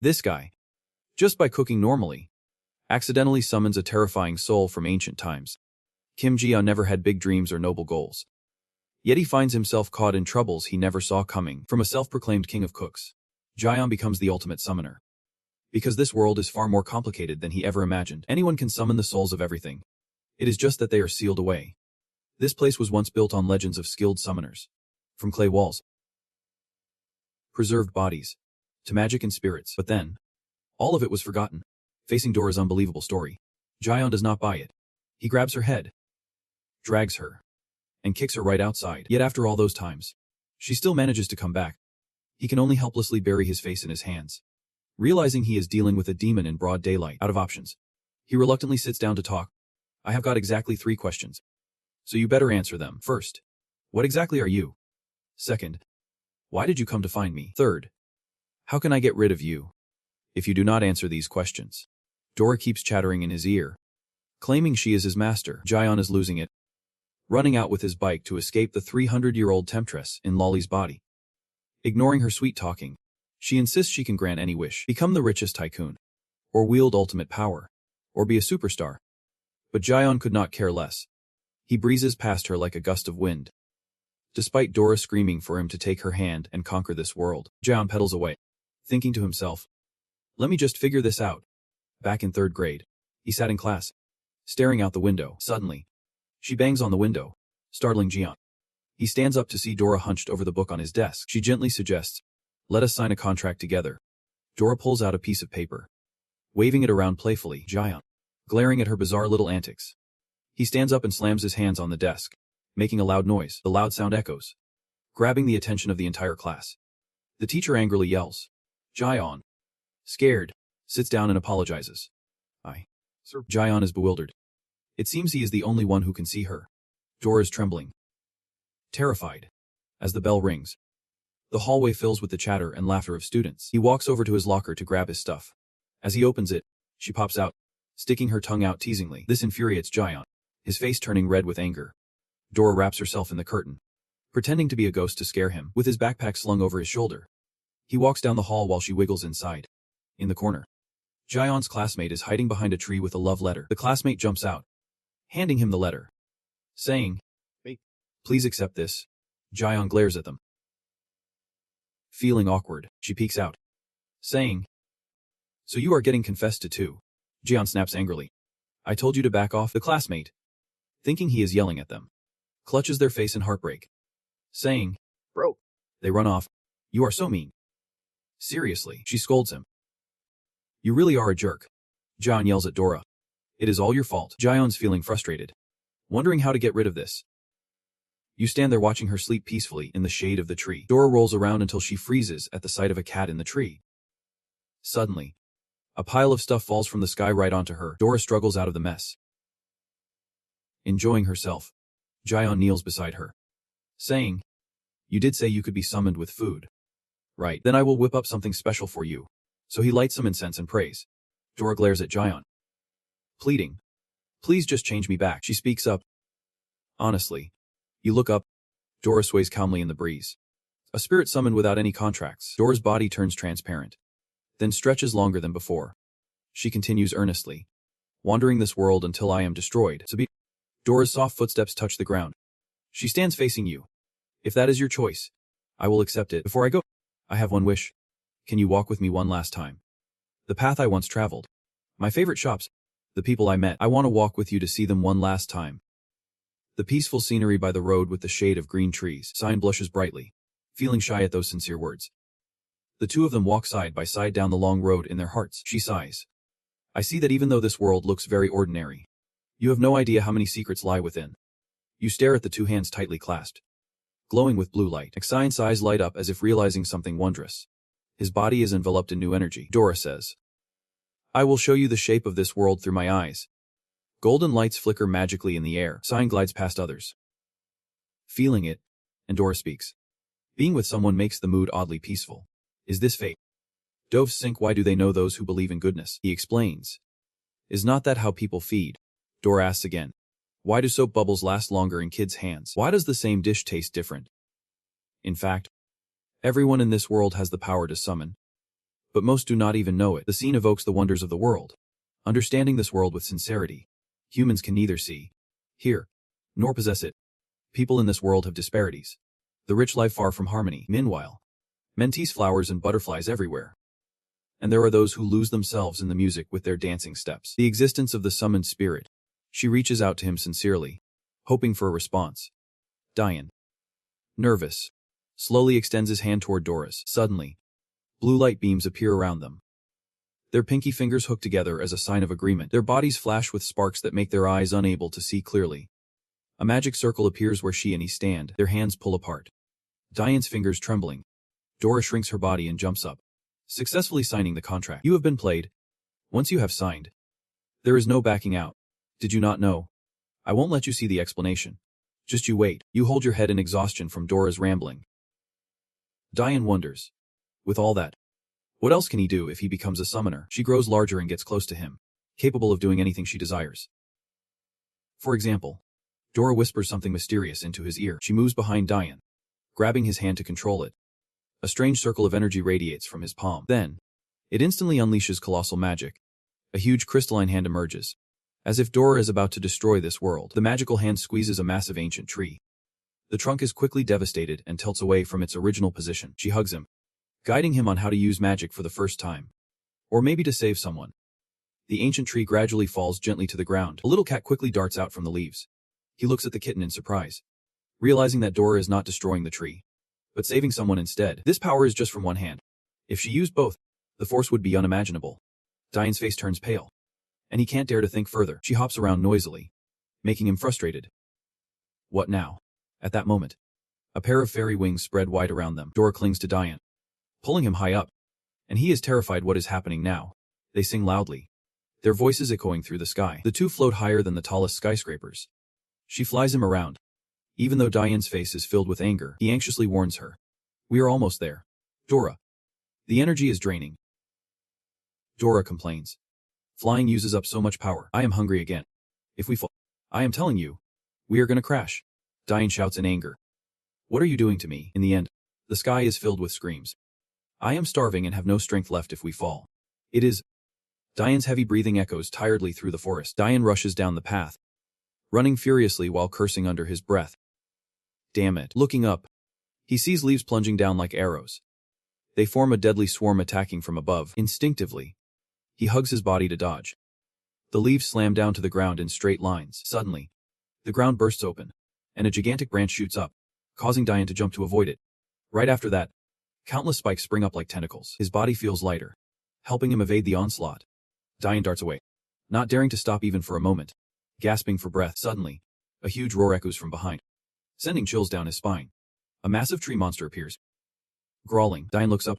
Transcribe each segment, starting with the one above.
This guy, just by cooking normally, accidentally summons a terrifying soul from ancient times. Kim Ji-yeon never had big dreams or noble goals. Yet he finds himself caught in troubles he never saw coming. From a self-proclaimed king of cooks, Ji-yeon becomes the ultimate summoner. Because this world is far more complicated than he ever imagined. Anyone can summon the souls of everything. It is just that they are sealed away. This place was once built on legends of skilled summoners. From clay walls, preserved bodies, to magic and spirits. But then, all of it was forgotten. Facing Dora's unbelievable story, Ji-yeon does not buy it. He grabs her head, drags her, and kicks her right outside. Yet after all those times, she still manages to come back. He can only helplessly bury his face in his hands. Realizing he is dealing with a demon in broad daylight, out of options, he reluctantly sits down to talk. I have got exactly 3 questions. So you better answer them. First, what exactly are you? Second, why did you come to find me? Third, how can I get rid of you? If you do not answer these questions. Dora keeps chattering in his ear, claiming she is his master. Ji-yeon is losing it, running out with his bike to escape the 300-year-old temptress in Lolly's body. Ignoring her sweet talking, she insists she can grant any wish, become the richest tycoon, or wield ultimate power, or be a superstar. But Ji-yeon could not care less. He breezes past her like a gust of wind. Despite Dora screaming for him to take her hand and conquer this world, Ji-yeon pedals away, thinking to himself, let me just figure this out. Back in 3rd grade, he sat in class, staring out the window. Suddenly, she bangs on the window, startling Ji-yeon. He stands up to see Dora hunched over the book on his desk. She gently suggests, let us sign a contract together. Dora pulls out a piece of paper, waving it around playfully. Ji-yeon, glaring at her bizarre little antics. He stands up and slams his hands on the desk, making a loud noise. The loud sound echoes, grabbing the attention of the entire class. The teacher angrily yells. Ji-yeon, scared, sits down and apologizes. Sir. Ji-yeon is bewildered. It seems he is the only one who can see her. Dora is trembling, terrified, as the bell rings. The hallway fills with the chatter and laughter of students. He walks over to his locker to grab his stuff. As he opens it, she pops out, sticking her tongue out teasingly. This infuriates Ji-yeon, his face turning red with anger. Dora wraps herself in the curtain, pretending to be a ghost to scare him. With his backpack slung over his shoulder, he walks down the hall while she wiggles inside. In the corner, Ji-yeon's classmate is hiding behind a tree with a love letter. The classmate jumps out, handing him the letter, saying, "Wait, please accept this." Ji-yeon glares at them. Feeling awkward, she peeks out, saying, "So you are getting confessed to too?" Ji-yeon snaps angrily. "I told you to back off." The classmate, thinking he is yelling at them, clutches their face in heartbreak, saying, "Bro." They run off. "You are so mean." Seriously, she scolds him. "You really are a jerk." Ji-yeon yells at Dora. "It is all your fault." Ji-yeon's feeling frustrated, wondering how to get rid of this. You stand there watching her sleep peacefully in the shade of the tree. Dora rolls around until she freezes at the sight of a cat in the tree. Suddenly, a pile of stuff falls from the sky right onto her. Dora struggles out of the mess. Enjoying herself, Ji-yeon kneels beside her, saying, "You did say you could be summoned with food. Right, then I will whip up something special for you." So he lights some incense and prays. Dora glares at Ji-yeon, pleading, "Please just change me back." She speaks up. "Honestly." You look up. Dora sways calmly in the breeze. A spirit summoned without any contracts. Dora's body turns transparent, then stretches longer than before. She continues earnestly, "Wandering this world until I am destroyed." Dora's soft footsteps touch the ground. She stands facing you. "If that is your choice, I will accept it. Before I go, I have one wish. Can you walk with me one last time? The path I once traveled. My favorite shops. The people I met. I want to walk with you to see them one last time." The peaceful scenery by the road with the shade of green trees. Sign blushes brightly, feeling shy at those sincere words. The two of them walk side by side down the long road in their hearts. She sighs. "I see that even though this world looks very ordinary, you have no idea how many secrets lie within." You stare at the two hands tightly clasped, glowing with blue light. Xian's eyes light up as if realizing something wondrous. His body is enveloped in new energy. Dora says, "I will show you the shape of this world through my eyes." Golden lights flicker magically in the air. Sign glides past others, feeling it, and Dora speaks. "Being with someone makes the mood oddly peaceful. Is this fate?" Doves sink. Why do they know those who believe in goodness? He explains. "Is not that how people feed?" Dora asks again. "Why do soap bubbles last longer in kids' hands? Why does the same dish taste different?" In fact, everyone in this world has the power to summon. But most do not even know it. The scene evokes the wonders of the world. Understanding this world with sincerity, humans can neither see, hear, nor possess it. People in this world have disparities. The rich live far from harmony. Meanwhile, men tease flowers and butterflies everywhere. And there are those who lose themselves in the music with their dancing steps. The existence of the summoned spirit. She reaches out to him sincerely, hoping for a response. Dian, nervous, slowly extends his hand toward Dora's. Suddenly, blue light beams appear around them. Their pinky fingers hook together as a sign of agreement. Their bodies flash with sparks that make their eyes unable to see clearly. A magic circle appears where she and he stand, their hands pull apart. Dian's fingers trembling. Dora shrinks her body and jumps up, successfully signing the contract. You have been played. Once you have signed, there is no backing out. Did you not know? I won't let you see the explanation. Just you wait. You hold your head in exhaustion from Dora's rambling. Dian wonders. With all that, what else can he do if he becomes a summoner? She grows larger and gets close to him, capable of doing anything she desires. For example, Dora whispers something mysterious into his ear. She moves behind Dian, grabbing his hand to control it. A strange circle of energy radiates from his palm. Then, it instantly unleashes colossal magic. A huge crystalline hand emerges. As if Dora is about to destroy this world, the magical hand squeezes a massive ancient tree. The trunk is quickly devastated and tilts away from its original position. She hugs him, guiding him on how to use magic for the first time. Or maybe to save someone. The ancient tree gradually falls gently to the ground. A little cat quickly darts out from the leaves. He looks at the kitten in surprise, realizing that Dora is not destroying the tree, but saving someone instead. This power is just from one hand. If she used both, the force would be unimaginable. Dian's face turns pale, and he can't dare to think further. She hops around noisily, making him frustrated. What now? At that moment, a pair of fairy wings spread wide around them. Dora clings to Dian, pulling him high up, and he is terrified what is happening now. They sing loudly, their voices echoing through the sky. The two float higher than the tallest skyscrapers. She flies him around. Even though Dian's face is filled with anger, he anxiously warns her. We are almost there. Dora. The energy is draining. Dora complains. Flying uses up so much power. I am hungry again. If we fall, I am telling you, we are gonna crash. Dian shouts in anger. What are you doing to me? In the end, the sky is filled with screams. I am starving and have no strength left if we fall. It is. Dian's heavy breathing echoes tiredly through the forest. Dian rushes down the path, running furiously while cursing under his breath. Damn it. Looking up, he sees leaves plunging down like arrows. They form a deadly swarm attacking from above. Instinctively, he hugs his body to dodge. The leaves slam down to the ground in straight lines. Suddenly, the ground bursts open, and a gigantic branch shoots up, causing Dian to jump to avoid it. Right after that, countless spikes spring up like tentacles. His body feels lighter, helping him evade the onslaught. Dian darts away, not daring to stop even for a moment. Gasping for breath, suddenly, a huge roar echoes from behind, sending chills down his spine. A massive tree monster appears. Growling, Dian looks up,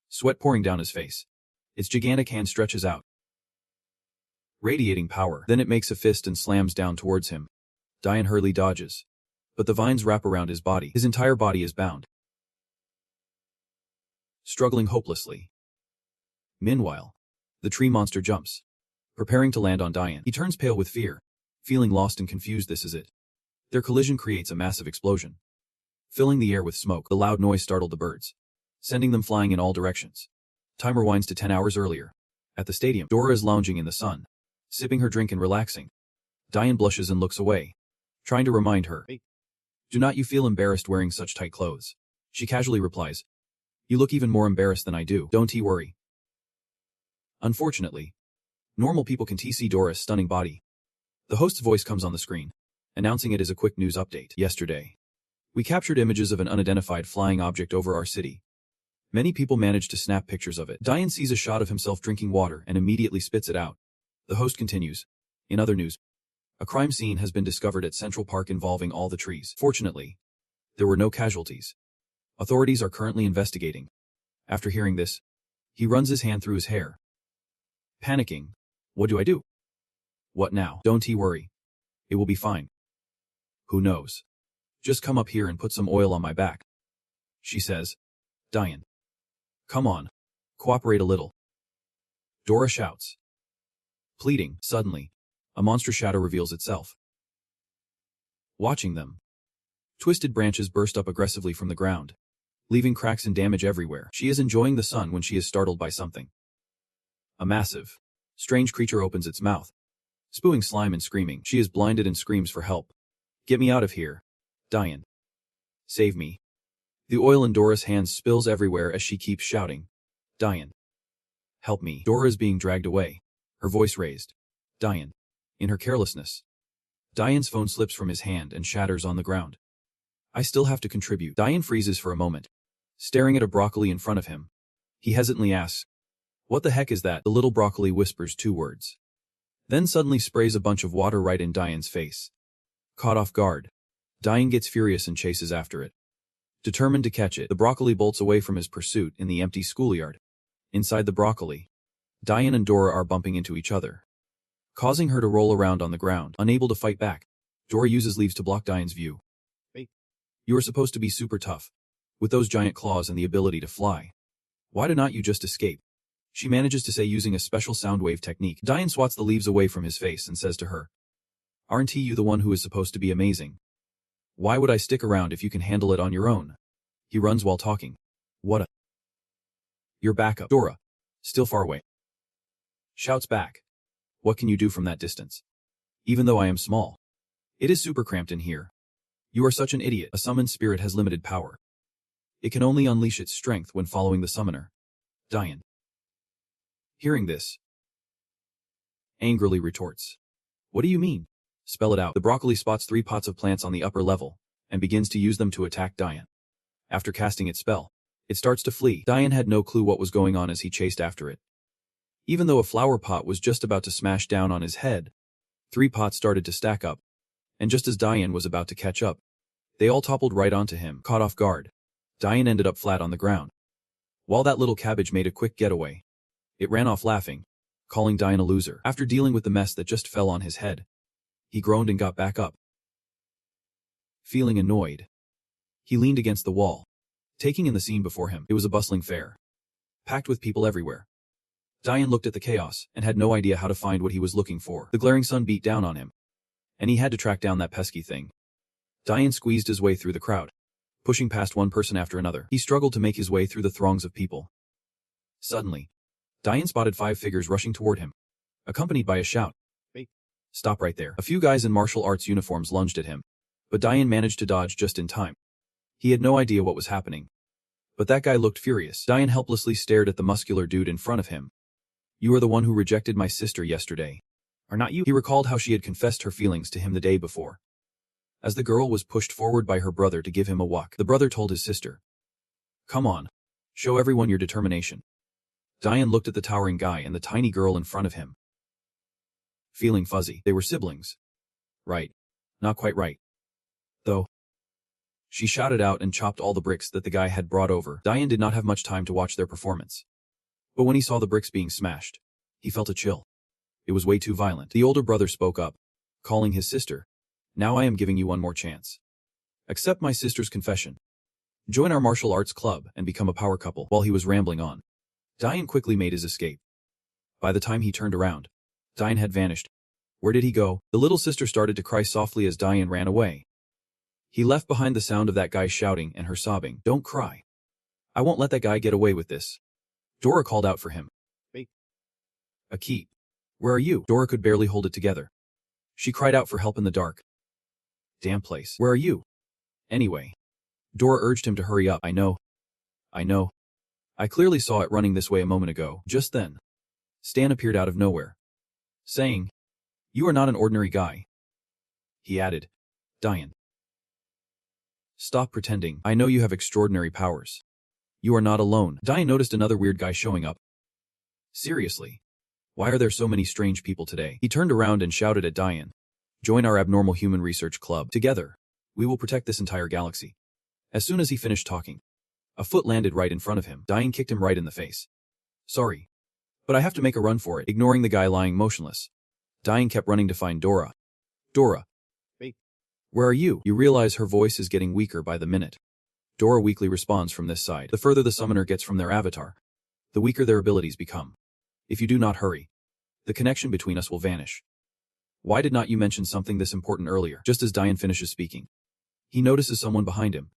sweat pouring down his face. Its gigantic hand stretches out, radiating power. Then it makes a fist and slams down towards him. Dian hurriedly dodges, but the vines wrap around his body. His entire body is bound, struggling hopelessly. Meanwhile, the tree monster jumps, preparing to land on Dian. He turns pale with fear, feeling lost and confused. This is it. Their collision creates a massive explosion, filling the air with smoke. The loud noise startled the birds, sending them flying in all directions. Time rewinds to 10 hours earlier. At the stadium, Dora is lounging in the sun, sipping her drink and relaxing. Dian blushes and looks away, trying to remind her. Hey, do not you feel embarrassed wearing such tight clothes? She casually replies. You look even more embarrassed than I do. Don't you worry. Unfortunately, normal people can see Dora's stunning body. The host's voice comes on the screen, announcing it as a quick news update. Yesterday, we captured images of an unidentified flying object over our city. Many people managed to snap pictures of it. Dian sees a shot of himself drinking water and immediately spits it out. The host continues. In other news, a crime scene has been discovered at Central Park involving all the trees. Fortunately, there were no casualties. Authorities are currently investigating. After hearing this, he runs his hand through his hair. Panicking. What do I do? What now? Don't you worry. It will be fine. Who knows? Just come up here and put some oil on my back. She says. Dian. Come on. Cooperate a little. Dora shouts. Pleading. Suddenly, a monstrous shadow reveals itself. Watching them, twisted branches burst up aggressively from the ground. leaving cracks and damage everywhere. She is enjoying the sun when she is startled by something. A massive, strange creature opens its mouth, spewing slime and screaming. She is blinded and screams for help. Get me out of here. Diane. Save me. The oil in Dora's hands spills everywhere as she keeps shouting. Diane. Help me. Dora is being dragged away, her voice raised. Diane. In her carelessness. Diane's phone slips from his hand and shatters on the ground. I still have to contribute. Diane freezes for a moment, staring at a broccoli in front of him. He hesitantly asks, what the heck is that? The little broccoli whispers 2 words. Then suddenly sprays a bunch of water right in Diane's face. Caught off guard, Diane gets furious and chases after it. Determined to catch it, the broccoli bolts away from his pursuit in the empty schoolyard. Inside the broccoli, Diane and Dora are bumping into each other, causing her to roll around on the ground. Unable to fight back, Dora uses leaves to block Diane's view. You are supposed to be super tough, with those giant claws and the ability to fly. Why do not you just escape? She manages to say using a special sound wave technique. Diane swats the leaves away from his face and says to her, aren't you the one who is supposed to be amazing? Why would I stick around if you can handle it on your own? He runs while talking. What a... You're back up. Dora, still far away, shouts back. What can you do from that distance? Even though I am small. It is super cramped in here. You are such an idiot. A summoned spirit has limited power. It can only unleash its strength when following the summoner. Diane. Hearing this, angrily retorts. What do you mean? Spell it out. The broccoli spots 3 pots of plants on the upper level, and begins to use them to attack Diane. After casting its spell, it starts to flee. Diane had no clue what was going on as he chased after it. Even though a flower pot was just about to smash down on his head, 3 pots started to stack up, and just as Diane was about to catch up, they all toppled right onto him. Caught off guard, Diane ended up flat on the ground. While that little cabbage made a quick getaway, it ran off laughing, calling Diane a loser. After dealing with the mess that just fell on his head, he groaned and got back up. Feeling annoyed, he leaned against the wall, taking in the scene before him. It was a bustling fair, packed with people everywhere. Diane looked at the chaos and had no idea how to find what he was looking for. The glaring sun beat down on him, and he had to track down that pesky thing. Diane squeezed his way through the crowd, pushing past one person after another. He struggled to make his way through the throngs of people. Suddenly, Diane spotted 5 figures rushing toward him, accompanied by a shout. Wait. Stop right there. A few guys in martial arts uniforms lunged at him, but Diane managed to dodge just in time. He had no idea what was happening, but that guy looked furious. Diane helplessly stared at the muscular dude in front of him. You are the one who rejected my sister yesterday, are not you? He recalled how she had confessed her feelings to him the day before. As the girl was pushed forward by her brother to give him a walk, the brother told his sister, come on, show everyone your determination. Diane looked at the towering guy and the tiny girl in front of him. Feeling fuzzy. They were siblings. Right. Not quite right, though. She shouted out and chopped all the bricks that the guy had brought over. Diane did not have much time to watch their performance, but when he saw the bricks being smashed, he felt a chill. It was way too violent. The older brother spoke up, calling his sister. Now I am giving you one more chance. Accept my sister's confession. Join our martial arts club and become a power couple. While he was rambling on, Diane quickly made his escape. By the time he turned around, Diane had vanished. Where did he go? The little sister started to cry softly as Diane ran away. He left behind the sound of that guy shouting and her sobbing. Don't cry. I won't let that guy get away with this. Dora called out for him. Wait. A key. Where are you? Dora could barely hold it together. She cried out for help in the dark. Damn place. Where are you? Anyway. Dora urged him to hurry up. I know. I clearly saw it running this way a moment ago. Just then, Stan appeared out of nowhere, saying, you are not an ordinary guy. He added, Diane. Stop pretending. I know you have extraordinary powers. You are not alone. Diane noticed another weird guy showing up. Seriously. Why are there so many strange people today? He turned around and shouted at Diane. Join our abnormal human research club. Together, we will protect this entire galaxy. As soon as he finished talking, a foot landed right in front of him. Diane kicked him right in the face. Sorry, but I have to make a run for it. Ignoring the guy lying motionless, Diane kept running to find Dora. Dora. Wait. Where are you? You realize her voice is getting weaker by the minute. Dora weakly responds from this side. The further the summoner gets from their avatar, the weaker their abilities become. If you do not hurry, the connection between us will vanish. Why did not you mention something this important earlier? Just as Diane finishes speaking, he notices someone behind him.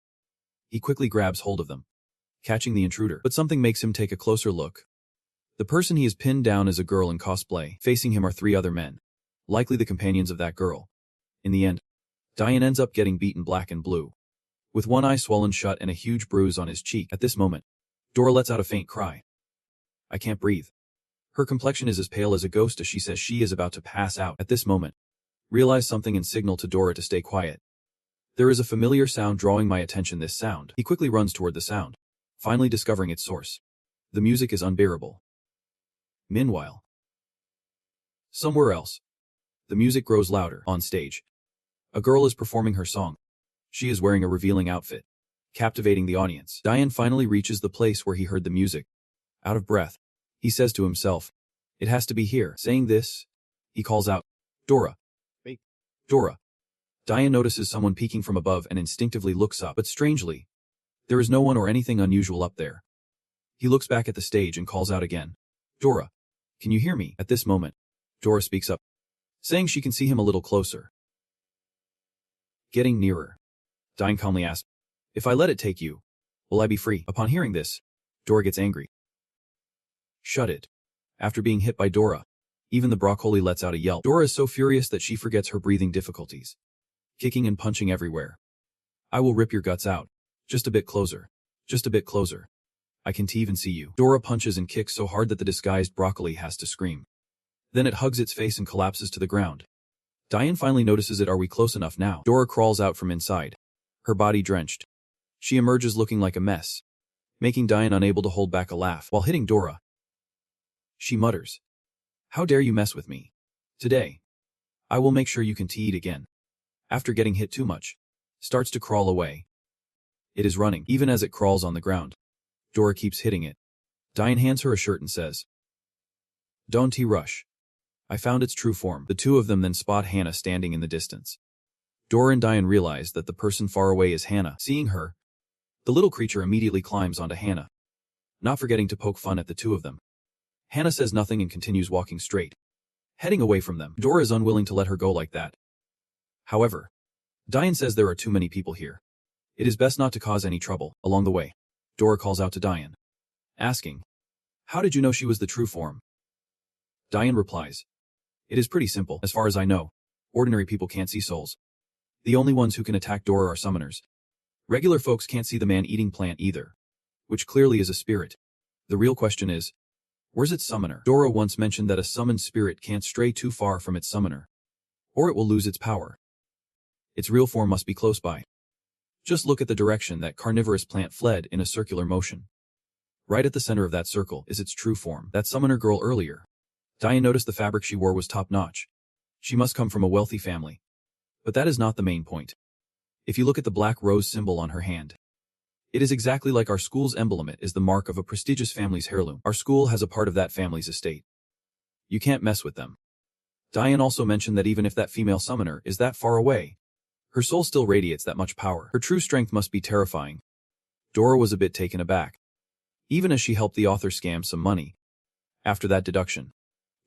He quickly grabs hold of them. catching the intruder. But something makes him take a closer look. The person he is pinned down is a girl in cosplay. Facing him are 3 other men, likely the companions of that girl. In the end, Diane ends up getting beaten black and blue, with one eye swollen shut and a huge bruise on his cheek. At this moment, Dora lets out a faint cry. I can't breathe. Her complexion is as pale as a ghost as she says she is about to pass out. At this moment, realize something and signal to Dora to stay quiet. There is a familiar sound drawing my attention. This sound. He quickly runs toward the sound, finally discovering its source. The music is unbearable. Meanwhile, somewhere else, the music grows louder. On stage, a girl is performing her song. She is wearing a revealing outfit, captivating the audience. Diane finally reaches the place where he heard the music. Out of breath, he says to himself, "It has to be here." Saying this, he calls out, "Dora! Wait, Dora!" Diane notices someone peeking from above and instinctively looks up, but strangely, there is no one or anything unusual up there. He looks back at the stage and calls out again, "Dora, can you hear me?" At this moment, Dora speaks up, saying she can see him a little closer. Getting nearer, Diane calmly asks, "If I let it take you, will I be free?" Upon hearing this, Dora gets angry. "Shut it." After being hit by Dora, even the broccoli lets out a yelp. Dora is so furious that she forgets her breathing difficulties, kicking and punching everywhere. "I will rip your guts out. Just a bit closer. Just a bit closer. I can't even see you." Dora punches and kicks so hard that the disguised broccoli has to scream. Then it hugs its face and collapses to the ground. Diane finally notices it. "Are we close enough now?" Dora crawls out from inside, her body drenched. She emerges looking like a mess, making Diane unable to hold back a laugh. While hitting Dora, she mutters, "How dare you mess with me? Today, I will make sure you can eat again." After getting hit too much, starts to crawl away. It is running. Even as it crawls on the ground, Dora keeps hitting it. Diane hands her a shirt and says, "Don't rush. I found its true form." The 2 of them then spot Hannah standing in the distance. Dora and Diane realize that the person far away is Hannah. Seeing her, the little creature immediately climbs onto Hannah, not forgetting to poke fun at the 2 of them. Hannah says nothing and continues walking straight, heading away from them. Dora is unwilling to let her go like that. However, Diane says there are too many people here. It is best not to cause any trouble. Along the way, Dora calls out to Diane, asking, "How did you know she was the true form?" Diane replies, "It is pretty simple. As far as I know, ordinary people can't see souls. The only ones who can attack Dora are summoners. Regular folks can't see the man-eating plant either, which clearly is a spirit. The real question is, where's its summoner?" Dora once mentioned that a summoned spirit can't stray too far from its summoner, or it will lose its power. Its real form must be close by. Just look at the direction that carnivorous plant fled in a circular motion. Right at the center of that circle is its true form. That summoner girl earlier. Diane noticed the fabric she wore was top-notch. She must come from a wealthy family. But that is not the main point. If you look at the black rose symbol on her hand, it is exactly like our school's emblem. It is the mark of a prestigious family's heirloom. Our school has a part of that family's estate. You can't mess with them. Diane also mentioned that even if that female summoner is that far away, her soul still radiates that much power. Her true strength must be terrifying. Dora was a bit taken aback, even as she helped the author scam some money. After that deduction,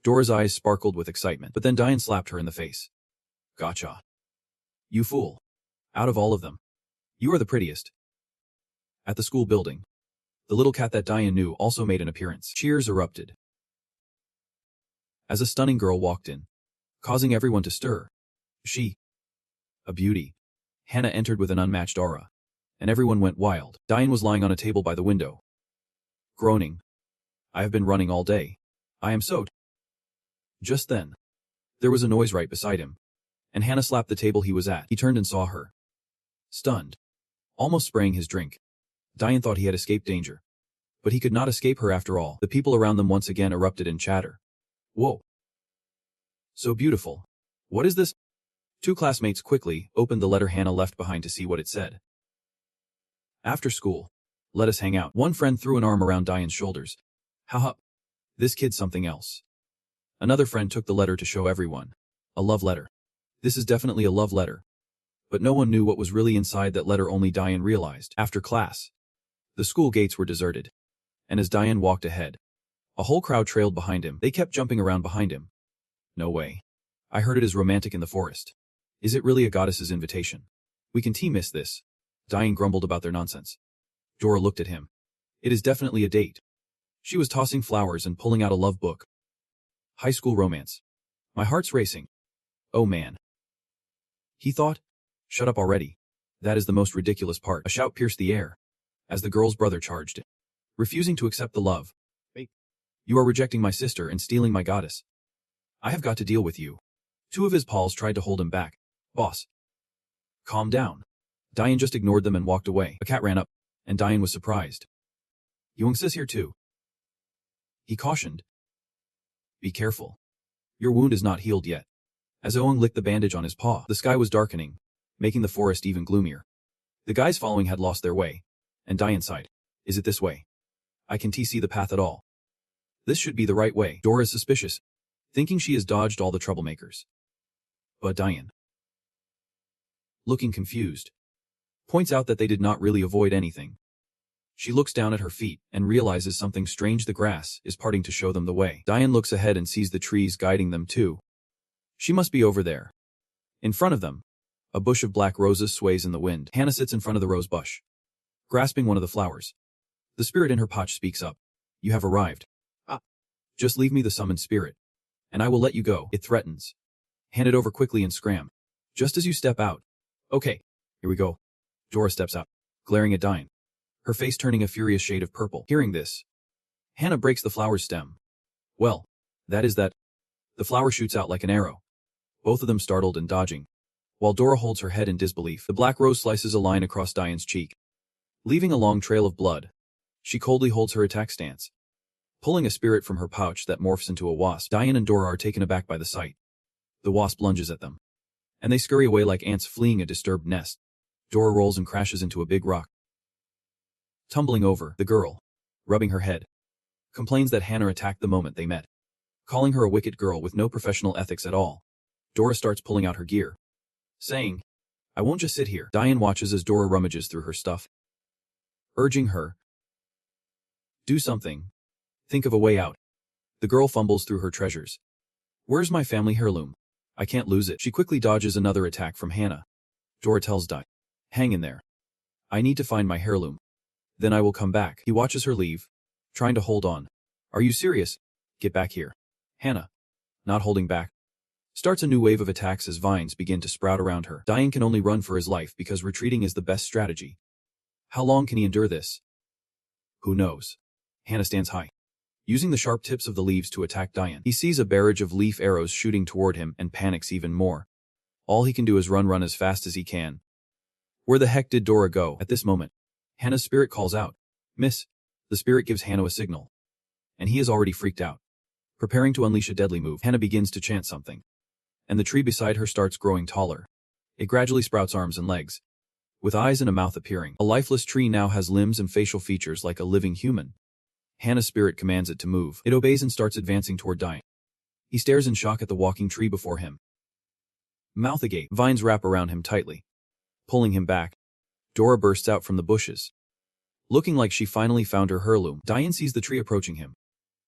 Dora's eyes sparkled with excitement, but then Diane slapped her in the face. "Gotcha. You fool. Out of all of them, you are the prettiest." At the school building, the little cat that Diane knew also made an appearance. Cheers erupted as a stunning girl walked in, causing everyone to stir. She, a beauty, Hannah entered with an unmatched aura, and everyone went wild. Diane was lying on a table by the window, groaning, "I have been running all day. I am so." Just then, there was a noise right beside him, and Hannah slapped the table he was at. He turned and saw her. Stunned, almost spraying his drink, Diane thought he had escaped danger. But he could not escape her after all. The people around them once again erupted in chatter. "Whoa. So beautiful. What is this?" 2 classmates quickly opened the letter Hannah left behind to see what it said. "After school, let us hang out." One friend threw an arm around Diane's shoulders. "Haha. This kid's something else." Another friend took the letter to show everyone. A love letter. This is definitely a love letter. But no one knew what was really inside that letter. Only Diane realized. After class, the school gates were deserted, and as Diane walked ahead, a whole crowd trailed behind him. They kept jumping around behind him. "No way. I heard it is romantic in the forest. Is it really a goddess's invitation? We can miss this." Diane grumbled about their nonsense. Dora looked at him, It is definitely a date. She was tossing flowers and pulling out a love book. High school romance. My heart's racing. Oh man. He thought. Shut up already. That is the most ridiculous part. A shout pierced the air as the girl's brother charged, refusing to accept the love. You are rejecting my sister and stealing my goddess. I have got to deal with you. Two of his pals tried to hold him back. Boss. Calm down. Diane just ignored them and walked away. A cat ran up, and Diane was surprised. Youngsis here too. He cautioned. Be careful. Your wound is not healed yet. As Owen licked the bandage on his paw, the sky was darkening, making the forest even gloomier. The guys following had lost their way, and Diane sighed. Is it this way? I can't see the path at all. This should be the right way. Dora is suspicious, thinking she has dodged all the troublemakers. But Diane, looking confused, points out that they did not really avoid anything. She looks down at her feet and realizes something strange. The grass is parting to show them the way. Diane looks ahead and sees the trees guiding them too. She must be over there. In front of them, a bush of black roses sways in the wind. Hannah sits in front of the rose bush, grasping one of the flowers. The spirit in her pouch speaks up. You have arrived. Just leave me the summoned spirit, and I will let you go, it threatens. Hand it over quickly and scram. Just as you step out. Okay, here we go. Dora steps out, glaring at Diane, her face turning a furious shade of purple. Hearing this, Hannah breaks the flower's stem. Well, that is that. The flower shoots out like an arrow, both of them startled and dodging, while Dora holds her head in disbelief. The black rose slices a line across Diane's cheek, leaving a long trail of blood. She coldly holds her attack stance, pulling a spirit from her pouch that morphs into a wasp. Diane and Dora are taken aback by the sight. The wasp lunges at them, and they scurry away like ants fleeing a disturbed nest. Dora rolls and crashes into a big rock. Tumbling over, the girl, rubbing her head, complains that Hannah attacked the moment they met, calling her a wicked girl with no professional ethics at all. Dora starts pulling out her gear, saying, I won't just sit here. Diane watches as Dora rummages through her stuff, urging her, do something. Think of a way out. The girl fumbles through her treasures. Where's my family heirloom? I can't lose it. She quickly dodges another attack from Hannah. Dora tells Di, hang in there. I need to find my heirloom. Then I will come back. He watches her leave, trying to hold on. Are you serious? Get back here. Hannah, not holding back, starts a new wave of attacks as vines begin to sprout around her. Diane can only run for his life because retreating is the best strategy. How long can he endure this? Who knows? Hannah stands high, using the sharp tips of the leaves to attack Diane. He sees a barrage of leaf arrows shooting toward him and panics even more. All he can do is run as fast as he can. Where the heck did Dora go? At this moment, Hannah's spirit calls out, Miss. The spirit gives Hannah a signal, and he is already freaked out. Preparing to unleash a deadly move, Hannah begins to chant something, and the tree beside her starts growing taller. It gradually sprouts arms and legs, with eyes and a mouth appearing. A lifeless tree now has limbs and facial features like a living human. Hannah's spirit commands it to move. It obeys and starts advancing toward Diane. He stares in shock at the walking tree before him. Mouth agape, vines wrap around him tightly, pulling him back. Dora bursts out from the bushes, looking like she finally found her heirloom. Diane sees the tree approaching him,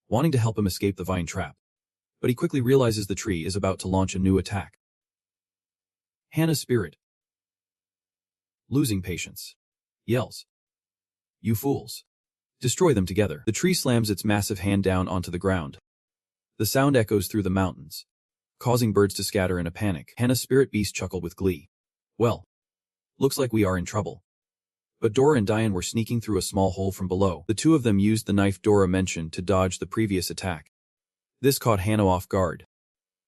wanting to help him escape the vine trap, but he quickly realizes the tree is about to launch a new attack. Hannah's spirit, losing patience, yells, You fools! Destroy them together. The tree slams its massive hand down onto the ground. The sound echoes through the mountains, causing birds to scatter in a panic. Hannah's spirit beast chuckled with glee. Well, looks like we are in trouble. But Dora and Diane were sneaking through a small hole from below. The two of them used the knife Dora mentioned to dodge the previous attack. This caught Hannah off guard.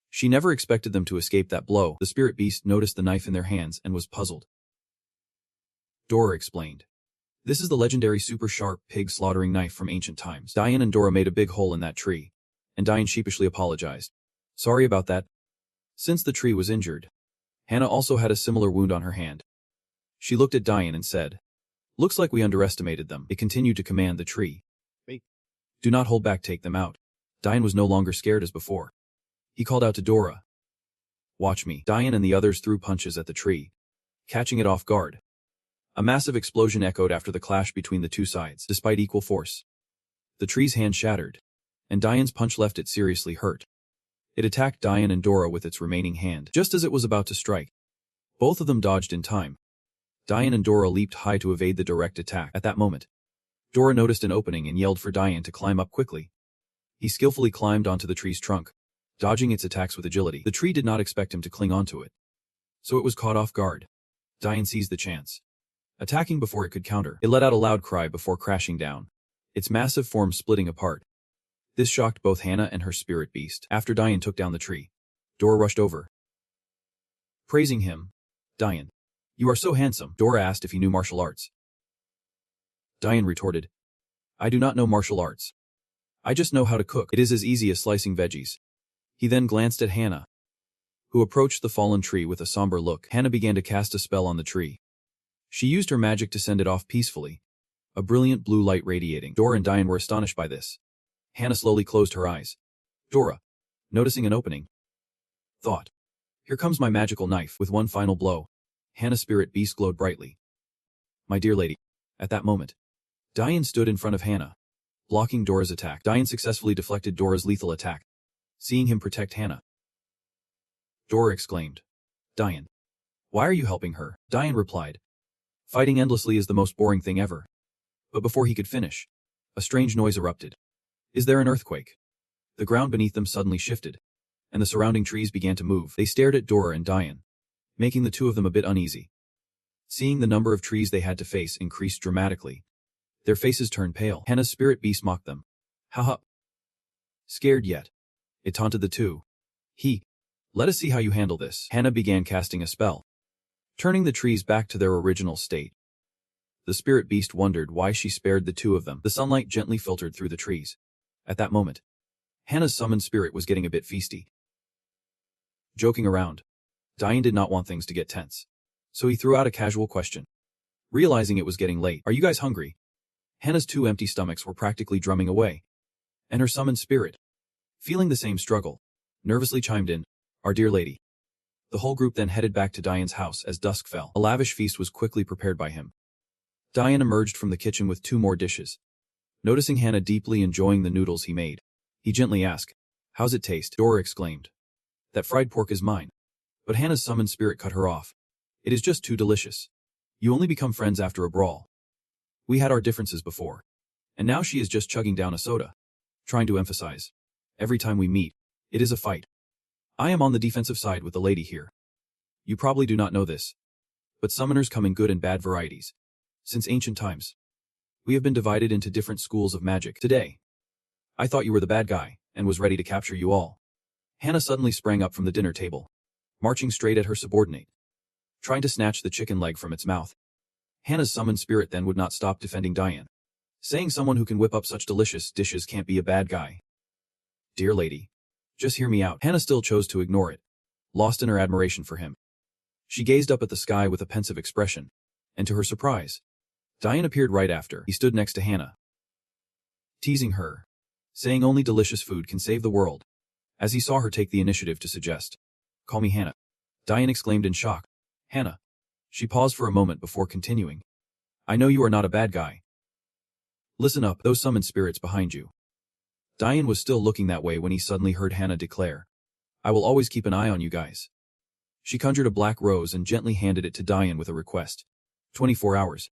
She never expected them to escape that blow. The spirit beast noticed the knife in their hands and was puzzled. Dora explained. This is the legendary super sharp pig slaughtering knife from ancient times. Diane and Dora made a big hole in that tree, and Diane sheepishly apologized. Sorry about that. Since the tree was injured, Hannah also had a similar wound on her hand. She looked at Diane and said, Looks like we underestimated them. It continued to command the tree. Do not hold back, take them out. Diane was no longer scared as before. He called out to Dora. Watch me. Diane and the others threw punches at the tree, catching it off guard. A massive explosion echoed after the clash between the two sides. Despite equal force, the tree's hand shattered, and Diane's punch left it seriously hurt. It attacked Diane and Dora with its remaining hand. Just as it was about to strike, both of them dodged in time. Diane and Dora leaped high to evade the direct attack. At that moment, Dora noticed an opening and yelled for Diane to climb up quickly. He skillfully climbed onto the tree's trunk, dodging its attacks with agility. The tree did not expect him to cling onto it, so it was caught off guard. Diane seized the chance, attacking before it could counter. It let out a loud cry before crashing down, its massive form splitting apart. This shocked both Hannah and her spirit beast. After Diane took down the tree, Dora rushed over, praising him. Diane, you are so handsome. Dora asked if he knew martial arts. Diane retorted, I do not know martial arts. I just know how to cook. It is as easy as slicing veggies. He then glanced at Hannah, who approached the fallen tree with a somber look. Hannah began to cast a spell on the tree. She used her magic to send it off peacefully, a brilliant blue light radiating. Dora and Diane were astonished by this. Hannah slowly closed her eyes. Dora, noticing an opening, thought, here comes my magical knife. With one final blow, Hannah's spirit beast glowed brightly. My dear lady. At that moment, Diane stood in front of Hannah, blocking Dora's attack. Diane successfully deflected Dora's lethal attack, seeing him protect Hannah. Dora exclaimed, Diane, why are you helping her? Diane replied, fighting endlessly is the most boring thing ever. But before he could finish, a strange noise erupted. Is there an earthquake? The ground beneath them suddenly shifted, and the surrounding trees began to move. They stared at Dora and Diane, making the two of them a bit uneasy. Seeing the number of trees they had to face increased dramatically, their faces turned pale. Hannah's spirit beast mocked them. Haha. Scared yet? It taunted the two. Let us see how you handle this. Hannah began casting a spell, turning the trees back to their original state. The spirit beast wondered why she spared the two of them. The sunlight gently filtered through the trees. At that moment, Hannah's summoned spirit was getting a bit feisty. Joking around, Diane did not want things to get tense, so he threw out a casual question. Realizing it was getting late, are you guys hungry? Hannah's two empty stomachs were practically drumming away, and her summoned spirit, feeling the same struggle, nervously chimed in, our dear lady. The whole group then headed back to Diane's house as dusk fell. A lavish feast was quickly prepared by him. Diane emerged from the kitchen with 2 more dishes. Noticing Hannah deeply enjoying the noodles he made, he gently asked, how's it taste? Dora exclaimed, that fried pork is mine. But Hannah's summoned spirit cut her off. It is just too delicious. You only become friends after a brawl. We had our differences before, and now she is just chugging down a soda, trying to emphasize, every time we meet, it is a fight. I am on the defensive side with the lady here. You probably do not know this, but summoners come in good and bad varieties. Since ancient times, we have been divided into different schools of magic. Today, I thought you were the bad guy, and was ready to capture you all. Hannah suddenly sprang up from the dinner table, marching straight at her subordinate, trying to snatch the chicken leg from its mouth. Hannah's summoned spirit then would not stop defending Diane, saying someone who can whip up such delicious dishes can't be a bad guy. Dear lady, just hear me out. Hannah still chose to ignore it, lost in her admiration for him. She gazed up at the sky with a pensive expression, and to her surprise, Diane appeared right after. He stood next to Hannah, teasing her, saying only delicious food can save the world, as he saw her take the initiative to suggest, call me Hannah. Diane exclaimed in shock. Hannah. She paused for a moment before continuing. I know you are not a bad guy. Listen up, those summoned spirits behind you. Diane was still looking that way when he suddenly heard Hannah declare, I will always keep an eye on you guys. She conjured a black rose and gently handed it to Diane with a request. 24 hours.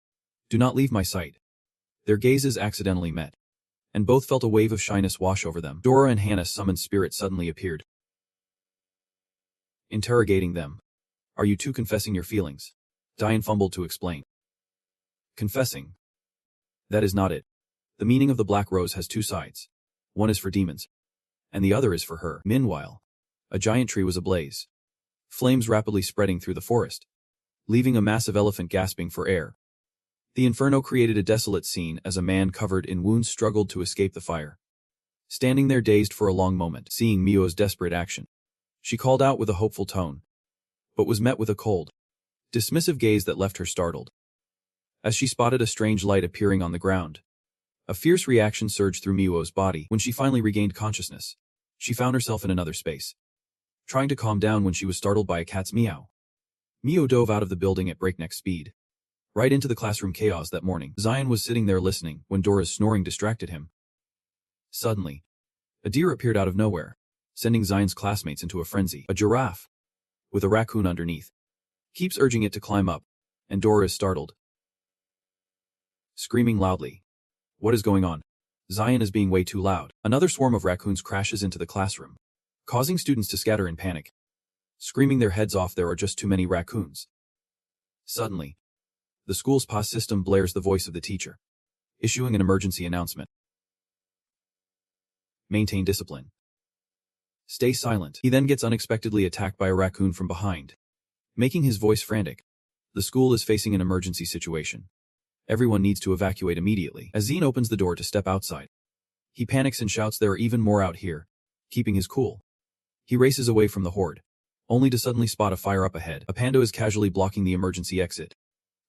Do not leave my sight. Their gazes accidentally met, and both felt a wave of shyness wash over them. Dora and Hannah's summoned spirit suddenly appeared, interrogating them. Are you two confessing your feelings? Diane fumbled to explain. Confessing? That is not it. The meaning of the black rose has 2 sides. One is for demons, and the other is for her. Meanwhile, a giant tree was ablaze, flames rapidly spreading through the forest, leaving a massive elephant gasping for air. The inferno created a desolate scene as a man covered in wounds struggled to escape the fire. Standing there dazed for a long moment, seeing Mio's desperate action, she called out with a hopeful tone, but was met with a cold, dismissive gaze that left her startled. As she spotted a strange light appearing on the ground, a fierce reaction surged through Mio's body. When she finally regained consciousness, she found herself in another space, trying to calm down when she was startled by a cat's meow. Mio dove out of the building at breakneck speed, right into the classroom chaos that morning. Zion was sitting there listening when Dora's snoring distracted him. Suddenly, a deer appeared out of nowhere, sending Zion's classmates into a frenzy. A giraffe, with a raccoon underneath, keeps urging it to climb up, and Dora is startled, screaming loudly. What is going on? Zion is being way too loud. Another swarm of raccoons crashes into the classroom, causing students to scatter in panic. Screaming their heads off, there are just too many raccoons. Suddenly, the school's POS system blares the voice of the teacher, issuing an emergency announcement. Maintain discipline. Stay silent. He then gets unexpectedly attacked by a raccoon from behind, making his voice frantic. The school is facing an emergency situation. Everyone needs to evacuate immediately. As Zine opens the door to step outside, he panics and shouts, "There are even more out here," keeping his cool. He races away from the horde, only to suddenly spot a fire up ahead. A panda is casually blocking the emergency exit,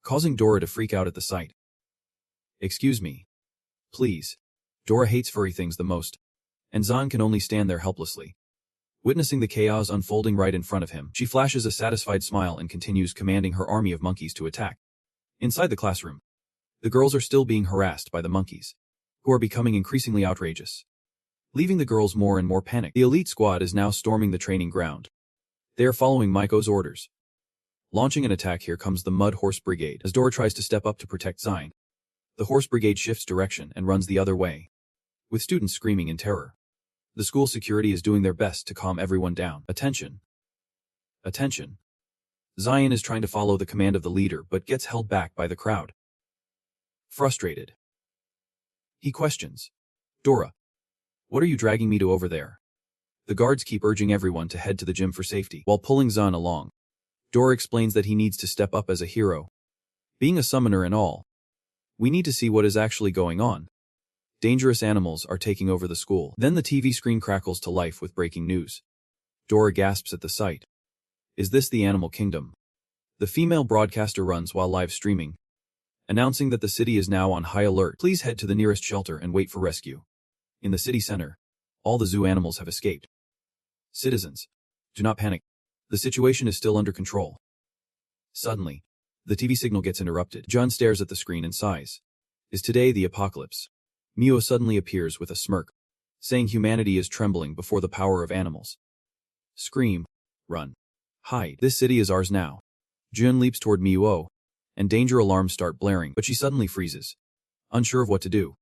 causing Dora to freak out at the sight. "Excuse me. Please." Dora hates furry things the most, and Zan can only stand there helplessly, witnessing the chaos unfolding right in front of him. She flashes a satisfied smile and continues commanding her army of monkeys to attack. Inside the classroom, the girls are still being harassed by the monkeys, who are becoming increasingly outrageous, leaving the girls more and more panicked. The elite squad is now storming the training ground. They are following Maiko's orders. Launching an attack, here comes the Mud Horse Brigade. As Dora tries to step up to protect Zine, the Horse Brigade shifts direction and runs the other way, with students screaming in terror. The school security is doing their best to calm everyone down. Attention. Attention. Zion is trying to follow the command of the leader but gets held back by the crowd. Frustrated, he questions, "Dora, what are you dragging me to over there?" The guards keep urging everyone to head to the gym for safety. While pulling Zan along, Dora explains that he needs to step up as a hero. Being a summoner and all, we need to see what is actually going on. Dangerous animals are taking over the school. Then the TV screen crackles to life with breaking news. Dora gasps at the sight. Is this the animal kingdom? The female broadcaster runs while live streaming, announcing that the city is now on high alert. Please head to the nearest shelter and wait for rescue. In the city center, all the zoo animals have escaped. Citizens, do not panic. The situation is still under control. Suddenly, the TV signal gets interrupted. John stares at the screen and sighs. Is today the apocalypse? Mio suddenly appears with a smirk, saying humanity is trembling before the power of animals. Scream, run, hide. This city is ours now. Jun leaps toward Mio, and danger alarms start blaring, but she suddenly freezes, unsure of what to do,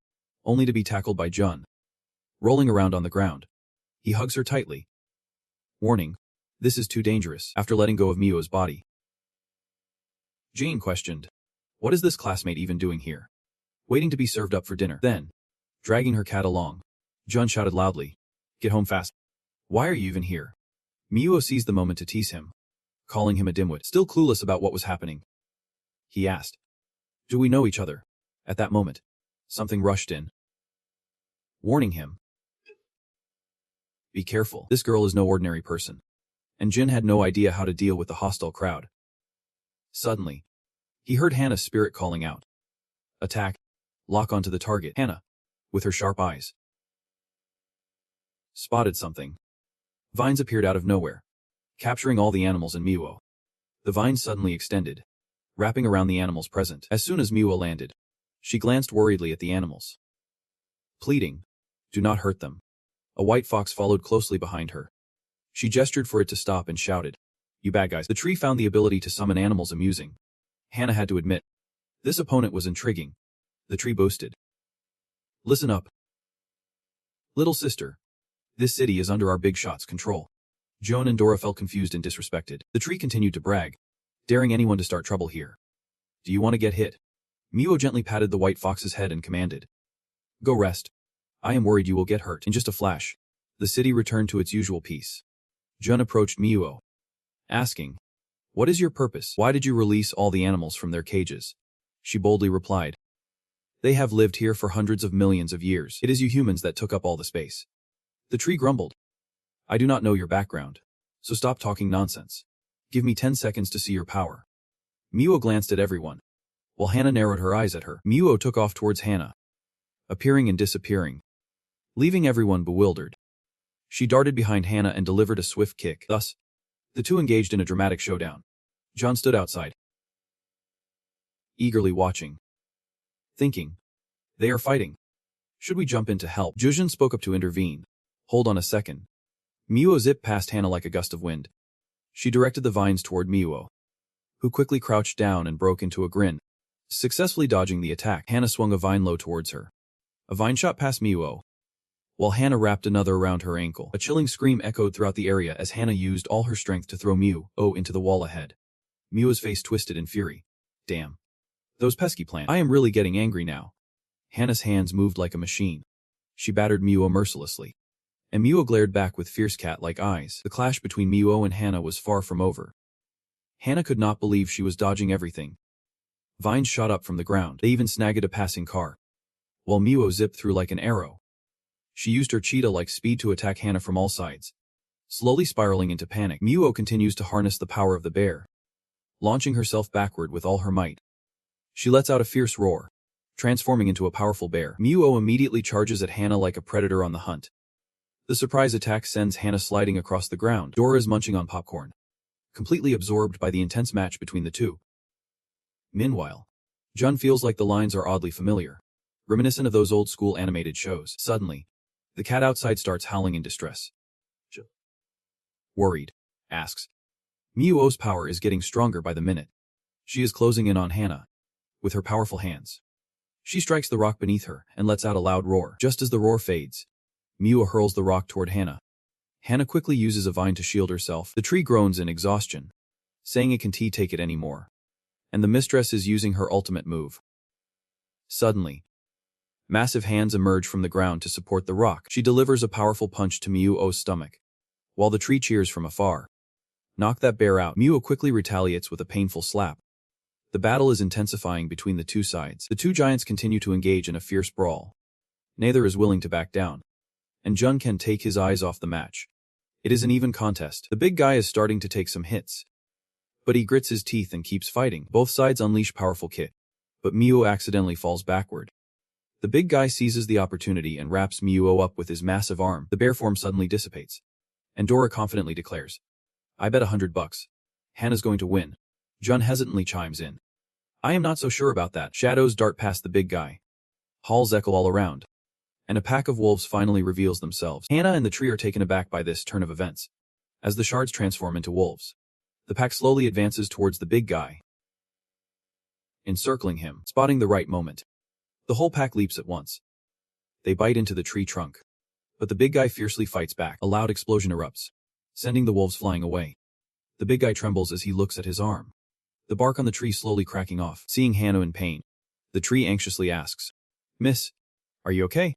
only to be tackled by Jun. Rolling around on the ground, he hugs her tightly. Warning, this is too dangerous. After letting go of Mio's body, Jane questioned, what is this classmate even doing here? Waiting to be served up for dinner. Then, dragging her cat along, Jun shouted loudly, get home fast. Why are you even here? Mio seized the moment to tease him, calling him a dimwit. Still clueless about what was happening, he asked, do we know each other? At that moment, something rushed in, warning him, be careful, this girl is no ordinary person. And Jin had no idea how to deal with the hostile crowd. Suddenly, he heard Hannah's spirit calling out, attack, lock onto the target. Hannah, with her sharp eyes, spotted something. Vines appeared out of nowhere, capturing all the animals in Mio. The vines suddenly extended, wrapping around the animals present. As soon as Mio landed, she glanced worriedly at the animals, pleading, do not hurt them. A white fox followed closely behind her. She gestured for it to stop and shouted, you bad guys. The tree found the ability to summon animals amusing. Hannah had to admit, this opponent was intriguing. The tree boasted, listen up, little sister. This city is under our big shot's control. Joan and Dora felt confused and disrespected. The tree continued to brag, daring anyone to start trouble here. Do you want to get hit? Mio gently patted the white fox's head and commanded, go rest. I am worried you will get hurt. In just a flash, the city returned to its usual peace. Jun approached Mio, asking, what is your purpose? Why did you release all the animals from their cages? She boldly replied, they have lived here for hundreds of millions of years. It is you humans that took up all the space. The tree grumbled, I do not know your background, so stop talking nonsense. Give me 10 seconds to see your power. Mio glanced at everyone, while Hannah narrowed her eyes at her. Mio took off towards Hannah, appearing and disappearing, leaving everyone bewildered. She darted behind Hannah and delivered a swift kick. Thus, the two engaged in a dramatic showdown. John stood outside, eagerly watching, thinking, they are fighting. Should we jump in to help? Jujun spoke up to intervene. Hold on a second. Mio zipped past Hannah like a gust of wind. She directed the vines toward Mio, who quickly crouched down and broke into a grin, successfully dodging the attack. Hannah swung a vine low towards her, A vine shot past Miwo, while Hannah wrapped another around her ankle. A chilling scream echoed throughout the area as Hannah used all her strength to throw Miwo into the wall ahead. Miwo's face twisted in fury. Damn. Those pesky plants. I am really getting angry now. Hannah's hands moved like a machine. She battered Miwo mercilessly. And Miwo glared back with fierce cat-like eyes. The clash between Miwo and Hannah was far from over. Hannah could not believe she was dodging everything. Vines shot up from the ground. They even snagged a passing car. While Miwo zipped through like an arrow. She used her cheetah-like speed to attack Hannah from all sides. Slowly spiraling into panic, Miwo continues to harness the power of the bear, launching herself backward with all her might. She lets out a fierce roar, transforming into a powerful bear. Miwo immediately charges at Hannah like a predator on the hunt. The surprise attack sends Hannah sliding across the ground. Dora is munching on popcorn, completely absorbed by the intense match between the two. Meanwhile, Jun feels like the lines are oddly familiar, reminiscent of those old-school animated shows. Suddenly, the cat outside starts howling in distress. Worried, asks. Miwo's power is getting stronger by the minute. She is closing in on Hannah with her powerful hands. She strikes the rock beneath her and lets out a loud roar. Just as the roar fades, Miwo hurls the rock toward Hannah. Hannah quickly uses a vine to shield herself. The tree groans in exhaustion, saying it can't take it anymore. And the mistress is using her ultimate move. Suddenly, massive hands emerge from the ground to support the rock. She delivers a powerful punch to Miwo's stomach, while the tree cheers from afar. Knock that bear out. Miwo quickly retaliates with a painful slap. The battle is intensifying between the two sides. The two giants continue to engage in a fierce brawl. Neither is willing to back down, and Jun can take his eyes off the match. It is an even contest. The big guy is starting to take some hits, but he grits his teeth and keeps fighting. Both sides unleash powerful kick, but Miwo accidentally falls backward. The big guy seizes the opportunity and wraps Miwo up with his massive arm. The bear form suddenly dissipates, and Dora confidently declares, "I bet $100. Hannah's going to win." Jun hesitantly chimes in, "I am not so sure about that." Shadows dart past the big guy. Halls echo all around, and a pack of wolves finally reveals themselves. Hannah and the tree are taken aback by this turn of events. As the shards transform into wolves, the pack slowly advances towards the big guy, encircling him. Spotting the right moment, the whole pack leaps at once. They bite into the tree trunk, but the big guy fiercely fights back. A loud explosion erupts, sending the wolves flying away. The big guy trembles as he looks at his arm, the bark on the tree slowly cracking off. Seeing Hannah in pain, the tree anxiously asks, "Miss, are you okay?"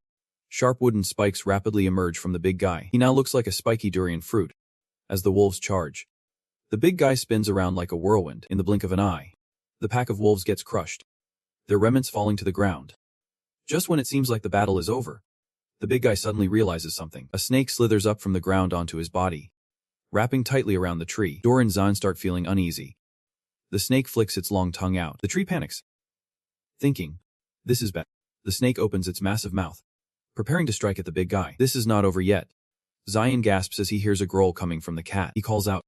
Sharp wooden spikes rapidly emerge from the big guy. He now looks like a spiky durian fruit. As the wolves charge, the big guy spins around like a whirlwind. In the blink of an eye, the pack of wolves gets crushed, their remnants falling to the ground. Just when it seems like the battle is over, the big guy suddenly realizes something. A snake slithers up from the ground onto his body, wrapping tightly around the tree. Dora and Zan start feeling uneasy. The snake flicks its long tongue out. The tree panics, thinking, "This is bad." The snake opens its massive mouth, preparing to strike at the big guy. This is not over yet. Zion gasps as he hears a growl coming from the cat. He calls out,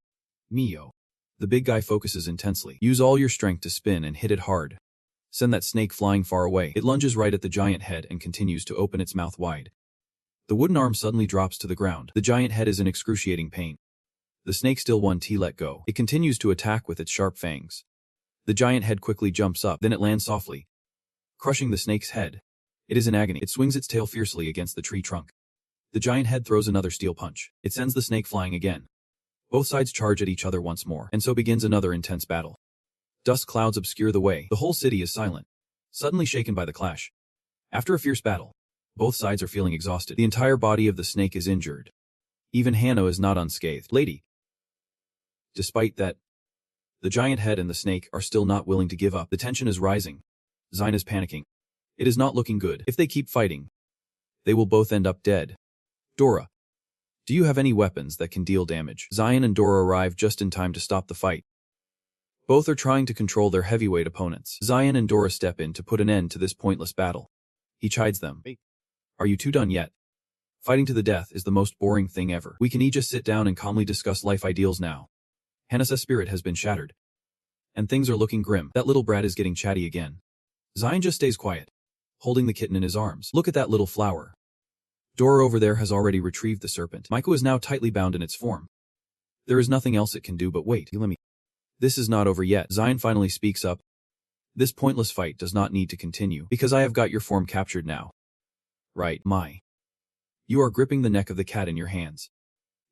"Mio." The big guy focuses intensely. "Use all your strength to spin and hit it hard. Send that snake flying far away." It lunges right at the giant head and continues to open its mouth wide. The wooden arm suddenly drops to the ground. The giant head is in excruciating pain. The snake still won't let go. It continues to attack with its sharp fangs. The giant head quickly jumps up, then it lands softly, crushing the snake's head. It is in agony. It swings its tail fiercely against the tree trunk. The giant head throws another steel punch. It sends the snake flying again. Both sides charge at each other once more, and so begins another intense battle. Dust clouds obscure the way. The whole city is silent, suddenly shaken by the clash. After a fierce battle, both sides are feeling exhausted. The entire body of the snake is injured. Even Hannah is not unscathed. "Lady." Despite that, the giant head and the snake are still not willing to give up. The tension is rising. Zine is panicking. It is not looking good. If they keep fighting, they will both end up dead. "Dora, do you have any weapons that can deal damage?" Zion and Dora arrive just in time to stop the fight. Both are trying to control their heavyweight opponents. Zion and Dora step in to put an end to this pointless battle. He chides them. "Are you two done yet? Fighting to the death is the most boring thing ever. We can each just sit down and calmly discuss life ideals now." Hannah's spirit has been shattered, and things are looking grim. That little brat is getting chatty again. Zion just stays quiet, holding the kitten in his arms. "Look at that little flower." Dora over there has already retrieved the serpent. Maiko is now tightly bound in its form. There is nothing else it can do but wait. This is not over yet. Zion finally speaks up. "This pointless fight does not need to continue, because I have got your form captured now. Right, my. You are gripping the neck of the cat in your hands.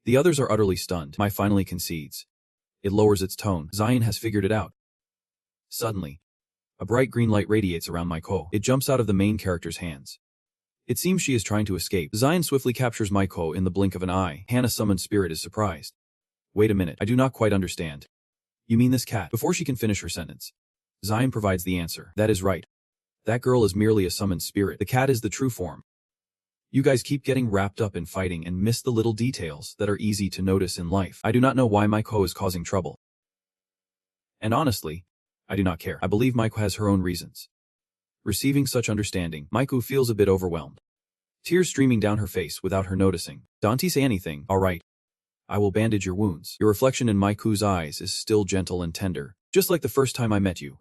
The others are utterly stunned. Mai finally concedes. It lowers its tone. Zion has figured it out. Suddenly, a bright green light radiates around Maiko. It jumps out of the main character's hands. It seems she is trying to escape. Zion swiftly captures Maiko in the blink of an eye. Hannah's summoned spirit is surprised. Wait a minute, I do not quite understand. You mean this cat? Before she can finish her sentence, Zion provides the answer. That is right. That girl is merely a summoned spirit. The cat is the true form. You guys keep getting wrapped up in fighting and miss the little details that are easy to notice in life. I do not know why Maiko is causing trouble. And honestly, I do not care. I believe Maiko has her own reasons. Receiving such understanding, Maiko feels a bit overwhelmed. Tears streaming down her face without her noticing. Don't say anything. All right. I will bandage your wounds. Your reflection in Maiko's eyes is still gentle and tender, just like the first time I met you.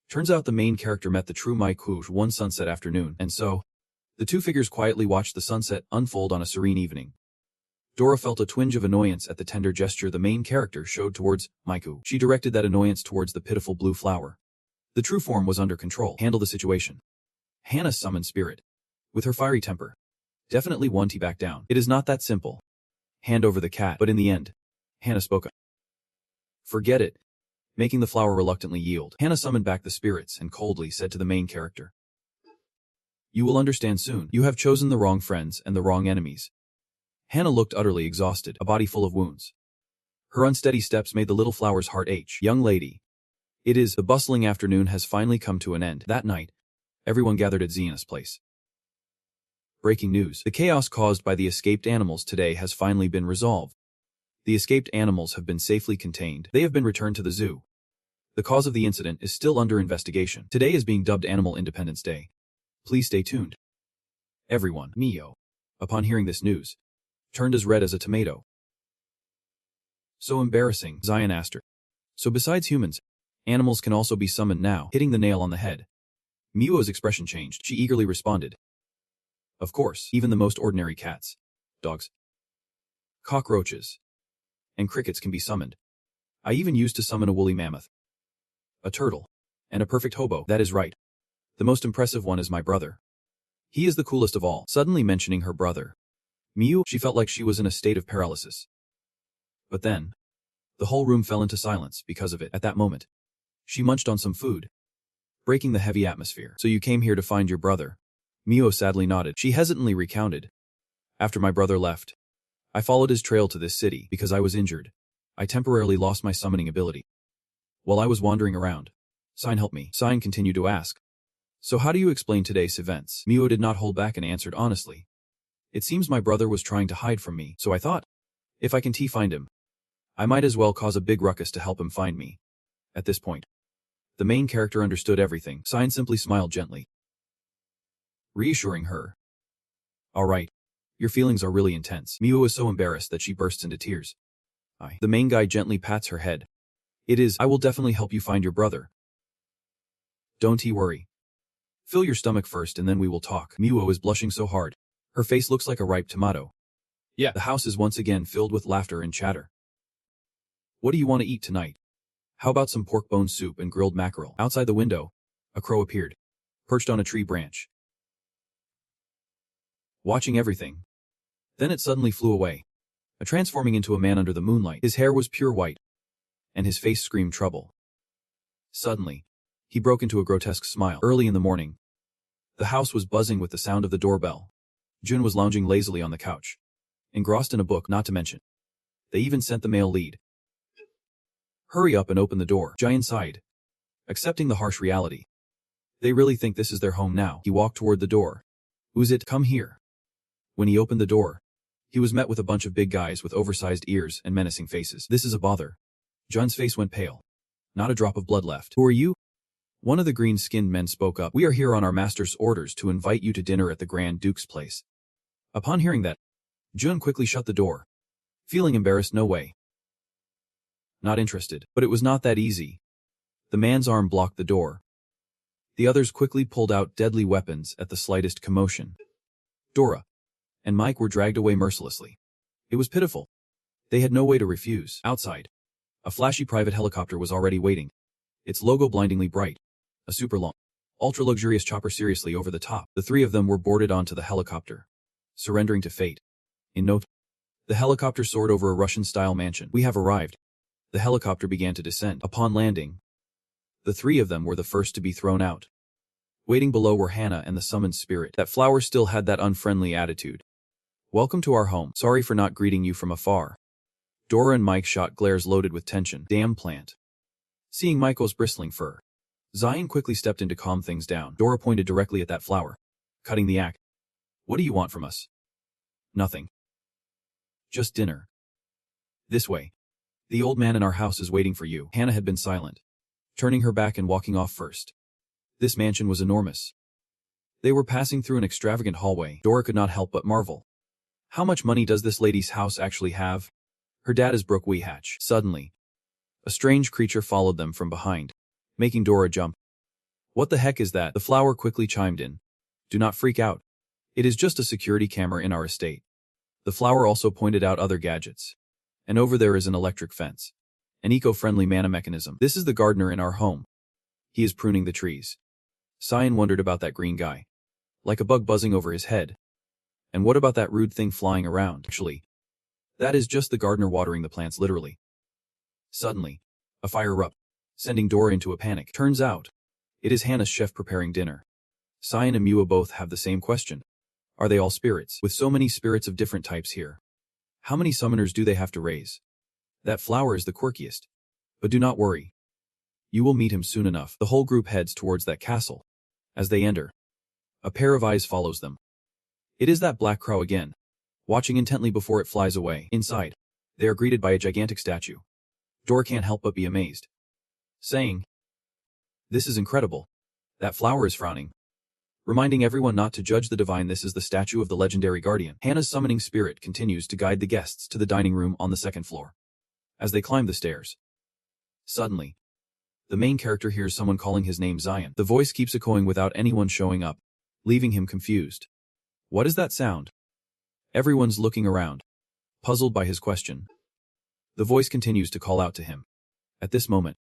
Turns out the main character met the true Maiko one sunset afternoon, and so, the two figures quietly watched the sunset unfold on a serene evening. Dora felt a twinge of annoyance at the tender gesture the main character showed towards Maiko. She directed that annoyance towards the pitiful blue flower. The true form was under control. Handle the situation. Hannah summoned spirit. With her fiery temper. Definitely one to back down. It is not that simple. Hand over the cat. But in the end, Hannah spoke up. Forget it. Making the flower reluctantly yield. Hannah summoned back the spirits and coldly said to the main character. You will understand soon. You have chosen the wrong friends and the wrong enemies. Hannah looked utterly exhausted, a body full of wounds. Her unsteady steps made the little flower's heart ache. Young lady. It is, the bustling afternoon has finally come to an end. That night, everyone gathered at Xena's place. Breaking news. The chaos caused by the escaped animals today has finally been resolved. The escaped animals have been safely contained. They have been returned to the zoo. The cause of the incident is still under investigation. Today is being dubbed Animal Independence Day. Please stay tuned. Everyone, Mio, upon hearing this news, turned as red as a tomato. So embarrassing, Zion asked her. So besides humans, animals can also be summoned now, hitting the nail on the head. Mio's expression changed. She eagerly responded. Of course, even the most ordinary cats, dogs, cockroaches, and crickets can be summoned. I even used to summon a woolly mammoth, a turtle, and a perfect hobo. That is right. The most impressive one is my brother. He is the coolest of all. Suddenly mentioning her brother, Miu, she felt like she was in a state of paralysis. But then, the whole room fell into silence because of it. At that moment, she munched on some food, breaking the heavy atmosphere. So you came here to find your brother? Mio sadly nodded. She hesitantly recounted. After my brother left, I followed his trail to this city because I was injured. I temporarily lost my summoning ability. While I was wandering around, Sign helped me. Sign continued to ask. So how do you explain today's events? Mio did not hold back and answered honestly. It seems my brother was trying to hide from me, so I thought, if I can find him, I might as well cause a big ruckus to help him find me. At this point, the main character understood everything. Sign simply smiled gently, reassuring her. All right. Your feelings are really intense. Mio is so embarrassed that she bursts into tears. The main guy gently pats her head. It is, I will definitely help you find your brother. Don't worry. Fill your stomach first and then we will talk. Mio is blushing so hard. Her face looks like a ripe tomato. Yeah. The house is once again filled with laughter and chatter. What do you want to eat tonight? How about some pork bone soup and grilled mackerel? Outside the window, a crow appeared, perched on a tree branch, watching everything. Then it suddenly flew away, transforming into a man under the moonlight. His hair was pure white, and his face screamed trouble. Suddenly, he broke into a grotesque smile. Early in the morning, the house was buzzing with the sound of the doorbell. Jun was lounging lazily on the couch, engrossed in a book, not to mention. They even sent the male lead. Hurry up and open the door. Jian sighed, accepting the harsh reality. They really think this is their home now. He walked toward the door. Who's it? Come here. When he opened the door, he was met with a bunch of big guys with oversized ears and menacing faces. This is a bother. John's face went pale. Not a drop of blood left. Who are you? One of the green-skinned men spoke up. We are here on our master's orders to invite you to dinner at the Grand Duke's place. Upon hearing that, Jun quickly shut the door. Feeling embarrassed, no way. Not interested. But it was not that easy. The man's arm blocked the door. The others quickly pulled out deadly weapons at the slightest commotion. Dora and Mike were dragged away mercilessly. It was pitiful. They had no way to refuse. Outside, a flashy private helicopter was already waiting. Its logo blindingly bright. A super long, ultra-luxurious chopper seriously over the top. The three of them were boarded onto the helicopter, surrendering to fate. In no time, the helicopter soared over a Russian-style mansion. "We have arrived." The helicopter began to descend. Upon landing, the three of them were the first to be thrown out. Waiting below were Hannah and the summoned spirit. That flower still had that unfriendly attitude. "Welcome to our home. Sorry for not greeting you from afar." Dora and Mike shot glares loaded with tension. "Damn plant." Seeing Michael's bristling fur, Zion quickly stepped in to calm things down. Dora pointed directly at that flower, cutting the act. "What do you want from us?" "Nothing. Just dinner. This way. The old man in our house is waiting for you." Hannah had been silent, turning her back and walking off first. This mansion was enormous. They were passing through an extravagant hallway. Dora could not help but marvel. How much money does this lady's house actually have? Her dad is Brooke Weehatch. Suddenly, a strange creature followed them from behind, making Dora jump. "What the heck is that?" The flower quickly chimed in. "Do not freak out. It is just a security camera in our estate." The flower also pointed out other gadgets. "And over there is an electric fence. An eco-friendly mana mechanism. This is the gardener in our home. He is pruning the trees." Zion wondered about that green guy, like a bug buzzing over his head. "And what about that rude thing flying around?" "Actually, that is just the gardener watering the plants literally." Suddenly, a fire erupted, sending Dora into a panic. Turns out, it is Hannah's chef preparing dinner. Zion and Mua both have the same question. Are they all spirits? With so many spirits of different types here, how many summoners do they have to raise? That flower is the quirkiest. But do not worry. You will meet him soon enough. The whole group heads towards that castle. As they enter, a pair of eyes follows them. It is that black crow again, watching intently before it flies away. Inside, they are greeted by a gigantic statue. Dora can't help but be amazed, saying, "This is incredible." That flower is frowning, reminding everyone not to judge the divine. This is the statue of the legendary guardian. Hannah's summoning spirit continues to guide the guests to the dining room on the second floor. As they climb the stairs, suddenly, the main character hears someone calling his name Zion. The voice keeps echoing without anyone showing up, leaving him confused. What is that sound? Everyone's looking around, puzzled by his question. The voice continues to call out to him. At this moment,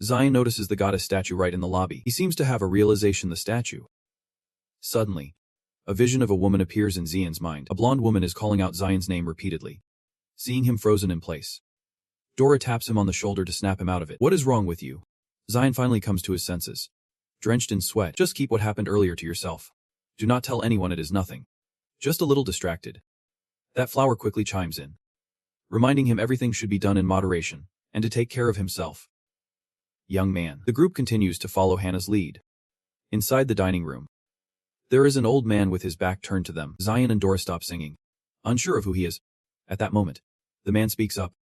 Zion notices the goddess statue right in the lobby. He seems to have a realization. The statue. Suddenly, a vision of a woman appears in Zion's mind. A blonde woman is calling out Zion's name repeatedly. Seeing him frozen in place, Dora taps him on the shoulder to snap him out of it. "What is wrong with you?" Zion finally comes to his senses. Drenched in sweat. "Just keep what happened earlier to yourself. Do not tell anyone. It is nothing. Just a little distracted." That flower quickly chimes in, reminding him everything should be done in moderation, and to take care of himself. "Young man." The group continues to follow Hannah's lead. Inside the dining room, there is an old man with his back turned to them. Zion and Dora stop singing, unsure of who he is. At that moment, the man speaks up.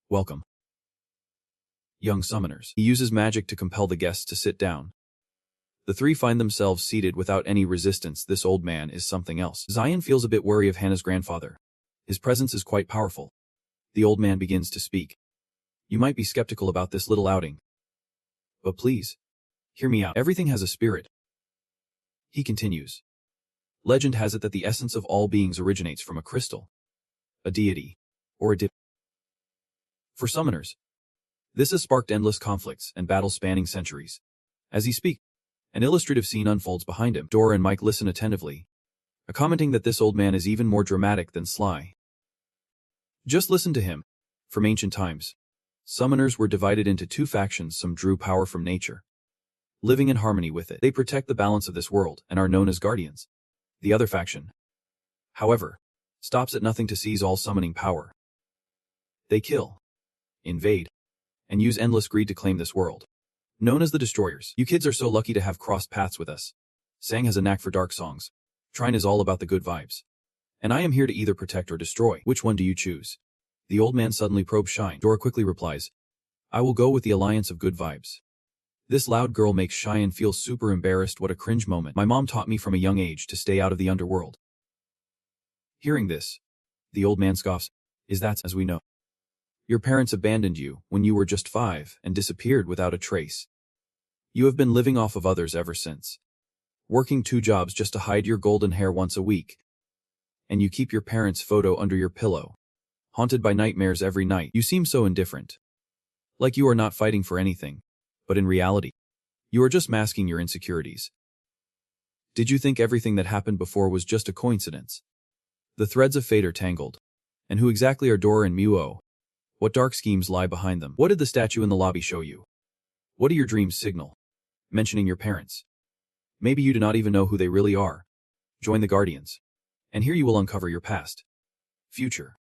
"Welcome, young summoners." He uses magic to compel the guests to sit down. The three find themselves seated without any resistance. This old man is something else. Zion feels a bit wary of Hannah's grandfather. His presence is quite powerful. The old man begins to speak. "You might be skeptical about this little outing, but please, hear me out. Everything has a spirit." He continues. "Legend has it that the essence of all beings originates from a crystal, a deity, or a For summoners, this has sparked endless conflicts and battles spanning centuries." As he speaks, an illustrative scene unfolds behind him. Dora and Mike listen attentively, commenting that this old man is even more dramatic than sly. Just listen to him. From ancient times, summoners were divided into two factions. Some drew power from nature, living in harmony with it. They protect the balance of this world and are known as guardians. The other faction, however, stops at nothing to seize all summoning power. They kill, invade, and use endless greed to claim this world. Known as the Destroyers. You kids are so lucky to have crossed paths with us. Sang has a knack for dark songs. Trine is all about the good vibes. And I am here to either protect or destroy. Which one do you choose? The old man suddenly probes Shine. Dora quickly replies, "I will go with the alliance of good vibes." This loud girl makes Cheyenne feel super embarrassed. What a cringe moment. "My mom taught me from a young age to stay out of the underworld." Hearing this, the old man scoffs. "Is that as we know? Your parents abandoned you when you were just 5 and disappeared without a trace. You have been living off of others ever since, working 2 jobs just to hide your golden hair once a week. And you keep your parents' photo under your pillow, haunted by nightmares every night. You seem so indifferent, like you are not fighting for anything, but in reality, You are just masking your insecurities. Did you think everything that happened before was just a coincidence? The threads of fate are tangled. And who exactly are Dora and Muo? What dark schemes lie behind them? What did the statue in the lobby show you? What do your dreams signal? Mentioning your parents. Maybe you do not even know who they really are. Join the Guardians. And here you will uncover your past, future,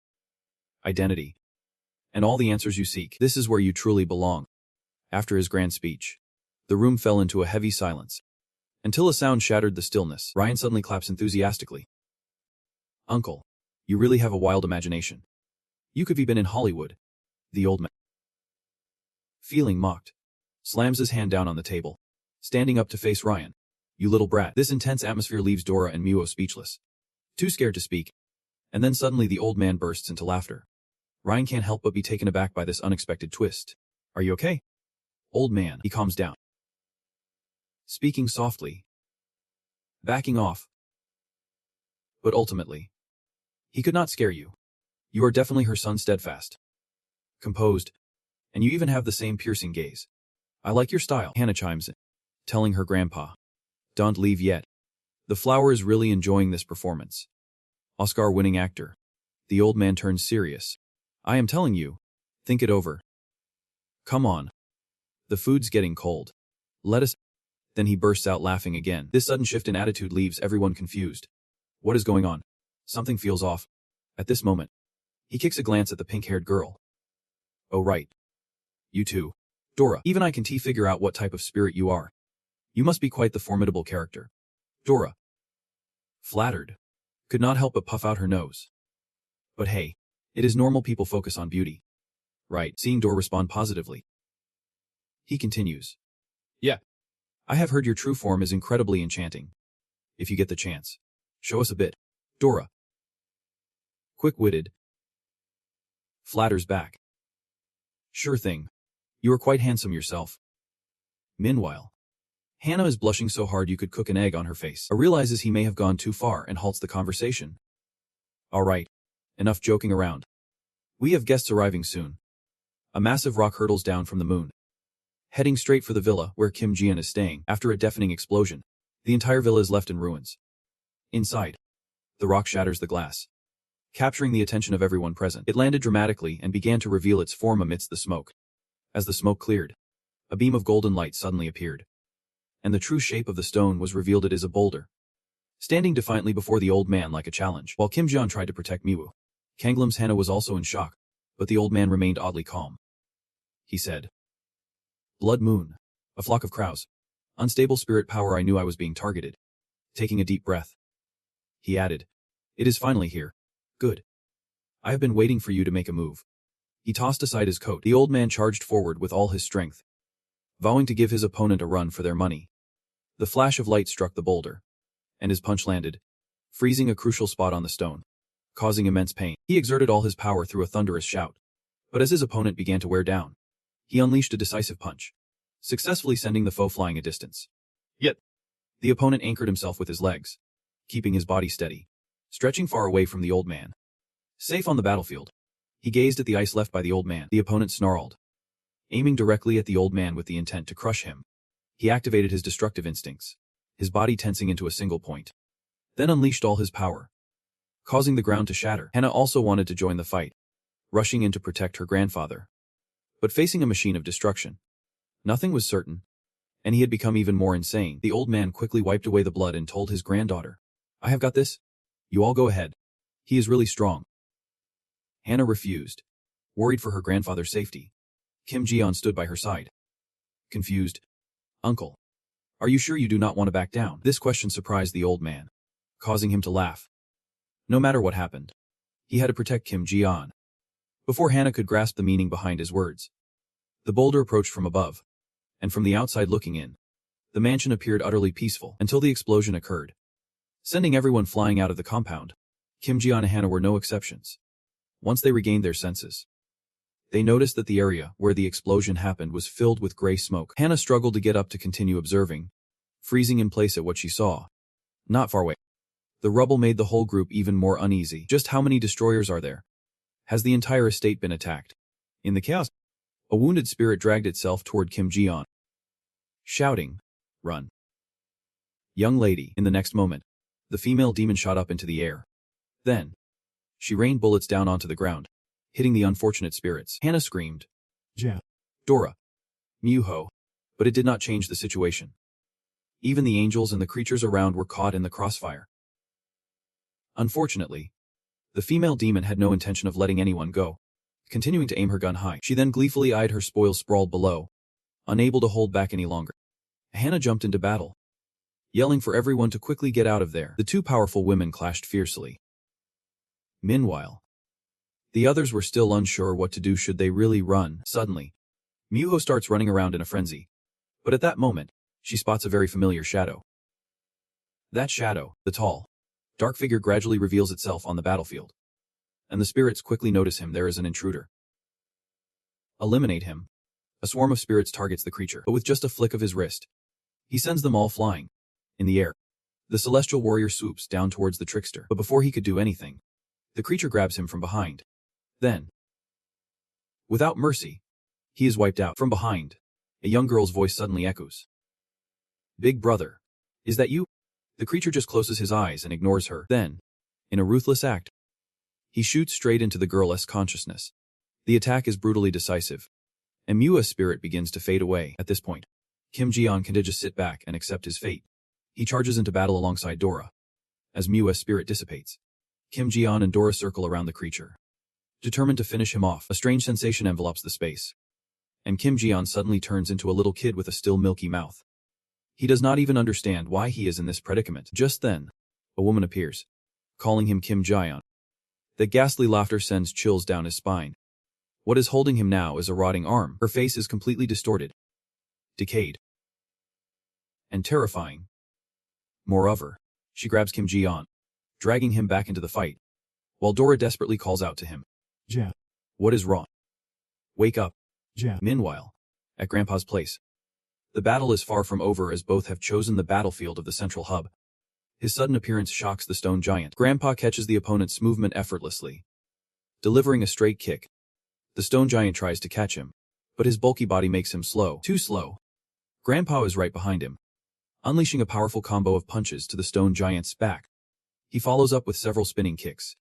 identity, and all the answers you seek. This is where you truly belong. After his grand speech, the room fell into a heavy silence. Until a sound shattered the stillness. Ryan suddenly claps enthusiastically. Uncle, you really have a wild imagination. You could have been in Hollywood. The old man, feeling mocked, slams his hand down on the table, standing up to face Ryan. You little brat. This intense atmosphere leaves Dora and Muo speechless, too scared to speak. And then suddenly the old man bursts into laughter. Ryan can't help but be taken aback by this unexpected twist. Are you okay? Old man. He calms down, speaking softly, backing off. But ultimately, he could not scare you. You are definitely her son, steadfast, composed, and you even have the same piercing gaze. I like your style, Hannah chimes in, telling her grandpa. Don't leave yet. The flower is really enjoying this performance. Oscar-winning actor. The old man turns serious. I am telling you, think it over. Come on. The food's getting cold. Let us. Then he bursts out laughing again. This sudden shift in attitude leaves everyone confused. What is going on? Something feels off. At this moment, he kicks a glance at the pink-haired girl. Oh right. You too. Dora, even I can figure out what type of spirit you are. You must be quite the formidable character. Dora, flattered, could not help but puff out her nose. But hey, it is normal people focus on beauty. Right, seeing Dora respond positively. He continues. Yeah. I have heard your true form is incredibly enchanting. If you get the chance, show us a bit. Dora, quick-witted, flatters back. Sure thing. You are quite handsome yourself. Meanwhile, Hannah is blushing so hard you could cook an egg on her face. Realizes he may have gone too far and halts the conversation. All right, enough joking around. We have guests arriving soon. A massive rock hurtles down from the moon, heading straight for the villa where Kim Jian is staying. After a deafening explosion, the entire villa is left in ruins. Inside, the rock shatters the glass, capturing the attention of everyone present. It landed dramatically and began to reveal its form amidst the smoke. As the smoke cleared, a beam of golden light suddenly appeared, and the true shape of the stone was revealed. It is a boulder, standing defiantly before the old man like a challenge. While Kim Jian tried to protect Miwu, Kanglim's Hannah was also in shock, but the old man remained oddly calm. He said, Blood moon, a flock of crows, unstable spirit power. I knew I was being targeted. Taking a deep breath, he added, it is finally here. Good. I have been waiting for you to make a move. He tossed aside his coat. The old man charged forward with all his strength, vowing to give his opponent a run for their money. The flash of light struck the boulder, and his punch landed, freezing a crucial spot on the stone, causing immense pain. He exerted all his power through a thunderous shout, but as his opponent began to wear down, he unleashed a decisive punch, successfully sending the foe flying a distance. Yet, the opponent anchored himself with his legs, keeping his body steady, stretching far away from the old man. Safe on the battlefield, he gazed at the ice left by the old man. The opponent snarled, aiming directly at the old man with the intent to crush him. He activated his destructive instincts, his body tensing into a single point, then unleashed all his power, causing the ground to shatter. Hannah also wanted to join the fight, rushing in to protect her grandfather. But facing a machine of destruction, nothing was certain, and he had become even more insane. The old man quickly wiped away the blood and told his granddaughter, I have got this. You all go ahead. He is really strong. Hannah refused, worried for her grandfather's safety. Kim Jian stood by her side, confused. Uncle, are you sure you do not want to back down? This question surprised the old man, causing him to laugh. No matter what happened, he had to protect Kim Jian. Before Hannah could grasp the meaning behind his words, the boulder approached from above, and from the outside looking in, the mansion appeared utterly peaceful until the explosion occurred, sending everyone flying out of the compound. Kim Jian and Hannah were no exceptions. Once they regained their senses, they noticed that the area where the explosion happened was filled with gray smoke. Hannah struggled to get up to continue observing, freezing in place at what she saw. Not far away, the rubble made the whole group even more uneasy. Just how many destroyers are there? Has the entire estate been attacked? In the chaos, a wounded spirit dragged itself toward Kim Jian, shouting, Run. Young lady. In the next moment, the female demon shot up into the air. Then, she rained bullets down onto the ground, hitting the unfortunate spirits. Hana screamed. Ja. Dora. Myuho. But it did not change the situation. Even the angels and the creatures around were caught in the crossfire. Unfortunately, the female demon had no intention of letting anyone go. Continuing to aim her gun high, she then gleefully eyed her spoils sprawled below, unable to hold back any longer. Hana jumped into battle, yelling for everyone to quickly get out of there. The two powerful women clashed fiercely. Meanwhile, the others were still unsure what to do. Should they really run? Suddenly, Myuho starts running around in a frenzy. But at that moment, she spots a very familiar shadow. That shadow, the tall, dark figure, gradually reveals itself on the battlefield. And the spirits quickly notice him. There is an intruder. Eliminate him. A swarm of spirits targets the creature, but with just a flick of his wrist, he sends them all flying. In the air, the celestial warrior swoops down towards the trickster, but before he could do anything, the creature grabs him from behind. Then, without mercy, he is wiped out. From behind, a young girl's voice suddenly echoes. Big brother, is that you? The creature just closes his eyes and ignores her. Then, in a ruthless act, he shoots straight into the girl's consciousness. The attack is brutally decisive, and Mua's spirit begins to fade away. At this point, Kim Ji-yeon can just sit back and accept his fate. He charges into battle alongside Dora. As Mua's spirit dissipates, Kim Ji-yeon and Dora circle around the creature, determined to finish him off. A strange sensation envelops the space, and Kim Ji-yeon suddenly turns into a little kid with a still milky mouth. He does not even understand why he is in this predicament. Just then, a woman appears, calling him Kim Ji-yeon. The ghastly laughter sends chills down his spine. What is holding him now is a rotting arm. Her face is completely distorted, decayed, and terrifying. Moreover, she grabs Kim Ji-yeon, dragging him back into the fight, while Dora desperately calls out to him. Ja. What is wrong? Wake up. Ja. Meanwhile, at Grandpa's place, the battle is far from over as both have chosen the battlefield of the central hub. His sudden appearance shocks the stone giant. Grandpa catches the opponent's movement effortlessly, delivering a straight kick. The stone giant tries to catch him, but his bulky body makes him slow. Too slow. Grandpa is right behind him, unleashing a powerful combo of punches to the stone giant's back. He follows up with several spinning kicks,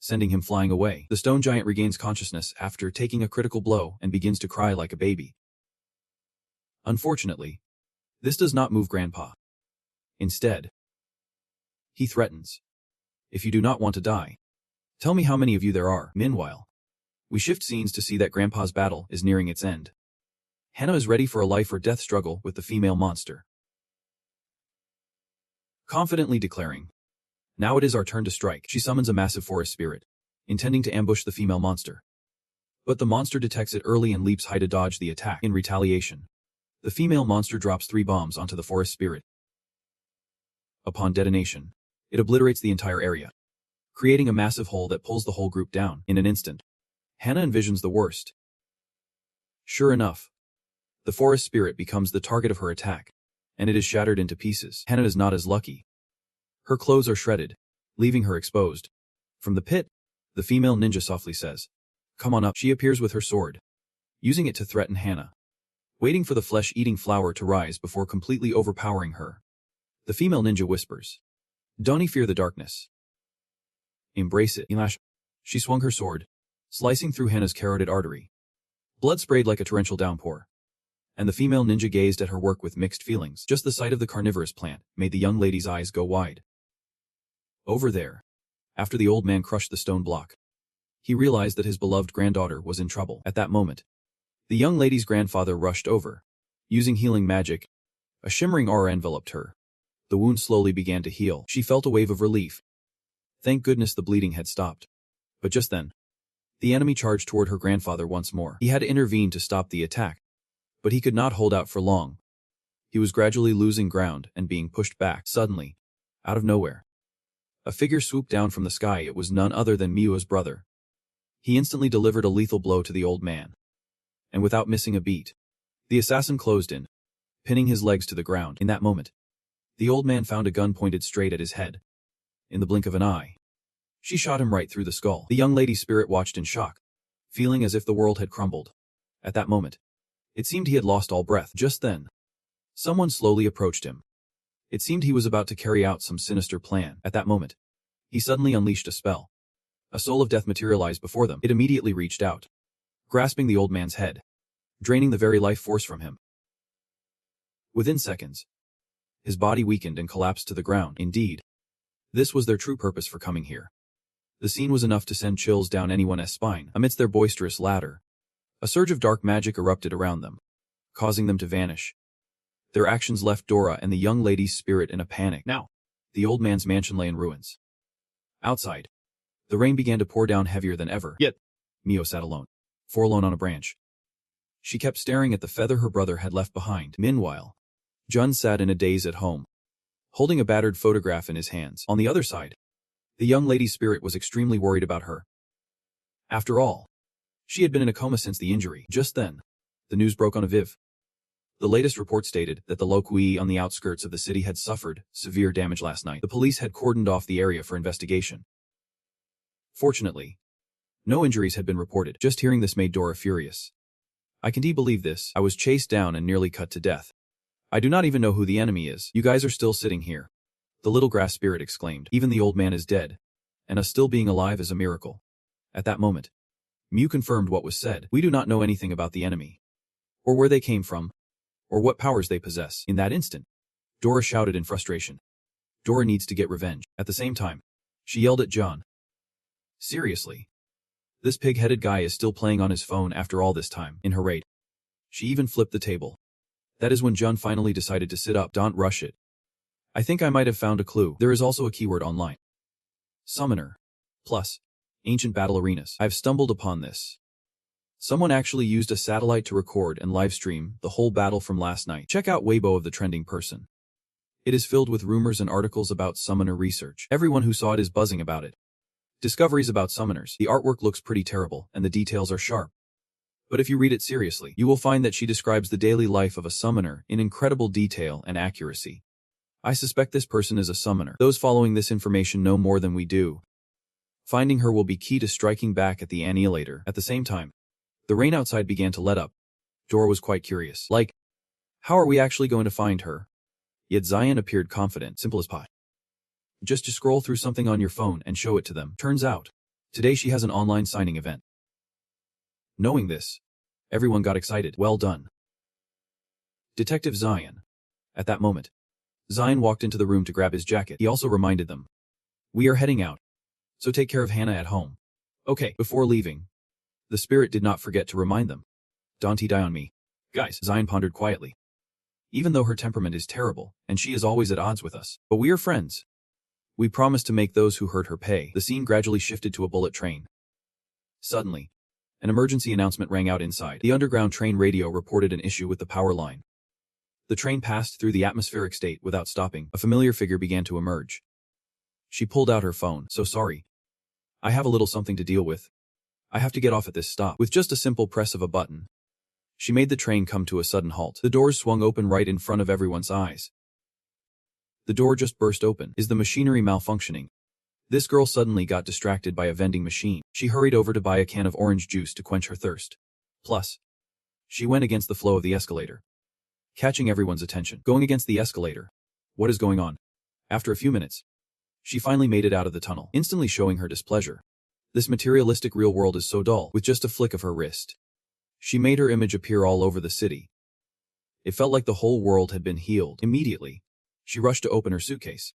sending him flying away. The stone giant regains consciousness after taking a critical blow and begins to cry like a baby. Unfortunately, this does not move Grandpa. Instead, he threatens. If you do not want to die, tell me how many of you there are. Meanwhile, we shift scenes to see that Grandpa's battle is nearing its end. Hana is ready for a life or death struggle with the female monster, confidently declaring, "Now it is our turn to strike." She summons a massive forest spirit, intending to ambush the female monster. But the monster detects it early and leaps high to dodge the attack. In retaliation, the female monster drops 3 bombs onto the forest spirit. Upon detonation, it obliterates the entire area, creating a massive hole that pulls the whole group down. In an instant, Hana envisions the worst. Sure enough, the forest spirit becomes the target of her attack, and it is shattered into pieces. Hana is not as lucky. Her clothes are shredded, leaving her exposed. From the pit, the female ninja softly says, "Come on up." She appears with her sword, using it to threaten Hana, waiting for the flesh-eating flower to rise before completely overpowering her. The female ninja whispers, "Don't fear the darkness. Embrace it." She swung her sword, slicing through Hana's carotid artery. Blood sprayed like a torrential downpour, and the female ninja gazed at her work with mixed feelings. Just the sight of the carnivorous plant made the young lady's eyes go wide. Over there, after the old man crushed the stone block, he realized that his beloved granddaughter was in trouble. At that moment, the young lady's grandfather rushed over, using healing magic. A shimmering aura enveloped her. The wound slowly began to heal. She felt a wave of relief. Thank goodness the bleeding had stopped. But just then, the enemy charged toward her grandfather once more. He had to intervene to stop the attack, but he could not hold out for long. He was gradually losing ground and being pushed back. Suddenly, out of nowhere, a figure swooped down from the sky. It was none other than Miu's brother. He instantly delivered a lethal blow to the old man, and without missing a beat, the assassin closed in, pinning his legs to the ground. In that moment, the old man found a gun pointed straight at his head. In the blink of an eye, she shot him right through the skull. The young lady's spirit watched in shock, feeling as if the world had crumbled. At that moment, it seemed he had lost all breath. Just then, Someone slowly approached him. It seemed he was about to carry out some sinister plan. At that moment, he suddenly unleashed a spell. A soul of death materialized before them. It immediately reached out, grasping the old man's head, draining the very life force from him. Within seconds, his body weakened and collapsed to the ground. Indeed, this was their true purpose for coming here. The scene was enough to send chills down anyone's spine. Amidst their boisterous laughter, a surge of dark magic erupted around them, causing them to vanish. Their actions left Dora and the young lady's spirit in a panic. Now, the old man's mansion lay in ruins. Outside, the rain began to pour down heavier than ever. Yet, Mio sat alone, forlorn on a branch. She kept staring at the feather her brother had left behind. Meanwhile, Jun sat in a daze at home, holding a battered photograph in his hands. On the other side, the young lady's spirit was extremely worried about her. After all, she had been in a coma since the injury. Just then, the news broke on Aviv. The latest report stated that the Lokui on the outskirts of the city had suffered severe damage last night. The police had cordoned off the area for investigation. Fortunately, no injuries had been reported. Just hearing this made Dora furious. I can't believe this. I was chased down and nearly cut to death. I do not even know who the enemy is. You guys are still sitting here. The little grass spirit exclaimed. Even the old man is dead, and us still being alive is a miracle. At that moment, Mew confirmed what was said. We do not know anything about the enemy, or where they came from, or what powers they possess. In that instant, Dora shouted in frustration. Dora needs to get revenge. At the same time, she yelled at John. Seriously? This pig-headed guy is still playing on his phone after all this time. In her rage, she even flipped the table. That is when John finally decided to sit up. Don't rush it. I think I might have found a clue. There is also a keyword online. Summoner. Plus, ancient battle arenas. I've stumbled upon this. Someone actually used a satellite to record and livestream the whole battle from last night. Check out Weibo of the trending person. It is filled with rumors and articles about summoner research. Everyone who saw it is buzzing about it. Discoveries about summoners. The artwork looks pretty terrible, and the details are sharp. But if you read it seriously, you will find that she describes the daily life of a summoner in incredible detail and accuracy. I suspect this person is a summoner. Those following this information know more than we do. Finding her will be key to striking back at the annihilator. At the same time, the rain outside began to let up. Dora was quite curious. Like, how are we actually going to find her? Yet Zion appeared confident. Simple as pot. Just to scroll through something on your phone and show it to them. Turns out, today she has an online signing event. Knowing this, everyone got excited. Well done, Detective Zion. At that moment, Zion walked into the room to grab his jacket. He also reminded them. We are heading out, so take care of Hannah at home. Okay. Before leaving, the spirit did not forget to remind them. Don't die on me. Guys, Zion pondered quietly. Even though her temperament is terrible, and she is always at odds with us, but we are friends. We promise to make those who hurt her pay. The scene gradually shifted to a bullet train. Suddenly, an emergency announcement rang out inside. The underground train radio reported an issue with the power line. The train passed through the atmospheric state without stopping. A familiar figure began to emerge. She pulled out her phone. So sorry. I have a little something to deal with. I have to get off at this stop. With just a simple press of a button, she made the train come to a sudden halt. The doors swung open right in front of everyone's eyes. The door just burst open. Is the machinery malfunctioning? This girl suddenly got distracted by a vending machine. She hurried over to buy a can of orange juice to quench her thirst. Plus, she went against the flow of the escalator, catching everyone's attention. Going against the escalator. What is going on? After a few minutes, she finally made it out of the tunnel, instantly showing her displeasure. This materialistic real world is so dull. With just a flick of her wrist, she made her image appear all over the city. It felt like the whole world had been healed. Immediately, she rushed to open her suitcase.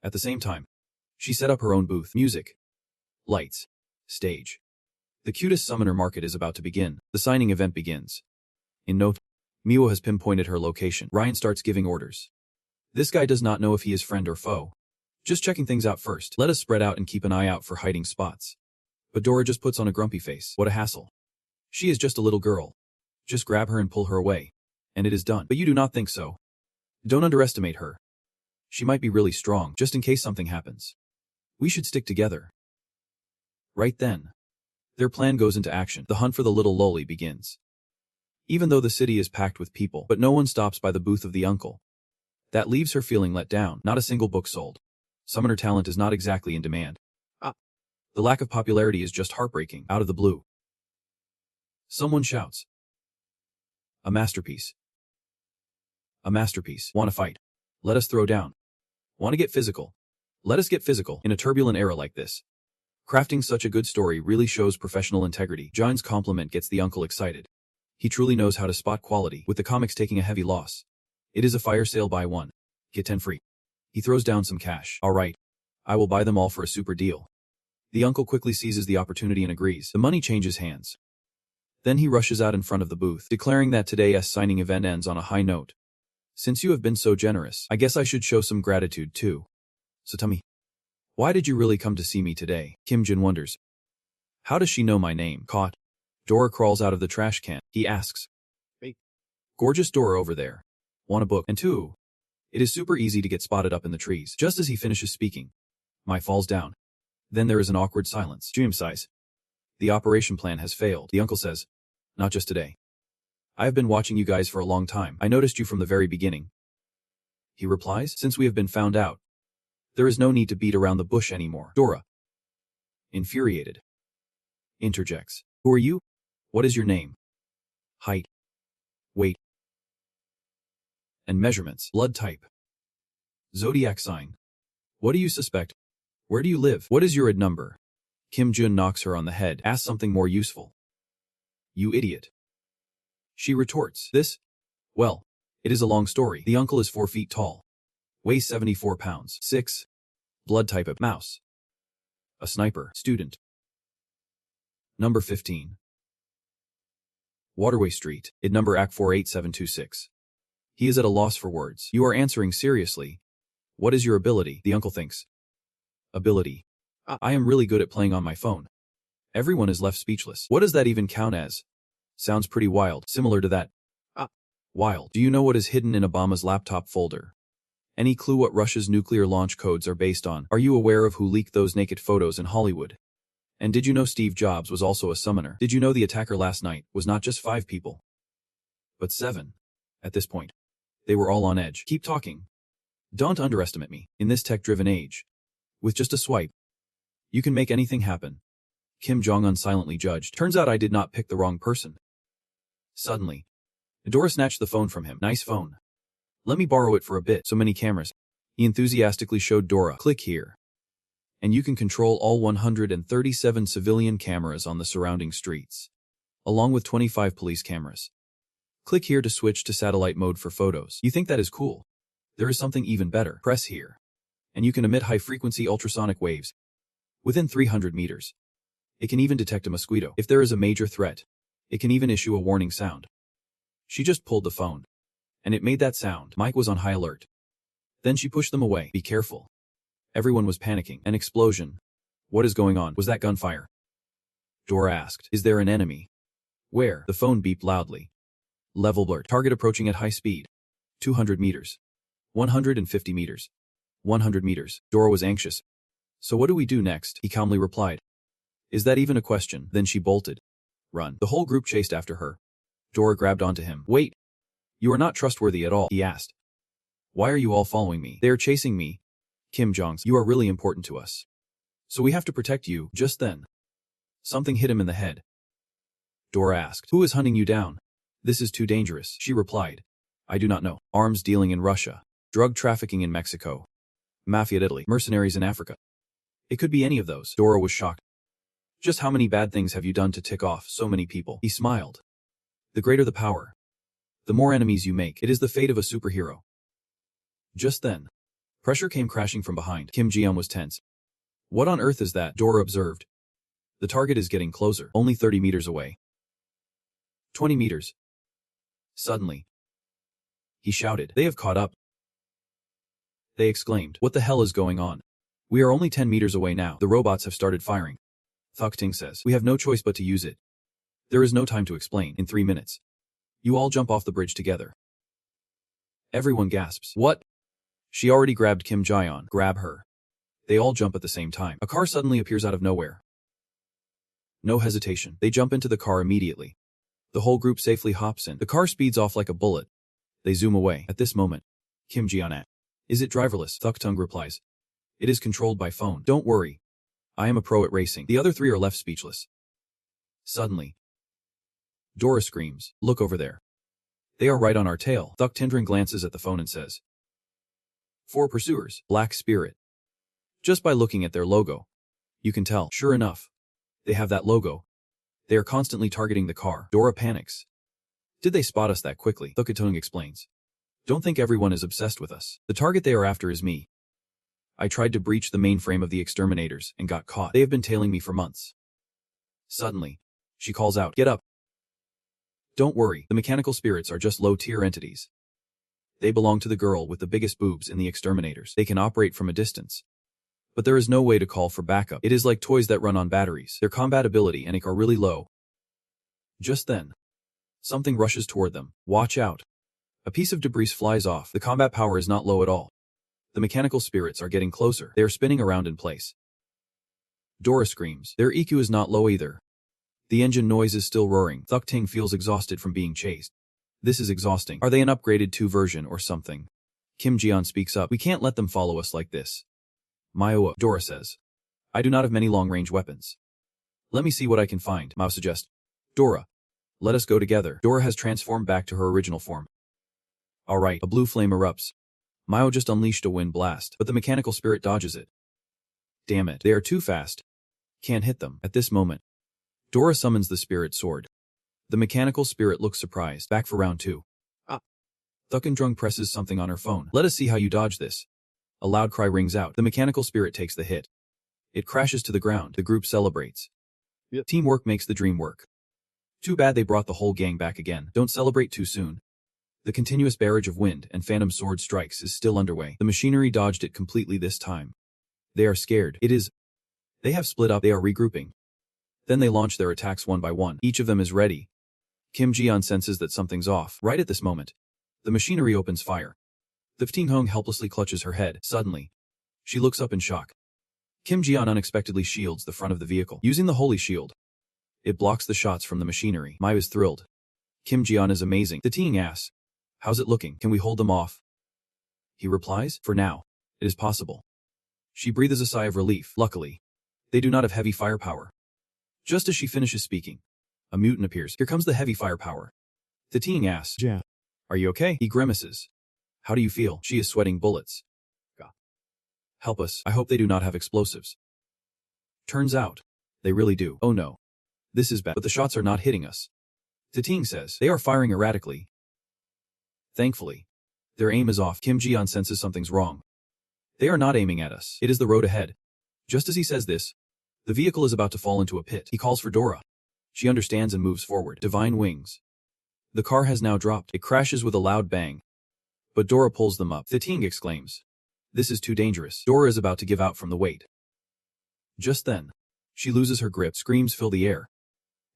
At the same time, she set up her own booth. Music, lights, stage. The cutest summoner market is about to begin. The signing event begins. In no time, Miwa has pinpointed her location. Ryan starts giving orders. This guy does not know if he is friend or foe. Just checking things out first. Let us spread out and keep an eye out for hiding spots. But Dora just puts on a grumpy face. What a hassle. She is just a little girl. Just grab her and pull her away. And it is done. But you do not think so. Don't underestimate her. She might be really strong, just in case something happens. We should stick together. Right then, their plan goes into action. The hunt for the little loli begins. Even though the city is packed with people, but no one stops by the booth of the uncle. That leaves her feeling let down. Not a single book sold. Summoner talent is not exactly in demand. The lack of popularity is just heartbreaking. Out of the blue, someone shouts. A masterpiece. A masterpiece. Wanna fight? Let us throw down. Wanna get physical? Let us get physical. In a turbulent era like this, crafting such a good story really shows professional integrity. John's compliment gets the uncle excited. He truly knows how to spot quality, with the comics taking a heavy loss. It is a fire sale, buy one, get 10 free. He throws down some cash. All right. I will buy them all for a super deal. The uncle quickly seizes the opportunity and agrees. The money changes hands. Then he rushes out in front of the booth, declaring that today's signing event ends on a high note. Since you have been so generous, I guess I should show some gratitude too. So tell me, why did you really come to see me today? Kim Jin wonders. How does she know my name? Caught. Dora crawls out of the trash can. He asks. Hey. Gorgeous Dora over there. Want a book? And two. It is super easy to get spotted up in the trees. Just as he finishes speaking, Mai falls down. Then there is an awkward silence. Dream size. The operation plan has failed. The uncle says. Not just today. I have been watching you guys for a long time. I noticed you from the very beginning. He replies. Since we have been found out, there is no need to beat around the bush anymore. Dora, infuriated, interjects. Who are you? What is your name? Height, weight, and measurements. Blood type, zodiac sign. What do you suspect? Where do you live? What is your ID number? Kim Jun knocks her on the head. Ask something more useful. You idiot. She retorts. This? Well, it is a long story. The uncle is 4 feet tall. Weighs 74 pounds. 6. Blood type of mouse. A sniper. Student. Number 15. Waterway Street. ID number AC 48726. He is at a loss for words. You are answering seriously. What is your ability? The uncle thinks. Ability. I am really good at playing on my phone. Everyone is left speechless. What does that even count as? Sounds pretty wild. Similar to that. Wild. Do you know what is hidden in Obama's laptop folder? Any clue what Russia's nuclear launch codes are based on? Are you aware of who leaked those naked photos in Hollywood? And did you know Steve Jobs was also a summoner? Did you know the attacker last night was not just 5 people, but 7? At this point, they were all on edge. Keep talking. Don't underestimate me. In this tech-driven age, with just a swipe, you can make anything happen. Kim Jong-un silently judged. Turns out I did not pick the wrong person. Suddenly, Dora snatched the phone from him. Nice phone. Let me borrow it for a bit. So many cameras. He enthusiastically showed Dora. Click here. And you can control all 137 civilian cameras on the surrounding streets, along with 25 police cameras. Click here to switch to satellite mode for photos. You think that is cool? There is something even better. Press here. And you can emit high-frequency ultrasonic waves within 300 meters. It can even detect a mosquito. If there is a major threat, it can even issue a warning sound. She just pulled the phone, and it made that sound. Mike was on high alert. Then she pushed them away. Be careful. Everyone was panicking. An explosion. What is going on? Was that gunfire? Dora asked. Is there an enemy? Where? The phone beeped loudly. Level blurred. Target approaching at high speed. 200 meters. 150 meters. 100 meters. Dora was anxious. So what do we do next? He calmly replied. Is that even a question? Then she bolted. Run. The whole group chased after her. Dora grabbed onto him. Wait. You are not trustworthy at all, he asked. Why are you all following me? They are chasing me. Kim Jong, you are really important to us. So we have to protect you. Just then, something hit him in the head. Dora asked. Who is hunting you down? This is too dangerous, she replied. I do not know. Arms dealing in Russia. Drug trafficking in Mexico. Mafia in Italy. Mercenaries in Africa. It could be any of those. Dora was shocked. Just how many bad things have you done to tick off so many people? He smiled. The greater the power, the more enemies you make. It is the fate of a superhero. Just then, pressure came crashing from behind. Kim Ji-yeon was tense. What on earth is that? Dora observed. The target is getting closer. Only 30 meters away. 20 meters. Suddenly, he shouted. They have caught up. They exclaimed. What the hell is going on? We are only 10 meters away now. The robots have started firing. Thuk Ting says. We have no choice but to use it. There is no time to explain. In 3 minutes, you all jump off the bridge together. Everyone gasps. What? She already grabbed Kim Ji-yeon. Grab her. They all jump at the same time. A car suddenly appears out of nowhere. No hesitation. They jump into the car immediately. The whole group safely hops in. The car speeds off like a bullet. They zoom away. At this moment, Kim Ji-yeon asks, is it driverless? Thuk Tung replies. It is controlled by phone. Don't worry. I am a pro at racing. The other 3 are left speechless. Suddenly, Dora screams. Look over there. They are right on our tail. Thuk Tindrin glances at the phone and says, 4 pursuers, Black Spirit. Just by looking at their logo, you can tell. Sure enough, they have that logo. They are constantly targeting the car. Dora panics. Did they spot us that quickly? Thukatung explains. Don't think everyone is obsessed with us. The target they are after is me. I tried to breach the mainframe of the exterminators and got caught. They have been tailing me for months. Suddenly, she calls out, get up. Don't worry, the mechanical spirits are just low-tier entities. They belong to the girl with the biggest boobs in the exterminators. They can operate from a distance. But there is no way to call for backup. It is like toys that run on batteries. Their compatibility and are really low. Just then, something rushes toward them. Watch out. A piece of debris flies off. The combat power is not low at all. The mechanical spirits are getting closer. They are spinning around in place. Dora screams. Their EQ is not low either. The engine noise is still roaring. Thuk Ting feels exhausted from being chased. This is exhausting. Are they an upgraded 2 version or something? Kim Jian speaks up. We can't let them follow us like this. Manhwa, Dora says. I do not have many long-range weapons. Let me see what I can find, Mao suggests. Dora. Let us go together. Dora has transformed back to her original form. Alright, a blue flame erupts. Mao just unleashed a wind blast, but the mechanical spirit dodges it. Damn it, they are too fast. Can't hit them. At this moment, Dora summons the spirit sword. The mechanical spirit looks surprised. Back for round 2. Thukendrung presses something on her phone. Let us see how you dodge this. A loud cry rings out. The mechanical spirit takes the hit. It crashes to the ground. The group celebrates. Yep. Teamwork makes the dream work. Too bad they brought the whole gang back again. Don't celebrate too soon. The continuous barrage of wind and phantom sword strikes is still underway. The machinery dodged it completely this time. They are scared. They have split up. They are regrouping. Then they launch their attacks one by one. Each of them is ready. Kim Jian senses that something's off. Right at this moment, the machinery opens fire. The Ting Hong helplessly clutches her head. Suddenly, she looks up in shock. Kim Jian unexpectedly shields the front of the vehicle. Using the holy shield, it blocks the shots from the machinery. Mai is thrilled. Kim Jian is amazing. The Ting asks, how's it looking? Can we hold them off? He replies, for now, it is possible. She breathes a sigh of relief. Luckily, they do not have heavy firepower. Just as she finishes speaking, a mutant appears. Here comes the heavy firepower. The Ting asks, Yeah. Are you okay? He grimaces. How do you feel? She is sweating bullets. Help us. I hope they do not have explosives. Turns out, they really do. Oh no. This is bad. But the shots are not hitting us. The Ting says, they are firing erratically. Thankfully, their aim is off. Kim Jian senses something's wrong. They are not aiming at us. It is the road ahead. Just as he says this, the vehicle is about to fall into a pit. He calls for Dora. She understands and moves forward. Divine wings. The car has now dropped. It crashes with a loud bang. But Dora pulls them up. The Ting exclaims, this is too dangerous. Dora is about to give out from the weight. Just then, she loses her grip. Screams fill the air.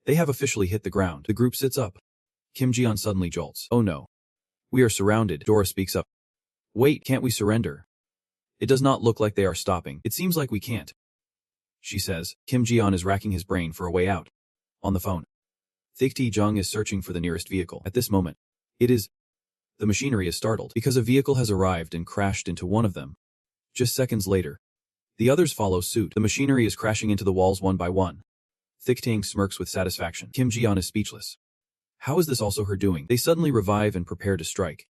They have officially hit the ground. The group sits up. Kim Jian suddenly jolts. Oh no. We are surrounded. Dora speaks up. Wait, can't we surrender? It does not look like they are stopping. It seems like we can't. She says. Kim Jian is racking his brain for a way out. On the phone, Thikti Jung is searching for the nearest vehicle. At this moment, the machinery is startled because a vehicle has arrived and crashed into one of them. Just seconds later, the others follow suit. The machinery is crashing into the walls one by one. Thikting smirks with satisfaction. Kim Jian is speechless. How is this also her doing? They suddenly revive and prepare to strike.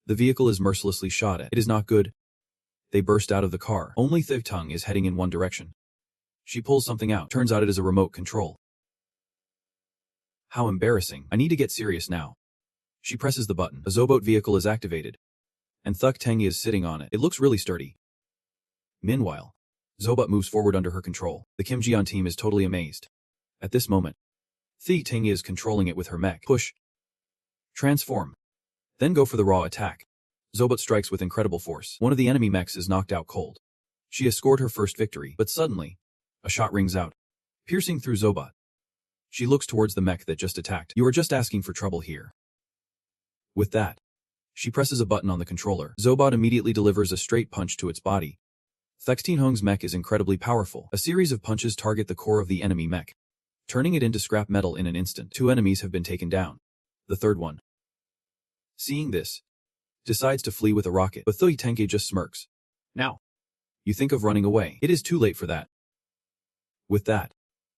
The vehicle is mercilessly shot at. It is not good. They burst out of the car. Only Thiktung is heading in one direction. She pulls something out. Turns out it is a remote control. How embarrassing. I need to get serious now. She presses the button. A Zobot vehicle is activated. And Thuk Tengi is sitting on it. It looks really sturdy. Meanwhile, Zobot moves forward under her control. The Kim Jian team is totally amazed. At this moment, Thi Tengi is controlling it with her mech. Push. Transform. Then go for the raw attack. Zobot strikes with incredible force. One of the enemy mechs is knocked out cold. She has scored her first victory, but suddenly, a shot rings out, piercing through Zobot. She looks towards the mech that just attacked. You are just asking for trouble here. With that, she presses a button on the controller. Zobot immediately delivers a straight punch to its body. Thextine Hong's mech is incredibly powerful. A series of punches target the core of the enemy mech, turning it into scrap metal in an instant. 2 enemies have been taken down. The third one, seeing this, decides to flee with a rocket, but Thui Tenke just smirks. Now, you think of running away. It is too late for that. With that,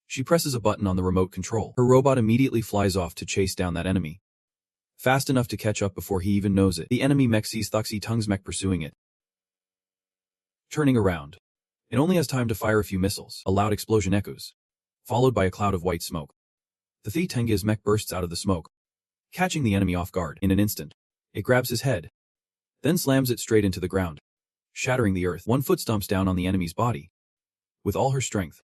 she presses a button on the remote control. Her robot immediately flies off to chase down that enemy. Fast enough to catch up before he even knows it. The enemy mech sees Thuxi Tung's mech pursuing it. Turning around. It only has time to fire a few missiles. A loud explosion echoes, followed by a cloud of white smoke. The Thi Tenga's mech bursts out of the smoke, catching the enemy off guard. In an instant, it grabs his head, then slams it straight into the ground, shattering the earth. One foot stomps down on the enemy's body. With all her strength,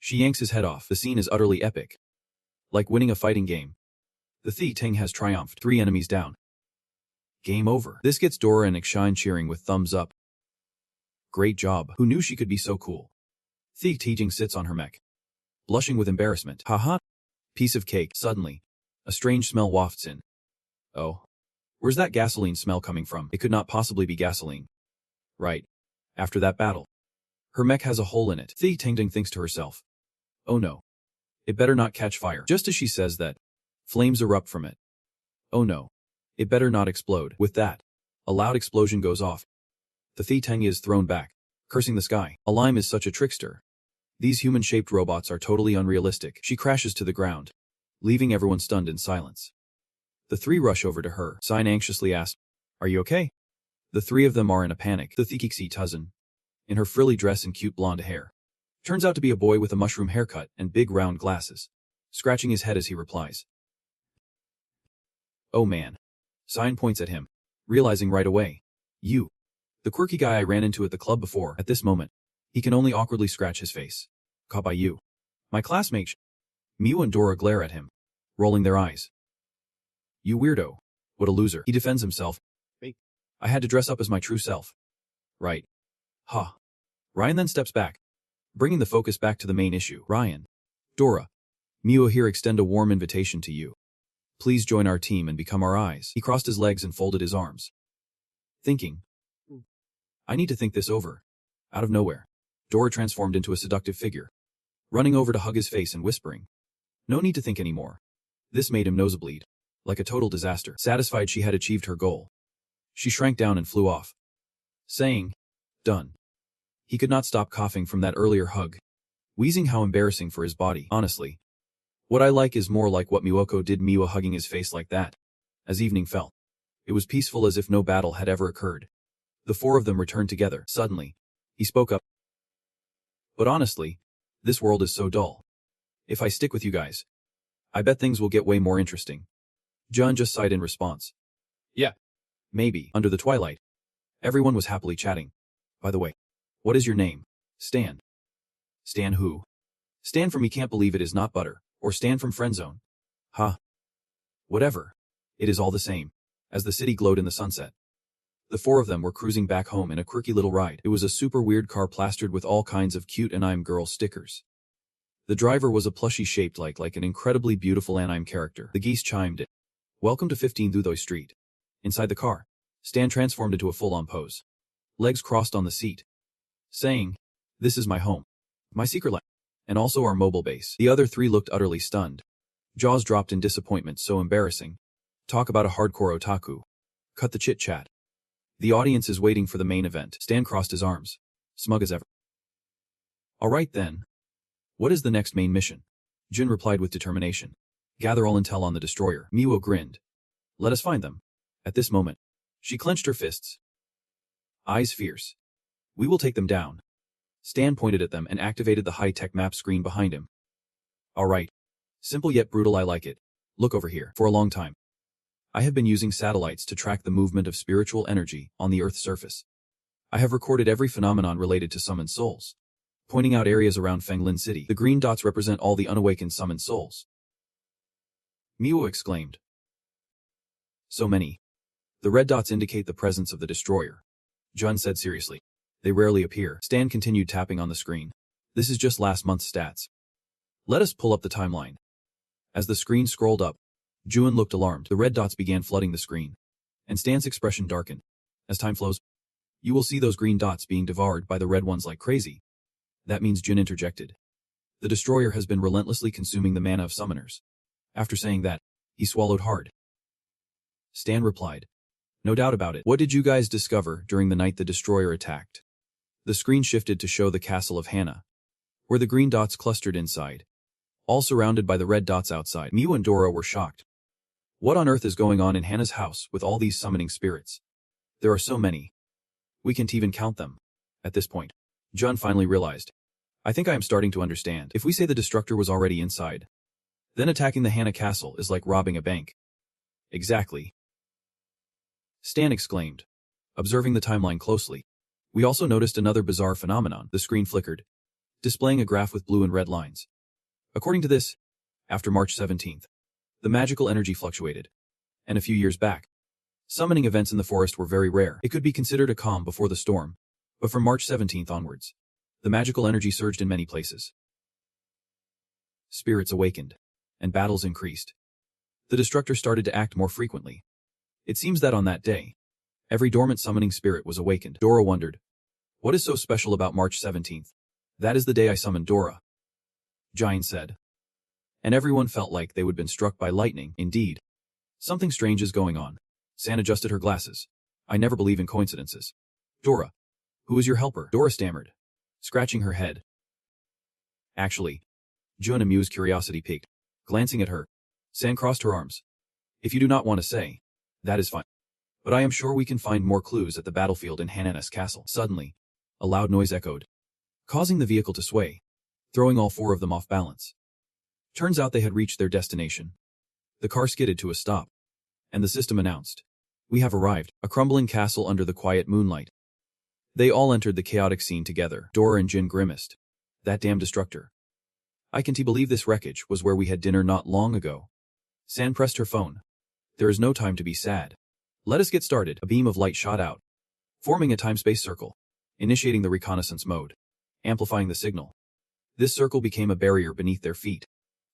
she yanks his head off. The scene is utterly epic. Like winning a fighting game. The Thi Teng has triumphed. 3 enemies down. Game over. This gets Dora and Ikshine cheering with thumbs up. Great job. Who knew she could be so cool? Thi Tejing sits on her mech, blushing with embarrassment. Haha. Piece of cake. Suddenly, a strange smell wafts in. Oh. Where's that gasoline smell coming from? It could not possibly be gasoline. Right. After that battle. Her mech has a hole in it. Thi Tengding thinks to herself. Oh no. It better not catch fire. Just as she says that, flames erupt from it. Oh no. It better not explode. With that, a loud explosion goes off. The Thi Teng is thrown back, cursing the sky. Alime is such a trickster. These human-shaped robots are totally unrealistic. She crashes to the ground, leaving everyone stunned in silence. The 3 rush over to her. Sign anxiously asks, "Are you okay?" The 3 of them are in a panic. The Thikixi Tuzin, in her frilly dress and cute blonde hair, turns out to be a boy with a mushroom haircut and big round glasses, scratching his head as he replies. Oh man. Sign points at him, realizing right away. You. The quirky guy I ran into at the club before. At this moment, he can only awkwardly scratch his face. Caught by you. My classmate. Miu and Dora glare at him, rolling their eyes. You weirdo. What a loser. He defends himself. Fake. I had to dress up as my true self. Right. Ha. Ryan then steps back, bringing the focus back to the main issue. Ryan. Dora. Miu here extend a warm invitation to you. Please join our team and become our eyes. He crossed his legs and folded his arms. Thinking. I need to think this over. Out of nowhere, Dora transformed into a seductive figure, running over to hug his face and whispering. No need to think anymore. This made him nosebleed, like a total disaster. Satisfied she had achieved her goal, she shrank down and flew off, saying, done. He could not stop coughing from that earlier hug, wheezing how embarrassing for his body. Honestly, what I like is more like what Miwoko did, Miwa hugging his face like that. As evening fell, it was peaceful as if no battle had ever occurred. The 4 of them returned together. Suddenly, he spoke up. But honestly, this world is so dull. If I stick with you guys, I bet things will get way more interesting. John just sighed in response. Yeah. Maybe. Under the twilight, everyone was happily chatting. By the way, what is your name? Stan. Stan who? Stan from Me Can't Believe It Is Not Butter, or Stan from Friendzone. Huh. Whatever. It is all the same. As the city glowed in the sunset, the 4 of them were cruising back home in a quirky little ride. It was a super weird car plastered with all kinds of cute anime girl stickers. The driver was a plushie shaped like an incredibly beautiful anime character. The geese chimed in. Welcome to 15 Thudoy Street. Inside the car, Stan transformed into a full-on pose, legs crossed on the seat, saying, this is my home, my secret life, and also our mobile base. The other 3 looked utterly stunned. Jaws dropped in disappointment. So embarrassing. Talk about a hardcore otaku. Cut the chit-chat. The audience is waiting for the main event. Stan crossed his arms, smug as ever. Alright then. What is the next main mission? Jin replied with determination. Gather all intel on the destroyer. Miwo grinned. Let us find them. At this moment, she clenched her fists, eyes fierce. We will take them down. Stan pointed at them and activated the high-tech map screen behind him. Alright. Simple yet brutal, I like it. Look over here. For a long time, I have been using satellites to track the movement of spiritual energy on the Earth's surface. I have recorded every phenomenon related to summoned souls, pointing out areas around Fenglin City. The green dots represent all the unawakened summoned souls. Miwo exclaimed. So many. The red dots indicate the presence of the destroyer. Jun said seriously. They rarely appear. Stan continued tapping on the screen. This is just last month's stats. Let us pull up the timeline. As the screen scrolled up, Jun looked alarmed. The red dots began flooding the screen, and Stan's expression darkened. As time flows, you will see those green dots being devoured by the red ones like crazy. That means Jin interjected. The destroyer has been relentlessly consuming the mana of summoners. After saying that, he swallowed hard. Stan replied. No doubt about it. What did you guys discover during the night the destroyer attacked? The screen shifted to show the castle of Hannah, where the green dots clustered inside, all surrounded by the red dots outside. Miu and Dora were shocked. What on earth is going on in Hannah's house with all these summoning spirits? There are so many. We can't even count them. At this point, Jun finally realized. I think I am starting to understand. If we say the Destructor was already inside, then attacking the Hannah castle is like robbing a bank. Exactly. Stan exclaimed, observing the timeline closely. We also noticed another bizarre phenomenon. The screen flickered, displaying a graph with blue and red lines. According to this, after March 17th, the magical energy fluctuated. And a few years back, summoning events in the forest were very rare. It could be considered a calm before the storm, but from March 17th onwards, the magical energy surged in many places. Spirits awakened, and battles increased. The Destructor started to act more frequently. It seems that on that day, every dormant summoning spirit was awakened. Dora wondered, what is so special about March 17th? That is the day I summoned Dora, Giant said. And everyone felt like they would been struck by lightning. Indeed. Something strange is going on. San adjusted her glasses. I never believe in coincidences. Dora. Who is your helper? Dora stammered, scratching her head. Actually, Jun amused curiosity piqued. Glancing at her, San crossed her arms. If you do not want to say, that is fine. But I am sure we can find more clues at the battlefield in Hannah's castle. Suddenly, a loud noise echoed, causing the vehicle to sway, throwing all four of them off balance. Turns out they had reached their destination. The car skidded to a stop, and the system announced, we have arrived, a crumbling castle under the quiet moonlight. They all entered the chaotic scene together. Dora and Jin grimaced. That damn Destructor. I can't believe this wreckage was where we had dinner not long ago. San pressed her phone. There is no time to be sad. Let us get started. A beam of light shot out, forming a time-space circle, initiating the reconnaissance mode, amplifying the signal. This circle became a barrier beneath their feet,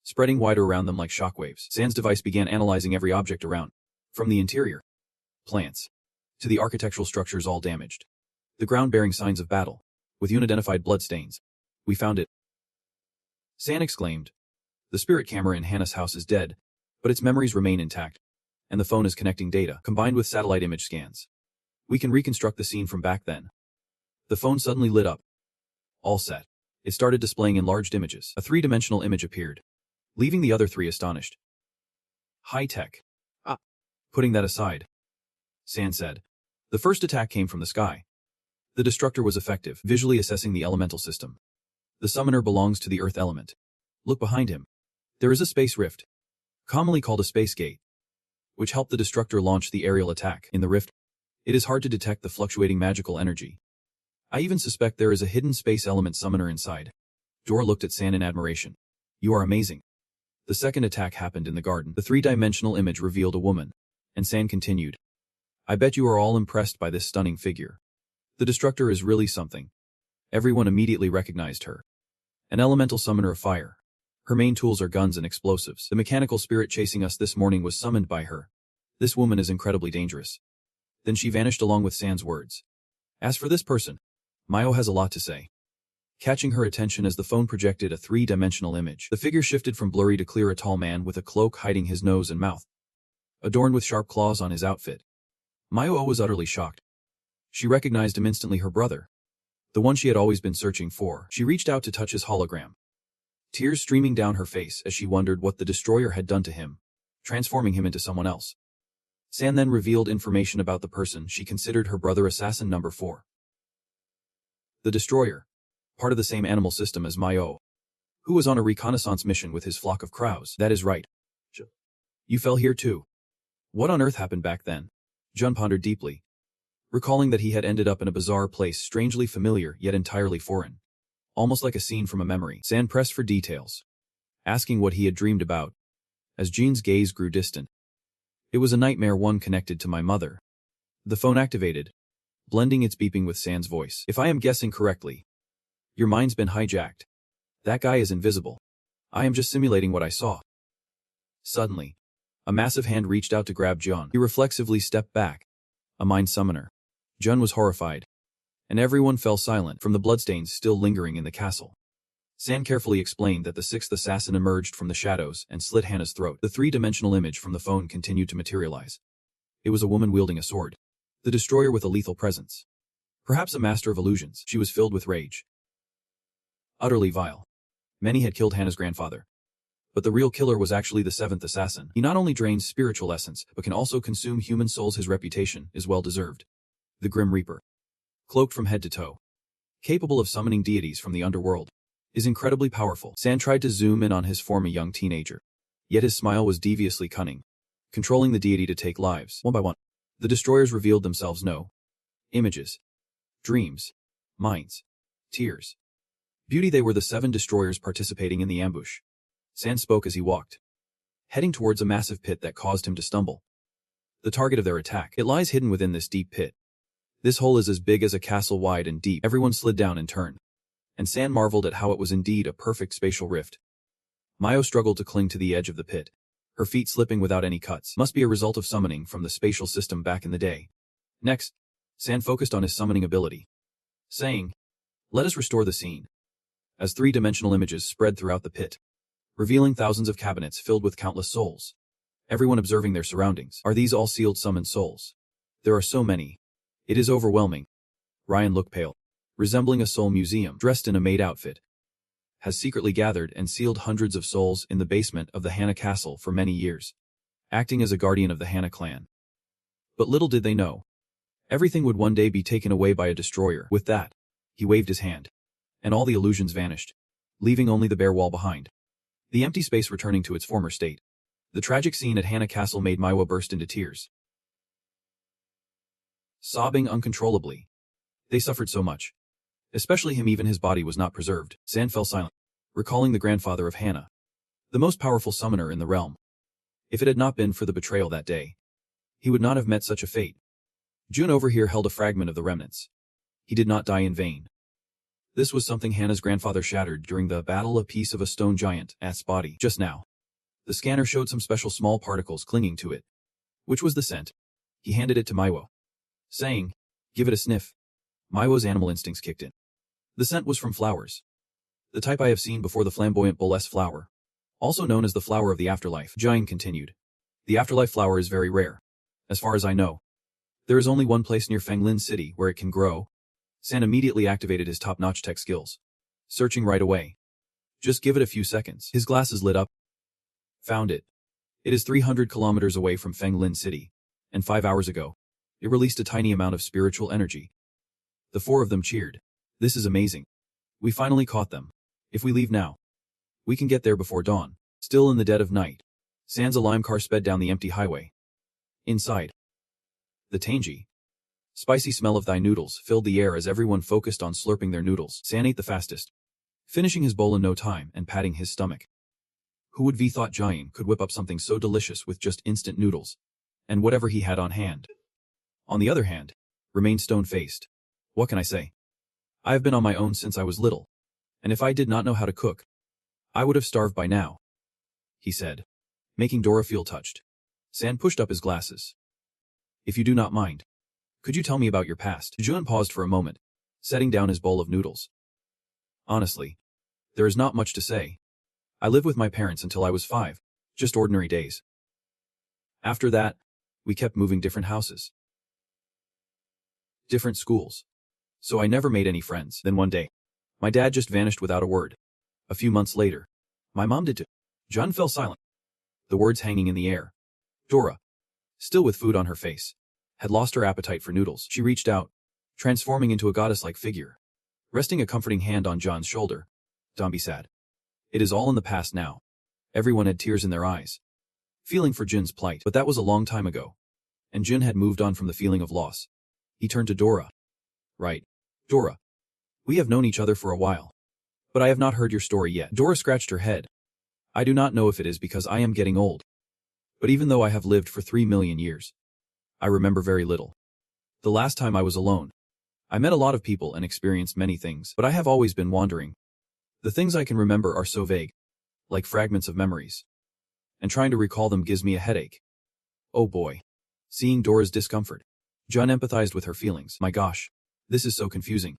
spreading wider around them like shockwaves. San's device began analyzing every object around, from the interior, plants, to the architectural structures all damaged. The ground bearing signs of battle, with unidentified bloodstains. We found it. San exclaimed. The spirit camera in Hannah's house is dead, but its memories remain intact, and the phone is connecting data, combined with satellite image scans. We can reconstruct the scene from back then. The phone suddenly lit up. All set. It started displaying enlarged images. A three-dimensional image appeared, leaving the other three astonished. High tech. Putting that aside, San said. The first attack came from the sky. The Destructor was effective, visually assessing the elemental system. The summoner belongs to the earth element. Look behind him. There is a space rift, commonly called a space gate, which helped the Destructor launch the aerial attack. In the rift, it is hard to detect the fluctuating magical energy. I even suspect there is a hidden space element summoner inside. Dora looked at San in admiration. You are amazing. The second attack happened in the garden. The three-dimensional image revealed a woman, and San continued. I bet you are all impressed by this stunning figure. The Destructor is really something. Everyone immediately recognized her. An elemental summoner of fire. Her main tools are guns and explosives. The mechanical spirit chasing us this morning was summoned by her. This woman is incredibly dangerous. Then she vanished along with San's words. As for this person, Mayo has a lot to say. Catching her attention as the phone projected a three-dimensional image. The figure shifted from blurry to clear, a tall man with a cloak hiding his nose and mouth, adorned with sharp claws on his outfit. Mayo was utterly shocked. She recognized him instantly, her brother. The one she had always been searching for. She reached out to touch his hologram. Tears streaming down her face as she wondered what the Destroyer had done to him, transforming him into someone else. San then revealed information about the person she considered her brother, Assassin Number 4. The Destroyer, part of the same animal system as Mayo, who was on a reconnaissance mission with his flock of crows. That is right. You fell here too. What on earth happened back then? Jun pondered deeply, recalling that he had ended up in a bizarre place, strangely familiar yet entirely foreign, almost like a scene from a memory. San pressed for details, asking what he had dreamed about, as Jean's gaze grew distant. It was a nightmare, one connected to my mother. The phone activated, blending its beeping with San's voice. If I am guessing correctly, your mind's been hijacked. That guy is invisible. I am just simulating what I saw. Suddenly, a massive hand reached out to grab Jun. He reflexively stepped back. A mind summoner. Jun was horrified, and everyone fell silent from the bloodstains still lingering in the castle. San carefully explained that the sixth assassin emerged from the shadows and slit Hannah's throat. The three-dimensional image from the phone continued to materialize. It was a woman wielding a sword. The Destroyer with a lethal presence. Perhaps a master of illusions. She was filled with rage. Utterly vile. Many had killed Hannah's grandfather. But the real killer was actually the seventh assassin. He not only drains spiritual essence, but can also consume human souls. His reputation is well deserved. The Grim Reaper. Cloaked from head to toe. Capable of summoning deities from the underworld. Is incredibly powerful. San tried to zoom in on his form, a young teenager. Yet his smile was deviously cunning. Controlling the deity to take lives, one by one. The destroyers revealed themselves no images, dreams, minds, tears, beauty. They were the 7 destroyers participating in the ambush. San spoke as he walked, heading towards a massive pit that caused him to stumble. The target of their attack. It lies hidden within this deep pit. This hole is as big as a castle, wide and deep. Everyone slid down in turn, and San marveled at how it was indeed a perfect spatial rift. Mayo struggled to cling to the edge of the pit, her feet slipping without any cuts. Must be a result of summoning from the spatial system back in the day. Next, San focused on his summoning ability, saying, "Let us restore the scene." As 3-dimensional images spread throughout the pit, revealing thousands of cabinets filled with countless souls. Everyone observing their surroundings. Are these all sealed summoned souls? There are so many. It is overwhelming. Ryan looked pale, resembling a soul museum, dressed in a maid outfit. Has secretly gathered and sealed hundreds of souls in the basement of the Hana Castle for many years, acting as a guardian of the Hana clan. But little did they know, everything would one day be taken away by a destroyer. With that, he waved his hand, and all the illusions vanished, leaving only the bare wall behind. The empty space returning to its former state. The tragic scene at Hana Castle made Manhwa burst into tears, sobbing uncontrollably. They suffered so much. Especially him, even his body was not preserved. San fell silent, recalling the grandfather of Hana, the most powerful summoner in the realm. If it had not been for the betrayal that day, he would not have met such a fate. Jun over here held a fragment of the remnants. He did not die in vain. This was something Hana's grandfather shattered during the battle, a piece of a stone giant's body. Just now, the scanner showed some special small particles clinging to it. Which was the scent? He handed it to Manhwa, saying, "Give it a sniff." Manhwa's animal instincts kicked in. The scent was from flowers. The type I have seen before, the flamboyant bulles flower, also known as the flower of the afterlife. Jiang continued. The afterlife flower is very rare. As far as I know, there is only one place near Fenglin City where it can grow. San immediately activated his top-notch tech skills, searching right away. Just give it a few seconds. His glasses lit up. Found it. It is 300 kilometers away from Fenglin City, and 5 hours ago, it released a tiny amount of spiritual energy. The 4 of them cheered. This is amazing. We finally caught them. If we leave now, we can get there before dawn. Still in the dead of night, San's lime car sped down the empty highway. Inside, the tangy, spicy smell of thy noodles filled the air as everyone focused on slurping their noodles. San ate the fastest, finishing his bowl in no time and patting his stomach. Who would have thought Jiang could whip up something so delicious with just instant noodles, and whatever he had on hand? On the other hand, remained stone-faced. What can I say? I have been on my own since I was little, and if I did not know how to cook, I would have starved by now, he said, making Dora feel touched. San pushed up his glasses. If you do not mind, could you tell me about your past? Jun paused for a moment, setting down his bowl of noodles. Honestly, there is not much to say. I lived with my parents until I was 5, just ordinary days. After that, we kept moving different houses, different schools. So I never made any friends. Then one day, my dad just vanished without a word. A few months later, my mom did too. Jun fell silent, the words hanging in the air. Dora, still with food on her face, had lost her appetite for noodles. She reached out, transforming into a goddess-like figure, resting a comforting hand on John's shoulder. Don't be sad. It is all in the past now. Everyone had tears in their eyes, feeling for Jun's plight. But that was a long time ago, and Jun had moved on from the feeling of loss. He turned to Dora. Right, Dora. We have known each other for a while, but I have not heard your story yet. Dora scratched her head. I do not know if it is because I am getting old, but even though I have lived for 3 million years, I remember very little. The last time I was alone, I met a lot of people and experienced many things, but I have always been wandering. The things I can remember are so vague, like fragments of memories, and trying to recall them gives me a headache. Oh boy. Seeing Dora's discomfort, John empathized with her feelings. My gosh, this is so confusing.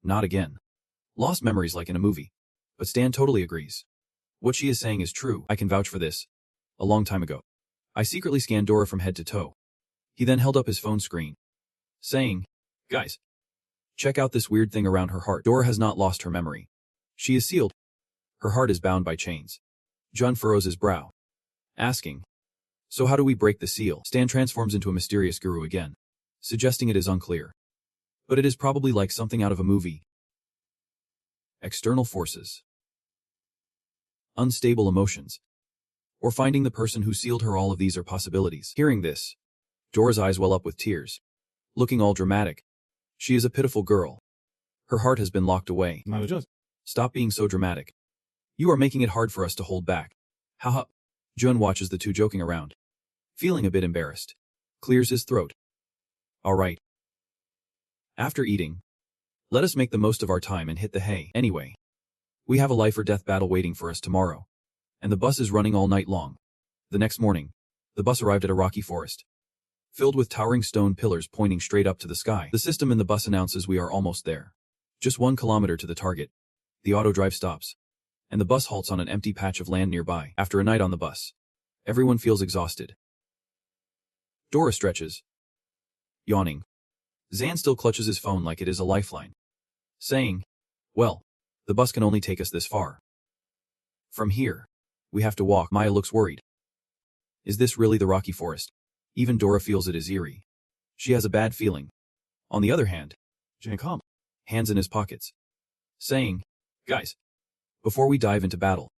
Not again. Lost memories like in a movie. But Stan totally agrees. What she is saying is true. I can vouch for this. A long time ago, I secretly scanned Dora from head to toe. He then held up his phone screen, saying, Guys, check out this weird thing around her heart. Dora has not lost her memory. She is sealed. Her heart is bound by chains. Jun furrows his brow, asking, "So how do we break the seal?" Stan transforms into a mysterious guru again, suggesting it is unclear. But it is probably like something out of a movie. External forces. Unstable emotions. Or finding the person who sealed her. All of these are possibilities. Hearing this, Dora's eyes well up with tears. Looking all dramatic. She is a pitiful girl. Her heart has been locked away. Stop being so dramatic. You are making it hard for us to hold back. Haha. Jun watches the two joking around. Feeling a bit embarrassed. Clears his throat. All right. After eating, let us make the most of our time and hit the hay. Anyway, we have a life or death battle waiting for us tomorrow. And the bus is running all night long. The next morning, the bus arrived at a rocky forest, filled with towering stone pillars pointing straight up to the sky. The system in the bus announces we are almost there. Just 1 kilometer to the target. The auto drive stops, and the bus halts on an empty patch of land nearby. After a night on the bus, everyone feels exhausted. Dora stretches, yawning. Zan still clutches his phone like it is a lifeline, saying, "Well, the bus can only take us this far. From here, we have to walk." Maya looks worried. Is this really the rocky forest? Even Dora feels it is eerie. She has a bad feeling. On the other hand, Jacob, hands in his pockets, saying, "Guys, before we dive into battle,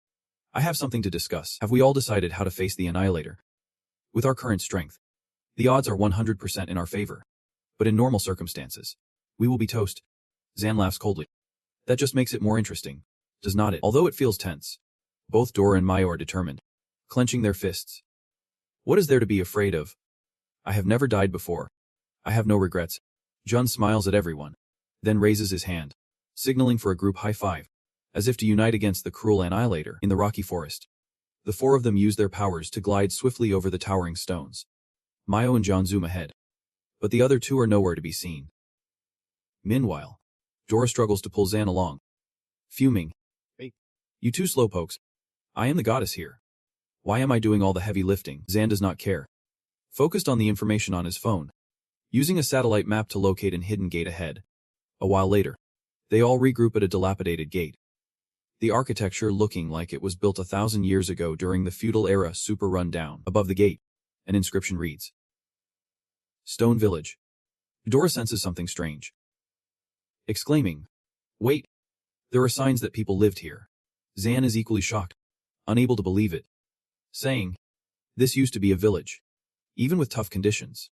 I have something to discuss. Have we all decided how to face the Annihilator? With our current strength, the odds are 100% in our favor. But in normal circumstances, we will be toast." Zan laughs coldly. That just makes it more interesting, does not it? Although it feels tense, both Dora and Maya are determined, clenching their fists. What is there to be afraid of? I have never died before. I have no regrets. Jun smiles at everyone, then raises his hand, signaling for a group high five, as if to unite against the cruel Annihilator in the rocky forest. The 4 of them use their powers to glide swiftly over the towering stones. Mayo and John zoom ahead, but the other 2 are nowhere to be seen. Meanwhile, Dora struggles to pull Zan along, fuming. "Hey, you 2 slowpokes. I am the goddess here. Why am I doing all the heavy lifting?" Zan does not care. Focused on the information on his phone, using a satellite map to locate an hidden gate ahead. A while later, they all regroup at a dilapidated gate. The architecture looking like it was built 1,000 years ago during the feudal era, super run down. Above the gate, an inscription reads, "Stone Village." Dora senses something strange, exclaiming, "Wait, there are signs that people lived here." Zan is equally shocked, unable to believe it, saying, "This used to be a village. Even with tough conditions,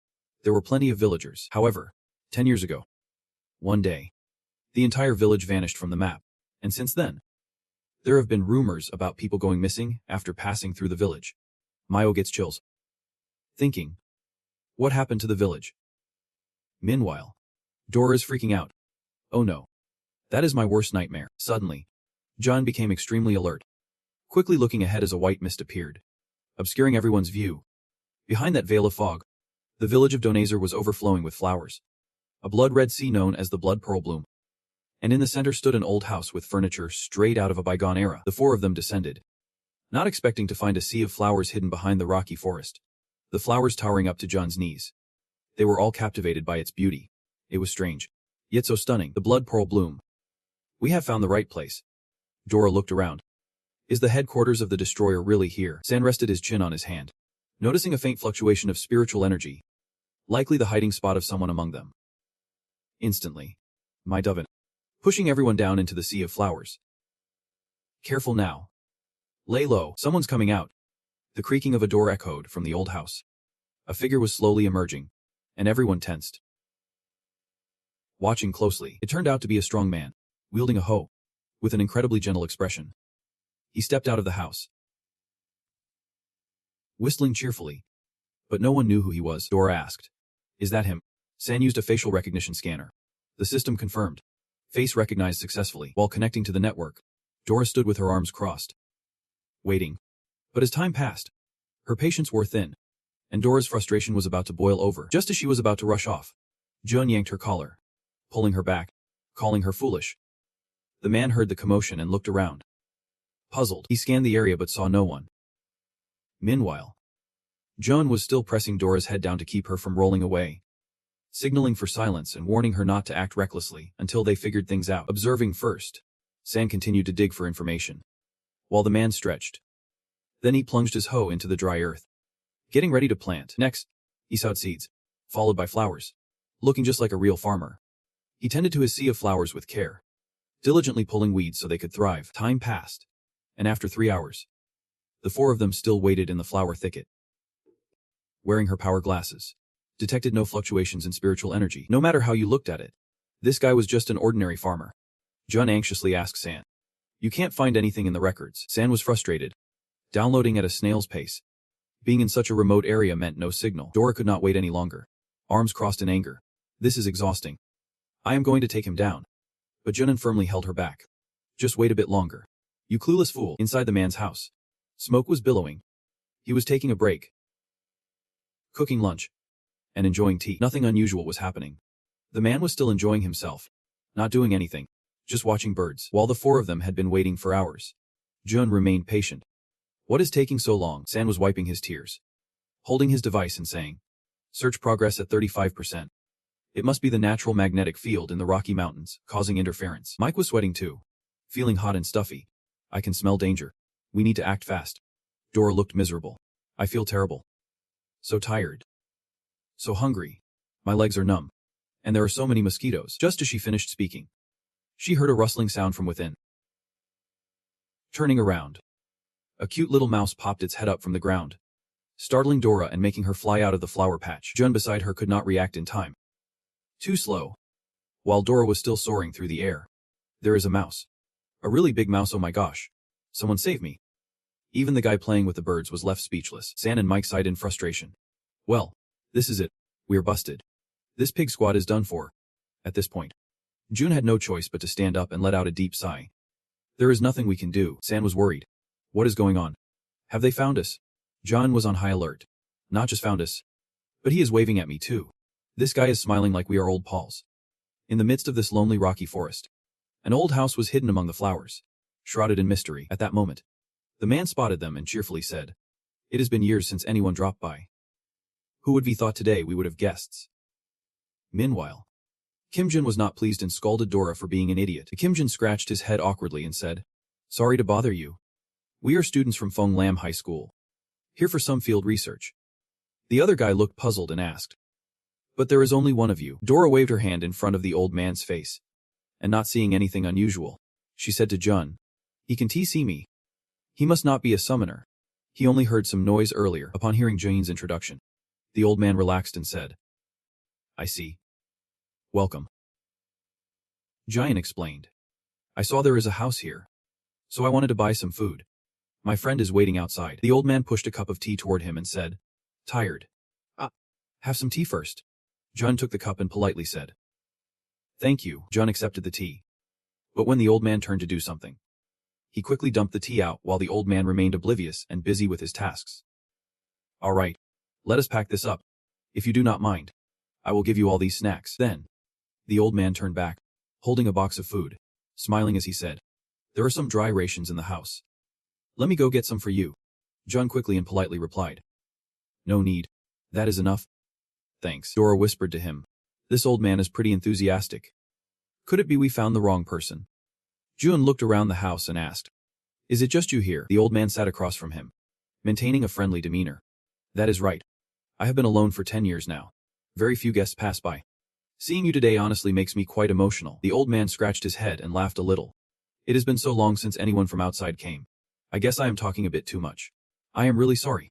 there were plenty of villagers. However, 10 years ago, one day, the entire village vanished from the map, and since then, there have been rumors about people going missing after passing through the village." Mayo gets chills, thinking, what happened to the village? Meanwhile, Dora is freaking out. Oh no. That is my worst nightmare. Suddenly, John became extremely alert, quickly looking ahead as a white mist appeared, obscuring everyone's view. Behind that veil of fog, the village of Dronzer was overflowing with flowers, a blood-red sea known as the blood pearl bloom. And in the center stood an old house with furniture straight out of a bygone era. The 4 of them descended, not expecting to find a sea of flowers hidden behind the rocky forest, the flowers towering up to John's knees. They were all captivated by its beauty. It was strange, yet so stunning. The blood pearl bloom. We have found the right place. Dora looked around. Is the headquarters of the destroyer really here? San rested his chin on his hand, noticing a faint fluctuation of spiritual energy, likely the hiding spot of someone among them. Instantly, my Dovin, pushing everyone down into the sea of flowers. Careful now. Lay low, someone's coming out. The creaking of a door echoed from the old house. A figure was slowly emerging, and everyone tensed. Watching closely, it turned out to be a strong man, wielding a hoe, with an incredibly gentle expression. He stepped out of the house, whistling cheerfully. But no one knew who he was. Dora asked, "Is that him?" San used a facial recognition scanner. The system confirmed. Face recognized successfully. While connecting to the network, Dora stood with her arms crossed, waiting. But as time passed, her patience wore thin, and Dora's frustration was about to boil over. Just as she was about to rush off, Jun yanked her collar, pulling her back, calling her foolish. The man heard the commotion and looked around. Puzzled, he scanned the area but saw no one. Meanwhile, Jun was still pressing Dora's head down to keep her from rolling away, signaling for silence and warning her not to act recklessly until they figured things out. Observing first, San continued to dig for information, while the man stretched, Then he plunged his hoe into the dry earth, getting ready to plant. Next, he sowed seeds, followed by flowers, looking just like a real farmer. He tended to his sea of flowers with care, diligently pulling weeds so they could thrive. Time passed, and after 3 hours, the 4 of them still waited in the flower thicket. Wearing her power glasses, detected no fluctuations in spiritual energy, no matter how you looked at it. This guy was just an ordinary farmer. Jun anxiously asked San. You can't find anything in the records. San was frustrated, downloading at a snail's pace. Being in such a remote area meant no signal. Dora could not wait any longer. Arms crossed in anger. This is exhausting. I am going to take him down. But Junan firmly held her back. Just wait a bit longer. You clueless fool. Inside the man's house, smoke was billowing. He was taking a break, cooking lunch, and enjoying tea. Nothing unusual was happening. The man was still enjoying himself, not doing anything, just watching birds. While the 4 of them had been waiting for hours, Jun remained patient. What is taking so long? San was wiping his tears, holding his device and saying, search progress at 35%. It must be the natural magnetic field in the Rocky Mountains, causing interference. Mike was sweating too, feeling hot and stuffy. I can smell danger. We need to act fast. Dora looked miserable. I feel terrible. So tired. So hungry. My legs are numb. And there are so many mosquitoes. Just as she finished speaking, she heard a rustling sound from within. Turning around, a cute little mouse popped its head up from the ground, startling Dora and making her fly out of the flower patch. Jun beside her could not react in time. Too slow. While Dora was still soaring through the air. There is a mouse. A really big mouse, oh my gosh. Someone save me. Even the guy playing with the birds was left speechless. San and Mike sighed in frustration. Well, this is it. We're busted. This pig squad is done for. At this point, Jun had no choice but to stand up and let out a deep sigh. There is nothing we can do. San was worried. What is going on? Have they found us? John was on high alert. Not just found us, but he is waving at me too. This guy is smiling like we are old pals. In the midst of this lonely rocky forest, an old house was hidden among the flowers, shrouded in mystery. At that moment, the man spotted them and cheerfully said, it has been years since anyone dropped by. Who would be thought today we would have guests? Meanwhile, Kim Jin was not pleased and scolded Dora for being an idiot. Kim Jin scratched his head awkwardly and said, sorry to bother you. We are students from Feng Lam High School, here for some field research. The other guy looked puzzled and asked, but there is only one of you. Dora waved her hand in front of the old man's face. And not seeing anything unusual, she said to Jun, he can see me. He must not be a summoner. He only heard some noise earlier. Upon hearing Jun's introduction, the old man relaxed and said, I see. Welcome. Jian explained. I saw there is a house here, so I wanted to buy some food. My friend is waiting outside. The old man pushed a cup of tea toward him and said, tired. Have some tea first. Jun took the cup and politely said, thank you. Jun accepted the tea. But when the old man turned to do something, he quickly dumped the tea out while the old man remained oblivious and busy with his tasks. All right, let us pack this up. If you do not mind, I will give you all these snacks. Then, the old man turned back, holding a box of food, smiling as he said, there are some dry rations in the house. Let me go get some for you. Jun quickly and politely replied, no need. That is enough. Thanks. Dora whispered to him, this old man is pretty enthusiastic. Could it be we found the wrong person? Jun looked around the house and asked, is it just you here? The old man sat across from him, maintaining a friendly demeanor. That is right. I have been alone for 10 years now. Very few guests pass by. Seeing you today honestly makes me quite emotional. The old man scratched his head and laughed a little. It has been so long since anyone from outside came. I guess I am talking a bit too much. I am really sorry.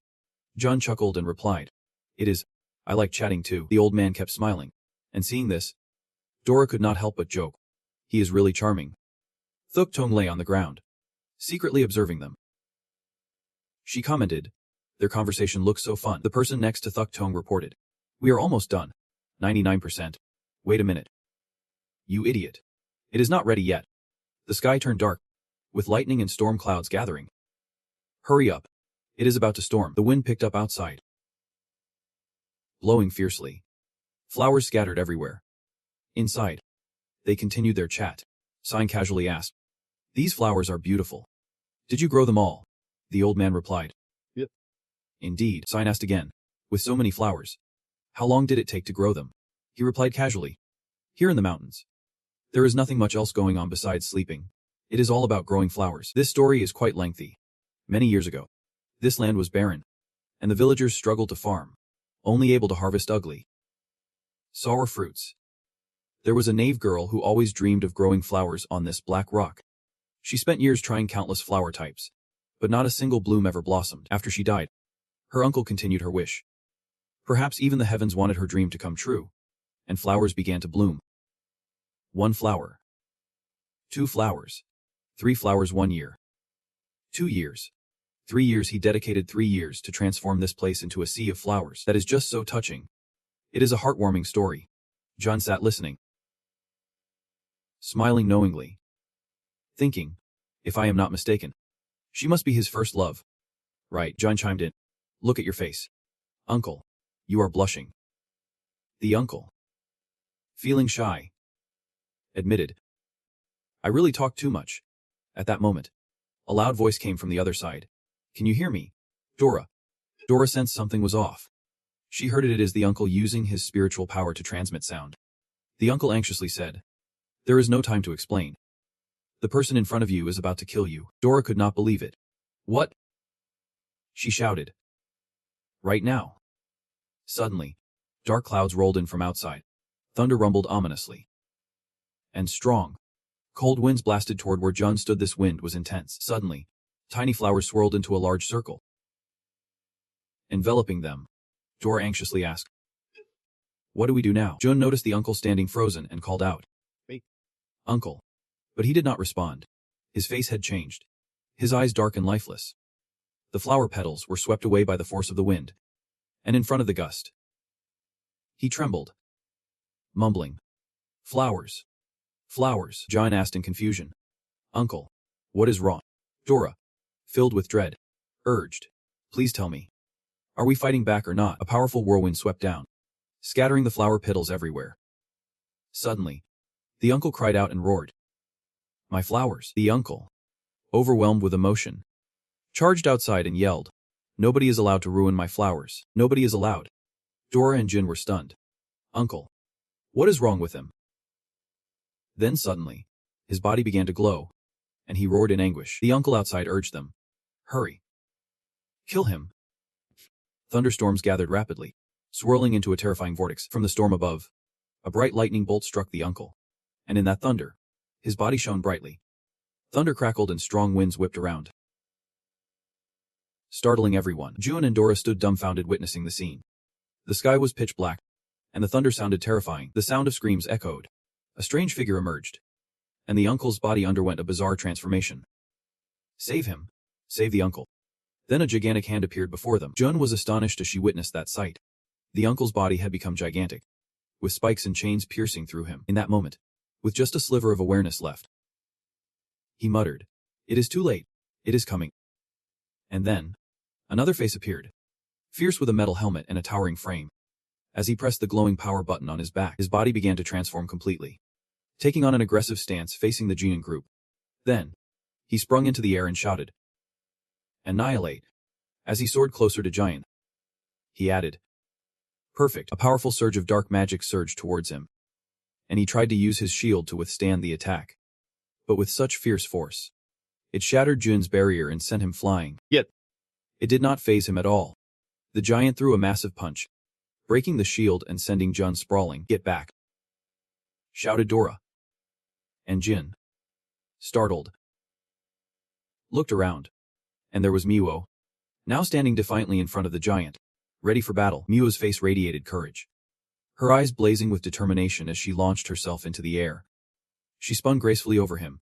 Jun chuckled and replied, it is. I like chatting too. The old man kept smiling. And seeing this, Dora could not help but joke. He is really charming. Thuk Tong lay on the ground, secretly observing them. She commented, their conversation looks so fun. The person next to Thuk Tong reported, we are almost done. 99%. Wait a minute. You idiot. It is not ready yet. The sky turned dark, with lightning and storm clouds gathering. Hurry up. It is about to storm. The wind picked up outside, blowing fiercely. Flowers scattered everywhere. Inside, they continued their chat. Sign casually asked, these flowers are beautiful. Did you grow them all? The old man replied, yep. Indeed. Sign asked again, with so many flowers, how long did it take to grow them? He replied casually, here in the mountains. There is nothing much else going on besides sleeping. It is all about growing flowers. This story is quite lengthy. Many years ago, This land was barren, and the villagers struggled to farm, only able to harvest ugly, sour fruits. There was a knave girl who always dreamed of growing flowers on this black rock. She spent years trying countless flower types, but not a single bloom ever blossomed. After she died, her uncle continued her wish. Perhaps even the heavens wanted her dream to come true, and flowers began to bloom. 1 flower. 2 flowers. 3 flowers 1 year. 2 years. 3 years. He dedicated 3 years to transform this place into a sea of flowers that is just so touching. It is a heartwarming story. John sat listening, smiling knowingly, thinking, if I am not mistaken, she must be his first love. Right, John chimed in. Look at your face. Uncle, you are blushing. The uncle, feeling shy, admitted, I really talk too much. At that moment, a loud voice came from the other side. Can you hear me? Dora. Dora sensed something was off. She heard it is the uncle using his spiritual power to transmit sound. The uncle anxiously said, there is no time to explain. The person in front of you is about to kill you. Dora could not believe it. What? She shouted. Right now. Suddenly, dark clouds rolled in from outside. Thunder rumbled ominously. And strong, cold winds blasted toward where John stood. This wind was intense. Suddenly, tiny flowers swirled into a large circle, enveloping them. Dora anxiously asked, what do we do now? Jun noticed the uncle standing frozen and called out, "Wait, uncle." But he did not respond. His face had changed, his eyes dark and lifeless. The flower petals were swept away by the force of the wind, and in front of the gust, he trembled, mumbling, flowers, flowers. John asked in confusion, uncle, what is wrong? Dora, filled with dread, urged, please tell me. Are we fighting back or not? A powerful whirlwind swept down, scattering the flower petals everywhere. Suddenly, the uncle cried out and roared. My flowers. The uncle, overwhelmed with emotion, charged outside and yelled, nobody is allowed to ruin my flowers. Nobody is allowed. Dora and Jin were stunned. Uncle, what is wrong with him? Then suddenly, his body began to glow, and he roared in anguish. The uncle outside urged them, hurry. Kill him. Thunderstorms gathered rapidly, swirling into a terrifying vortex. From the storm above, a bright lightning bolt struck the uncle, and in that thunder, his body shone brightly. Thunder crackled and strong winds whipped around, startling everyone. June and Dora stood dumbfounded witnessing the scene. The sky was pitch black, and the thunder sounded terrifying. The sound of screams echoed. A strange figure emerged, and the uncle's body underwent a bizarre transformation. Save him. Save the uncle. Then a gigantic hand appeared before them. Jun was astonished as she witnessed that sight. The uncle's body had become gigantic, with spikes and chains piercing through him. In that moment, with just a sliver of awareness left, he muttered, it is too late. It is coming. And then, another face appeared, fierce with a metal helmet and a towering frame. As he pressed the glowing power button on his back, his body began to transform completely, taking on an aggressive stance facing the Jian group. Then, he sprung into the air and shouted, annihilate. As he soared closer to Giant, he added, perfect. A powerful surge of dark magic surged towards him, and he tried to use his shield to withstand the attack. But with such fierce force, it shattered Jun's barrier and sent him flying. Yet, it did not faze him at all. The giant threw a massive punch, breaking the shield and sending Jun sprawling. Get back, shouted Dora. And Jin, startled, looked around, and there was Miwo, now standing defiantly in front of the giant, ready for battle. Miwo's face radiated courage, her eyes blazing with determination as she launched herself into the air. She spun gracefully over him,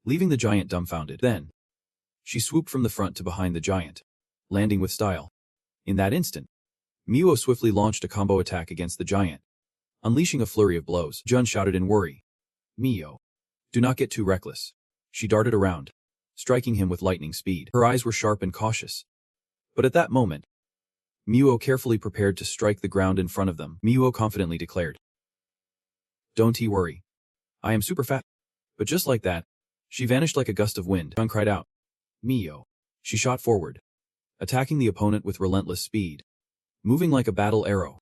leaving the giant dumbfounded. Then, she swooped from the front to behind the giant, landing with style. In that instant, Miwo swiftly launched a combo attack against the giant, unleashing a flurry of blows. Jun shouted in worry, Miwo, do not get too reckless. She darted around, striking him with lightning speed. Her eyes were sharp and cautious. But at that moment, Miwo carefully prepared to strike the ground in front of them. Miwo confidently declared, don't worry. I am super fat. But just like that, she vanished like a gust of wind. Jun cried out, Miwo. She shot forward, attacking the opponent with relentless speed, moving like a battle arrow.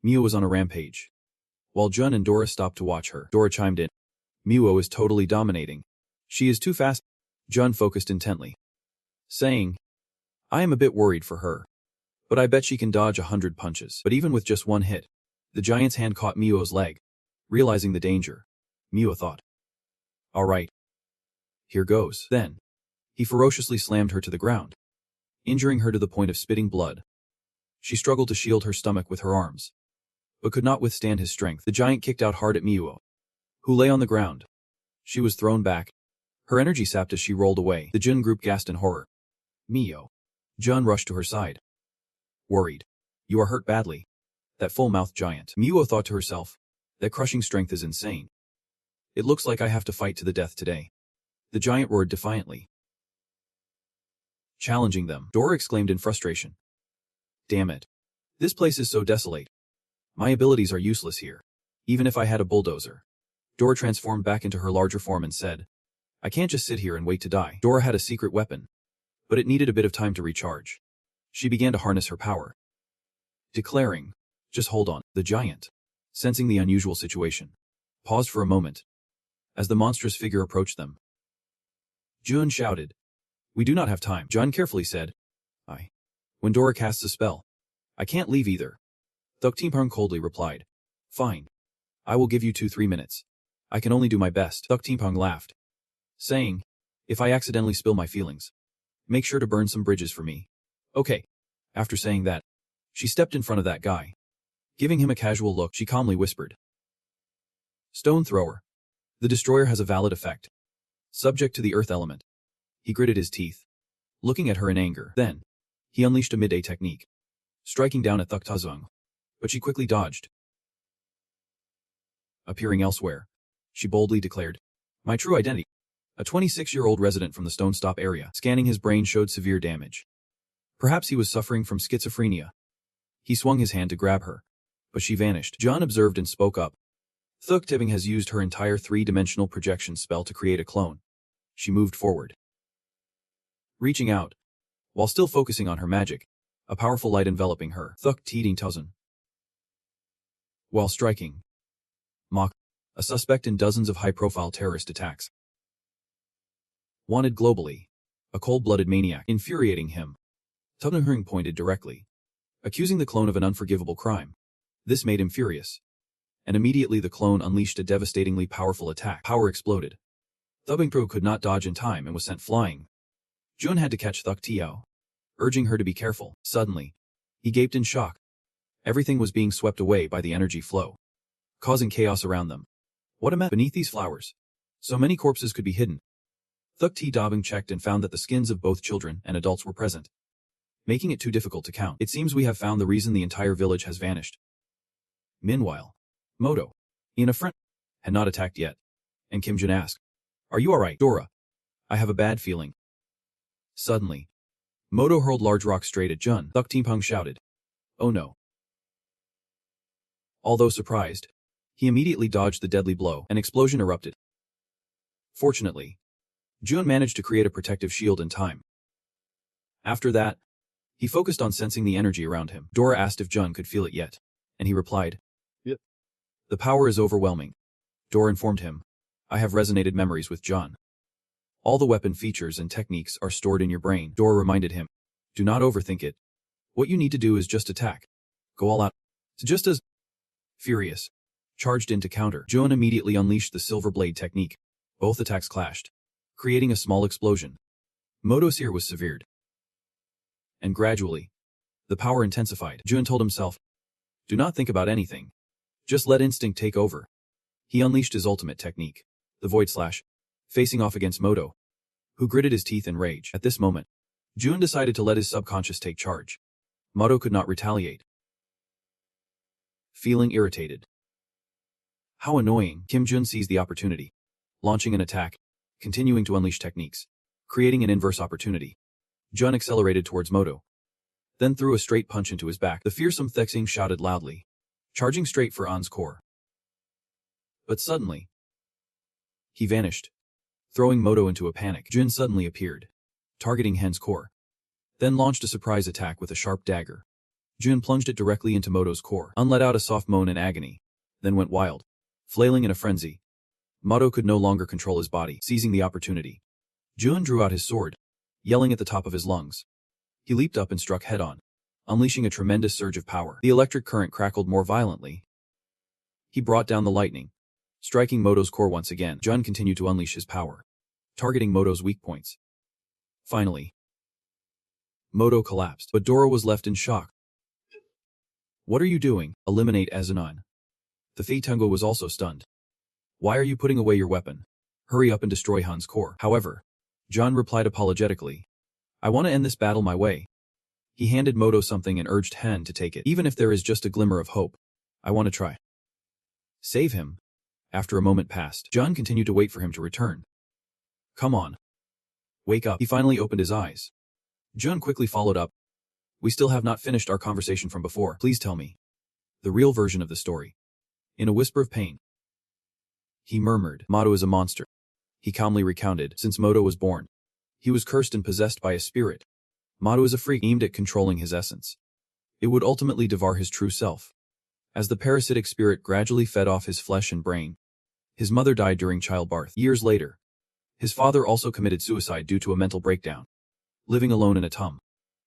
Miwo was on a rampage. While Jun and Dora stopped to watch her, Dora chimed in, Miwo is totally dominating. She is too fast. Jun focused intently, saying, I am a bit worried for her. But I bet she can dodge 100 punches. But even with just one hit, the giant's hand caught Miuo's leg. Realizing the danger, Miuo thought, all right, here goes. Then, he ferociously slammed her to the ground, injuring her to the point of spitting blood. She struggled to shield her stomach with her arms, but could not withstand his strength. The giant kicked out hard at Miuo, who lay on the ground. She was thrown back, her energy sapped as she rolled away. The Jun group gasped in horror. Miuo. Jun rushed to her side. Worried. You are hurt badly. That full-mouthed giant. Miuo thought to herself, that crushing strength is insane. It looks like I have to fight to the death today. The giant roared defiantly, challenging them. Dora exclaimed in frustration. Damn it. This place is so desolate. My abilities are useless here, even if I had a bulldozer. Dora transformed back into her larger form and said, I can't just sit here and wait to die. Dora had a secret weapon, but it needed a bit of time to recharge. She began to harness her power, declaring, just hold on. The giant, sensing the unusual situation, paused for a moment as the monstrous figure approached them. Jun shouted, we do not have time. Jun carefully said, when Dora casts a spell, I can't leave either. Thuktimpang coldly replied, fine. I will give you 2-3 minutes. I can only do my best. Thuktimpang laughed, saying, if I accidentally spill my feelings, make sure to burn some bridges for me. Okay. After saying that, she stepped in front of that guy. Giving him a casual look, she calmly whispered, Stone Thrower. The destroyer has a valid effect, subject to the earth element. He gritted his teeth, looking at her in anger. Then, he unleashed a mid-A technique, striking down at Thuktazung, but she quickly dodged. Appearing elsewhere, she boldly declared, my true identity. A 26-year-old resident from the Stone Stop area. Scanning his brain showed severe damage. Perhaps he was suffering from schizophrenia. He swung his hand to grab her, but she vanished. John observed and spoke up. Thuktimpang has used her entire 3-dimensional projection spell to create a clone. She moved forward, reaching out, while still focusing on her magic, a powerful light enveloping her. Thuktimpang. While striking, Mok, a suspect in dozens of high-profile terrorist attacks. Wanted globally, a cold-blooded maniac. Infuriating him, Thuktimpang pointed directly, accusing the clone of an unforgivable crime. This made him furious, and immediately the clone unleashed a devastatingly powerful attack. Power exploded. Thuktimpang could not dodge in time and was sent flying. Jun had to catch Thuktiao, urging her to be careful. Suddenly, he gaped in shock. Everything was being swept away by the energy flow, causing chaos around them. What a mess! Beneath these flowers, so many corpses could be hidden. Thuktiao checked and found that the skins of both children and adults were present, making it too difficult to count. It seems we have found the reason the entire village has vanished. Meanwhile, Moto, in a front, had not attacked yet, and Kim Jun asked, are you alright, Dora? I have a bad feeling. Suddenly, Moto hurled large rocks straight at Jun. Thuktimpang shouted, oh no. Although surprised, he immediately dodged the deadly blow. An explosion erupted. Fortunately, Jun managed to create a protective shield in time. After that, he focused on sensing the energy around him. Dora asked if Jun could feel it yet, and he replied, yep. The power is overwhelming. Dora informed him, I have resonated memories with Jun. All the weapon features and techniques are stored in your brain. Dora reminded him, do not overthink it. What you need to do is just attack. Go all out. Just as Furious charged in to counter, Jun immediately unleashed the Silver Blade technique. Both attacks clashed, creating a small explosion. Moto's ear was severed, and gradually, the power intensified. Jun told himself, do not think about anything. Just let instinct take over. He unleashed his ultimate technique, the Void Slash, facing off against Moto, who gritted his teeth in rage. At this moment, Jun decided to let his subconscious take charge. Moto could not retaliate. Feeling irritated. How annoying! Kim Jun seized the opportunity, launching an attack, continuing to unleash techniques, creating an inverse opportunity. Jun accelerated towards Moto, then threw a straight punch into his back. The fearsome Thexing shouted loudly, charging straight for An's core. But suddenly, he vanished, throwing Moto into a panic. Jun suddenly appeared, targeting Hen's core, then launched a surprise attack with a sharp dagger. Jun plunged it directly into Moto's core. An let out a soft moan in agony, then went wild, flailing in a frenzy. Moto could no longer control his body. Seizing the opportunity, Jun drew out his sword, yelling at the top of his lungs. He leaped up and struck head-on, unleashing a tremendous surge of power. The electric current crackled more violently. He brought down the lightning, striking Moto's core once again. Jun continued to unleash his power, targeting Moto's weak points. Finally, Moto collapsed, but Dora was left in shock. "What are you doing? Eliminate Azunan." The Fei Tungo was also stunned. "Why are you putting away your weapon? Hurry up and destroy Han's core." However, Jun replied apologetically, "I want to end this battle my way." He handed Moto something and urged Han to take it. "Even if there is just a glimmer of hope, I want to try. Save him." After a moment passed, Jun continued to wait for him to return. "Come on. Wake up." He finally opened his eyes. Jun quickly followed up. "We still have not finished our conversation from before. Please tell me the real version of the story." In a whisper of pain, he murmured, "Moto is a monster." He calmly recounted, since Moto was born, he was cursed and possessed by a spirit. Moto is a freak aimed at controlling his essence. It would ultimately devour his true self. As the parasitic spirit gradually fed off his flesh and brain, his mother died during childbirth. Years later, his father also committed suicide due to a mental breakdown. Living alone in a tomb,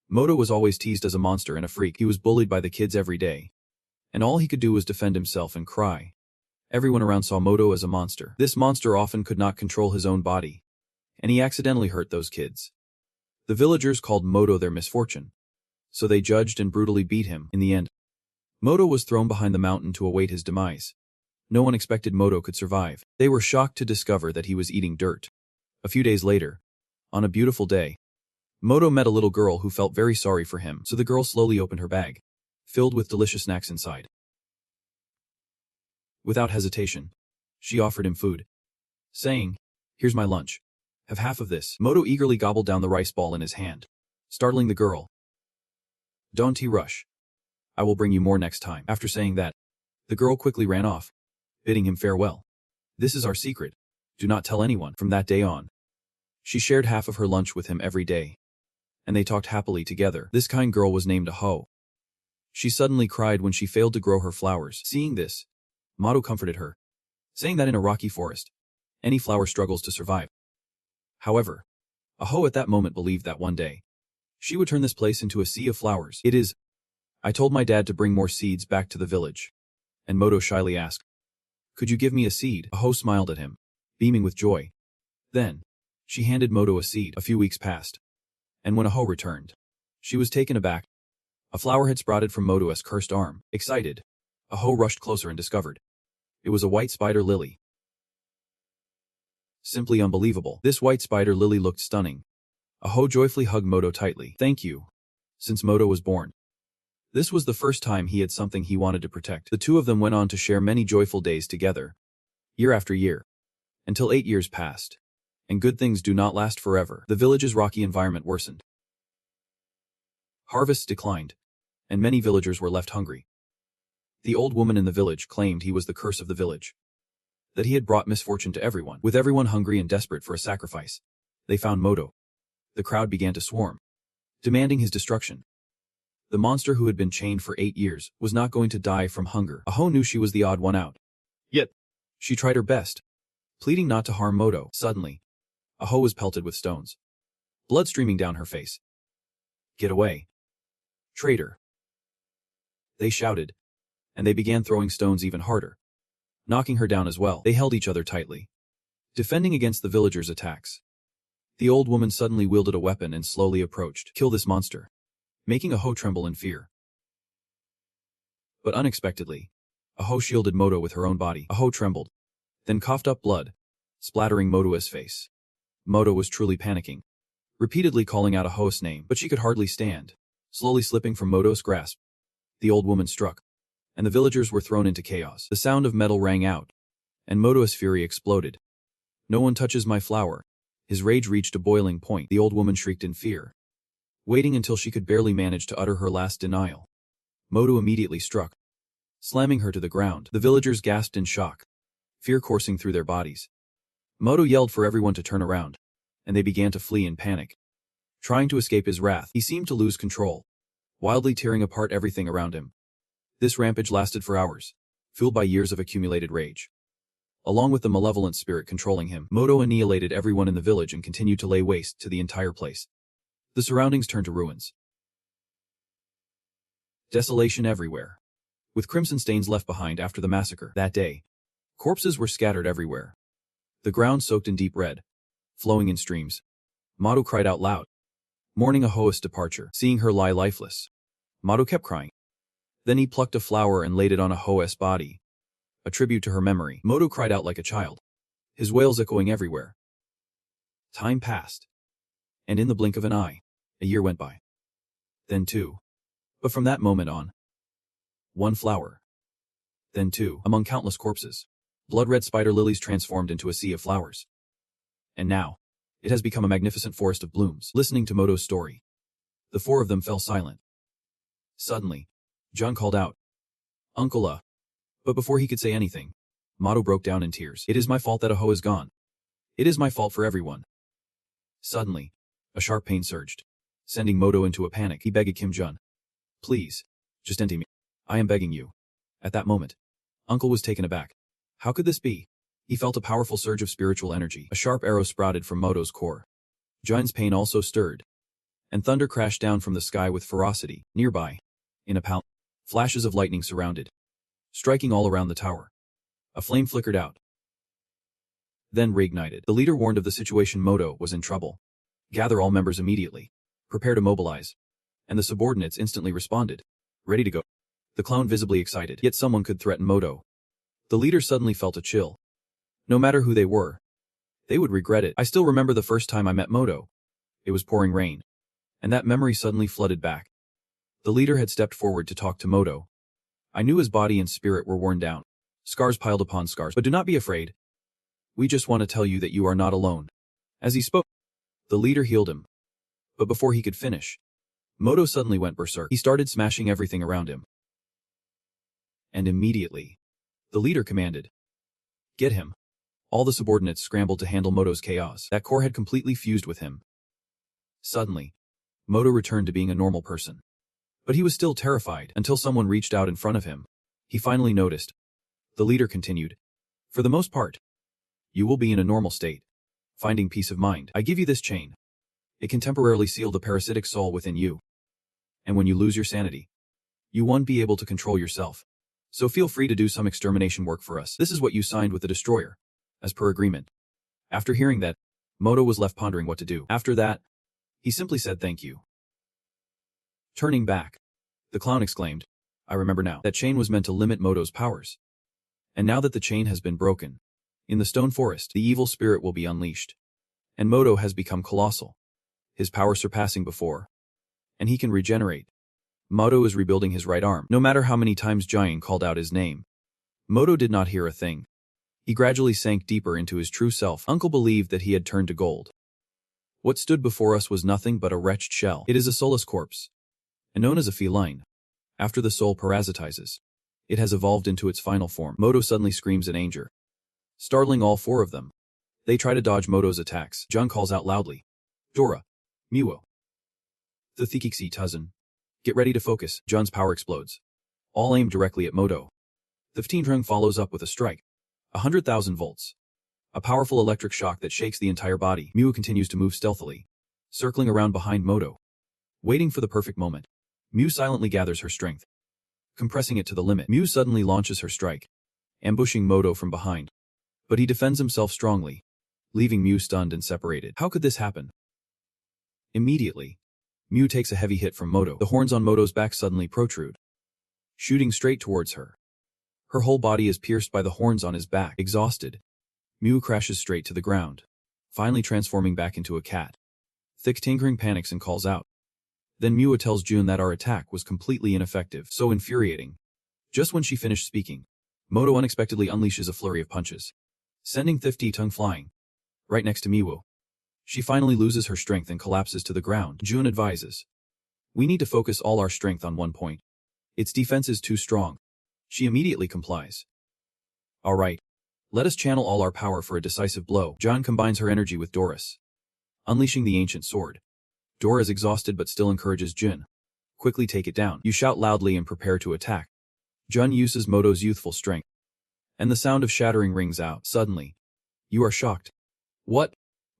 Moto was always teased as a monster and a freak. He was bullied by the kids every day, and all he could do was defend himself and cry. Everyone around saw Moto as a monster. This monster often could not control his own body, and he accidentally hurt those kids. The villagers called Moto their misfortune, so they judged and brutally beat him. In the end, Moto was thrown behind the mountain to await his demise. No one expected Moto could survive. They were shocked to discover that he was eating dirt. A few days later, on a beautiful day, Moto met a little girl who felt very sorry for him, so the girl slowly opened her bag, filled with delicious snacks inside. Without hesitation, she offered him food, saying, "Here's my lunch. Have half of this." Moto eagerly gobbled down the rice ball in his hand, startling the girl. "Don't rush. I will bring you more next time." After saying that, the girl quickly ran off, bidding him farewell. "This is our secret. Do not tell anyone." From that day on, she shared half of her lunch with him every day, and they talked happily together. This kind girl was named Aho. She suddenly cried when she failed to grow her flowers. Seeing this, Moto comforted her, saying that in a rocky forest, any flower struggles to survive. However, Aho at that moment believed that one day, she would turn this place into a sea of flowers. "I told my dad to bring more seeds back to the village." And Moto shyly asked, "Could you give me a seed?" Aho smiled at him, beaming with joy. Then, she handed Moto a seed. A few weeks passed, and when Aho returned, she was taken aback. A flower had sprouted from Moto's cursed arm. Excited, Aho rushed closer and discovered it was a white spider lily. Simply unbelievable. This white spider lily looked stunning. Aho joyfully hugged Moto tightly. "Thank you." Since Moto was born, this was the first time he had something he wanted to protect. The two of them went on to share many joyful days together, year after year, until 8 years passed. And good things do not last forever. The village's rocky environment worsened. Harvests declined, and many villagers were left hungry. The old woman in the village claimed he was the curse of the village, that he had brought misfortune to everyone. With everyone hungry and desperate for a sacrifice, they found Moto. The crowd began to swarm, demanding his destruction. The monster who had been chained for 8 years was not going to die from hunger. Aho knew she was the odd one out. Yet, she tried her best, pleading not to harm Moto. Suddenly, Aho was pelted with stones, blood streaming down her face. "Get away, traitor!" they shouted, and they began throwing stones even harder, knocking her down as well. They held each other tightly, defending against the villagers' attacks. The old woman suddenly wielded a weapon and slowly approached. "Kill this monster," making Aho tremble in fear. But unexpectedly, Aho shielded Moto with her own body. Aho trembled, then coughed up blood, splattering Moto's face. Moto was truly panicking, repeatedly calling out Aho's name, but she could hardly stand. Slowly slipping from Moto's grasp, the old woman struck, and the villagers were thrown into chaos. The sound of metal rang out, and Moto's fury exploded. "No one touches my flower." His rage reached a boiling point. The old woman shrieked in fear, waiting until she could barely manage to utter her last denial. Moto immediately struck, slamming her to the ground. The villagers gasped in shock, fear coursing through their bodies. Moto yelled for everyone to turn around, and they began to flee in panic. Trying to escape his wrath, he seemed to lose control, wildly tearing apart everything around him. This rampage lasted for hours, fueled by years of accumulated rage. Along with the malevolent spirit controlling him, Moto annihilated everyone in the village and continued to lay waste to the entire place. The surroundings turned to ruins, Desolation everywhere, with crimson stains left behind after the massacre. That day, corpses were scattered everywhere. The ground soaked in deep red, flowing in streams. Mado cried out loud, mourning Ahoa's departure. Seeing her lie lifeless, Mado kept crying. Then he plucked a flower and laid it on Ahoa's body, a tribute to her memory. Mado cried out like a child, his wails echoing everywhere. Time passed, and in the blink of an eye, a year went by. Then 2. But from that moment on, 1 flower. Then 2. Among countless corpses, blood-red spider lilies transformed into a sea of flowers. And now, it has become a magnificent forest of blooms. Listening to Moto's story, the 4 of them fell silent. Suddenly, John called out, Uncle. But before he could say anything, Mado broke down in tears. It is my fault that Ahoa is gone. It is my fault for everyone. Suddenly, a sharp pain surged, sending Mado into a panic. He begged Kim Jun, please, just empty me. I am begging you. At that moment, Uncle was taken aback. How could this be? He felt a powerful surge of spiritual energy. A sharp arrow sprouted from Moto's core. Jun's pain also stirred, and thunder crashed down from the sky with ferocity. Nearby, in a palace, flashes of lightning surrounded, striking all around the tower. A flame flickered out, then reignited. The leader warned of the situation. Moto was in trouble. Gather all members immediately. Prepare to mobilize. And the subordinates instantly responded, ready to go. The clown visibly excited, yet someone could threaten Moto. The leader suddenly felt a chill. No matter who they were, they would regret it. I still remember the first time I met Moto. It was pouring rain, and that memory suddenly flooded back. The leader had stepped forward to talk to Moto. I knew his body and spirit were worn down, scars piled upon scars. But do not be afraid. We just want to tell you that you are not alone. As he spoke, the leader healed him. But before he could finish, Moto suddenly went berserk. He started smashing everything around him. And immediately, the leader commanded, get him. All the subordinates scrambled to handle Moto's chaos. That core had completely fused with him. Suddenly, Moto returned to being a normal person. But he was still terrified until someone reached out in front of him. He finally noticed. The leader continued, for the most part, you will be in a normal state, finding peace of mind. I give you this chain. It can temporarily seal the parasitic soul within you. And when you lose your sanity, you won't be able to control yourself. So feel free to do some extermination work for us. This is what you signed with the destroyer, as per agreement. After hearing that, Moto was left pondering what to do. After that, he simply said thank you. Turning back, the clown exclaimed, I remember now. That chain was meant to limit Moto's powers. And now that the chain has been broken, in the stone forest, the evil spirit will be unleashed. And Moto has become colossal, his power surpassing before. And he can regenerate. Moto is rebuilding his right arm. No matter how many times Giant called out his name, Moto did not hear a thing. He gradually sank deeper into his true self. Uncle believed that he had turned to gold. What stood before us was nothing but a wretched shell. It is a soulless corpse, and known as a feline. After the soul parasitizes, it has evolved into its final form. Moto suddenly screams in anger, startling all 4 of them. They try to dodge Moto's attacks. Jun calls out loudly, Dora, Muo, the Thikiksi Tuzan. Get ready to focus. Jun's power explodes, all aimed directly at Moto. The Fteenrung follows up with a strike, 100,000 volts. A powerful electric shock that shakes the entire body. Muo continues to move stealthily, circling around behind Moto. Waiting for the perfect moment, Muo silently gathers her strength, compressing it to the limit. Muo suddenly launches her strike, ambushing Moto from behind. But he defends himself strongly, leaving Muo stunned and separated. How could this happen? Immediately, Muo takes a heavy hit from Moto. The horns on Moto's back suddenly protrude, shooting straight towards her. Her whole body is pierced by the horns on his back. Exhausted, Muo crashes straight to the ground, finally transforming back into a cat. Thick Tinkering panics and calls out. Then Muo tells Jun that our attack was completely ineffective. So infuriating. Just when she finished speaking, Moto unexpectedly unleashes a flurry of punches, sending Thifty Tongue flying right next to Muo. She finally loses her strength and collapses to the ground. Jun advises, we need to focus all our strength on one point. Its defense is too strong. She immediately complies. All right. Let us channel all our power for a decisive blow. Jun combines her energy with Doris, unleashing the ancient sword. Dora is exhausted but still encourages Jun. Quickly take it down. You shout loudly and prepare to attack. Jun uses Moto's youthful strength, and the sound of shattering rings out. Suddenly, you are shocked. What?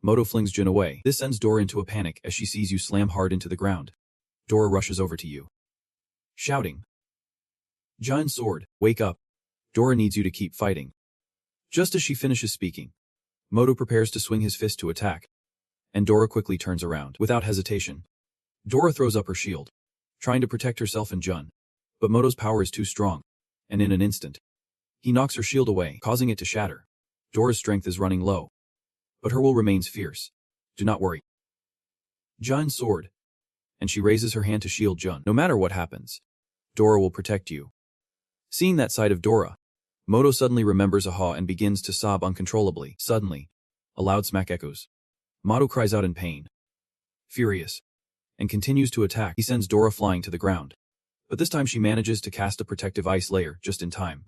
Moto flings Jun away. This sends Dora into a panic as she sees you slam hard into the ground. Dora rushes over to you. shouting, "Giant sword, wake up. Dora needs you to keep fighting." Just as she finishes speaking, Moto prepares to swing his fist to attack, and Dora quickly turns around. Without hesitation, Dora throws up her shield, trying to protect herself and Jun. But Moto's power is too strong, and in an instant, he knocks her shield away, causing it to shatter. Dora's strength is running low, but her will remains fierce. "Do not worry. Giant sword." And she raises her hand to shield Jun. "No matter what happens, Dora will protect you." Seeing that side of Dora, Moto suddenly remembers Aha and begins to sob uncontrollably. Suddenly, a loud smack echoes. Moto cries out in pain, furious, and continues to attack. He sends Dora flying to the ground, but this time she manages to cast a protective ice layer just in time.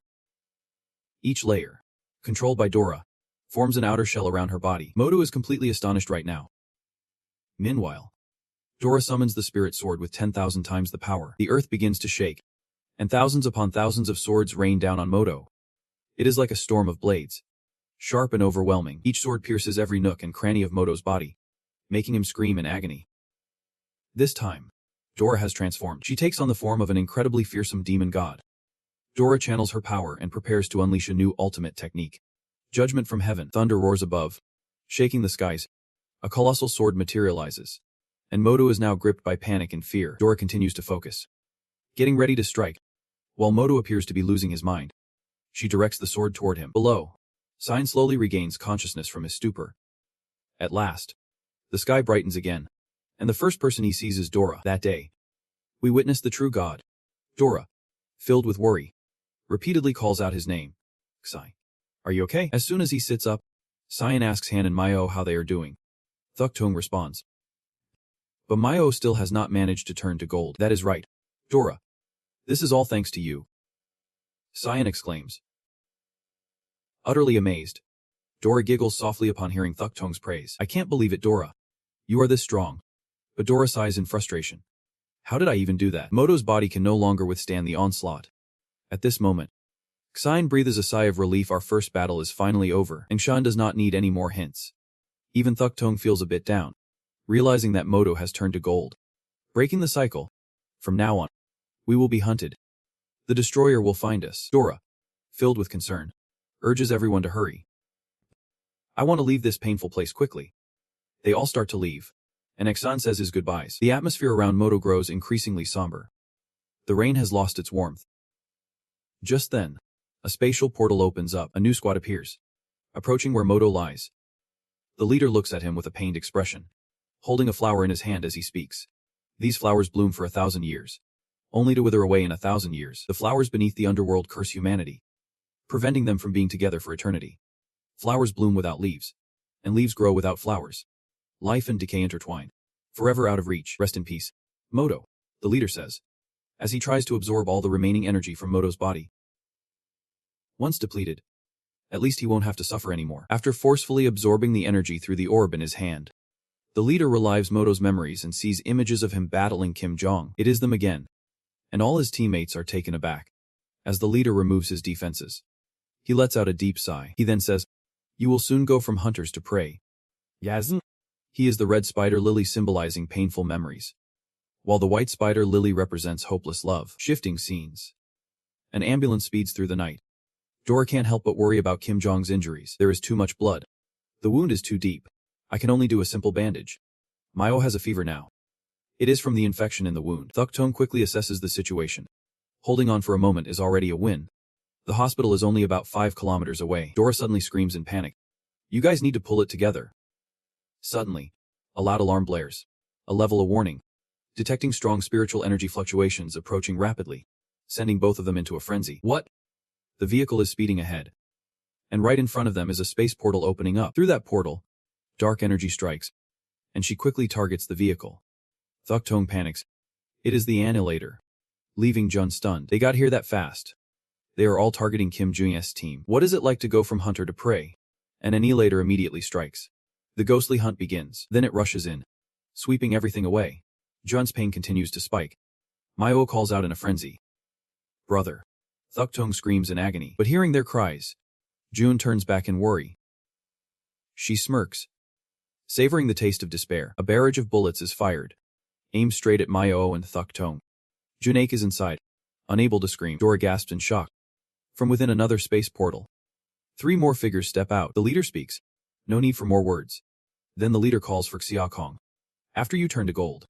Each layer, controlled by Dora, forms an outer shell around her body. Moto is completely astonished right now. Meanwhile, Dora summons the spirit sword with 10,000 times the power. The earth begins to shake, and thousands upon thousands of swords rain down on Moto. It is like a storm of blades, sharp and overwhelming. Each sword pierces every nook and cranny of Moto's body, making him scream in agony. This time, Dora has transformed. She takes on the form of an incredibly fearsome demon god. Dora channels her power and prepares to unleash a new ultimate technique. Judgment from heaven. Thunder roars above, shaking the skies. A colossal sword materializes, and Moto is now gripped by panic and fear. Dora continues to focus, getting ready to strike, while Moto appears to be losing his mind. She directs the sword toward him. Below, Sign slowly regains consciousness from his stupor. At last, the sky brightens again, and the first person he sees is Dora. That day, we witness the true god. Dora, filled with worry, repeatedly calls out his name. Sai, are you okay? As soon as he sits up, Cyan asks Han and Mayo how they are doing. Thuktung responds, but Mayo still has not managed to turn to gold. That is right, Dora. This is all thanks to you, Cyan exclaims. Utterly amazed, Dora giggles softly upon hearing Thuktung's praise. I can't believe it, Dora. You are this strong. But Dora sighs in frustration. How did I even do that? Moto's body can no longer withstand the onslaught. At this moment, Cyan breathes a sigh of relief. Our first battle is finally over, and Shan does not need any more hints. Even Thuktung feels a bit down, realizing that Moto has turned to gold. Breaking the cycle. From now on, we will be hunted. The destroyer will find us. Dora, filled with concern, urges everyone to hurry. I want to leave this painful place quickly. They all start to leave, and Exxon says his goodbyes. The atmosphere around Moto grows increasingly somber. The rain has lost its warmth. Just then, a spatial portal opens up. A new squad appears, approaching where Moto lies. The leader looks at him with a pained expression, holding a flower in his hand as he speaks. These flowers bloom for 1,000 years, only to wither away in 1,000 years. The flowers beneath the underworld curse humanity, preventing them from being together for eternity. Flowers bloom without leaves, and leaves grow without flowers. Life and decay intertwine, forever out of reach. Rest in peace, Moto, the leader says, as he tries to absorb all the remaining energy from Moto's body. Once depleted, at least he won't have to suffer anymore. After forcefully absorbing the energy through the orb in his hand, the leader relives Moto's memories and sees images of him battling Kim Jong. It is them again, and all his teammates are taken aback as the leader removes his defenses. He lets out a deep sigh. He then says, "You will soon go from hunters to prey." Yazn? He is the red spider lily symbolizing painful memories, while the white spider lily represents hopeless love. Shifting scenes. An ambulance speeds through the night. Dora can't help but worry about Kim Jong's injuries. There is too much blood. The wound is too deep. I can only do a simple bandage. Mayo has a fever now. It is from the infection in the wound. Thuktung quickly assesses the situation. Holding on for a moment is already a win. The hospital is only about 5 kilometers away. Dora suddenly screams in panic. You guys need to pull it together. Suddenly, a loud alarm blares. A warning. Detecting strong spiritual energy fluctuations approaching rapidly, sending both of them into a frenzy. What? The vehicle is speeding ahead, and right in front of them is a space portal opening up. Through that portal, dark energy strikes, and she quickly targets the vehicle. Thuktung panics. It is the annihilator, leaving Jun stunned. They got here that fast. They are all targeting Kim Jung's team. What is it like to go from hunter to prey? An annihilator immediately strikes. The ghostly hunt begins. Then it rushes in, sweeping everything away. Jun's pain continues to spike. Mayo calls out in a frenzy. Brother. Thuktung screams in agony. But hearing their cries, Jun turns back in worry. She smirks, savoring the taste of despair. A barrage of bullets is fired, aimed straight at Mayo and Thuktung. Junaik is inside. Unable to scream, Dora gasps in shock. From within another space portal, 3 more figures step out. The leader speaks. No need for more words. Then the leader calls for Xia Kong. After you turn to gold,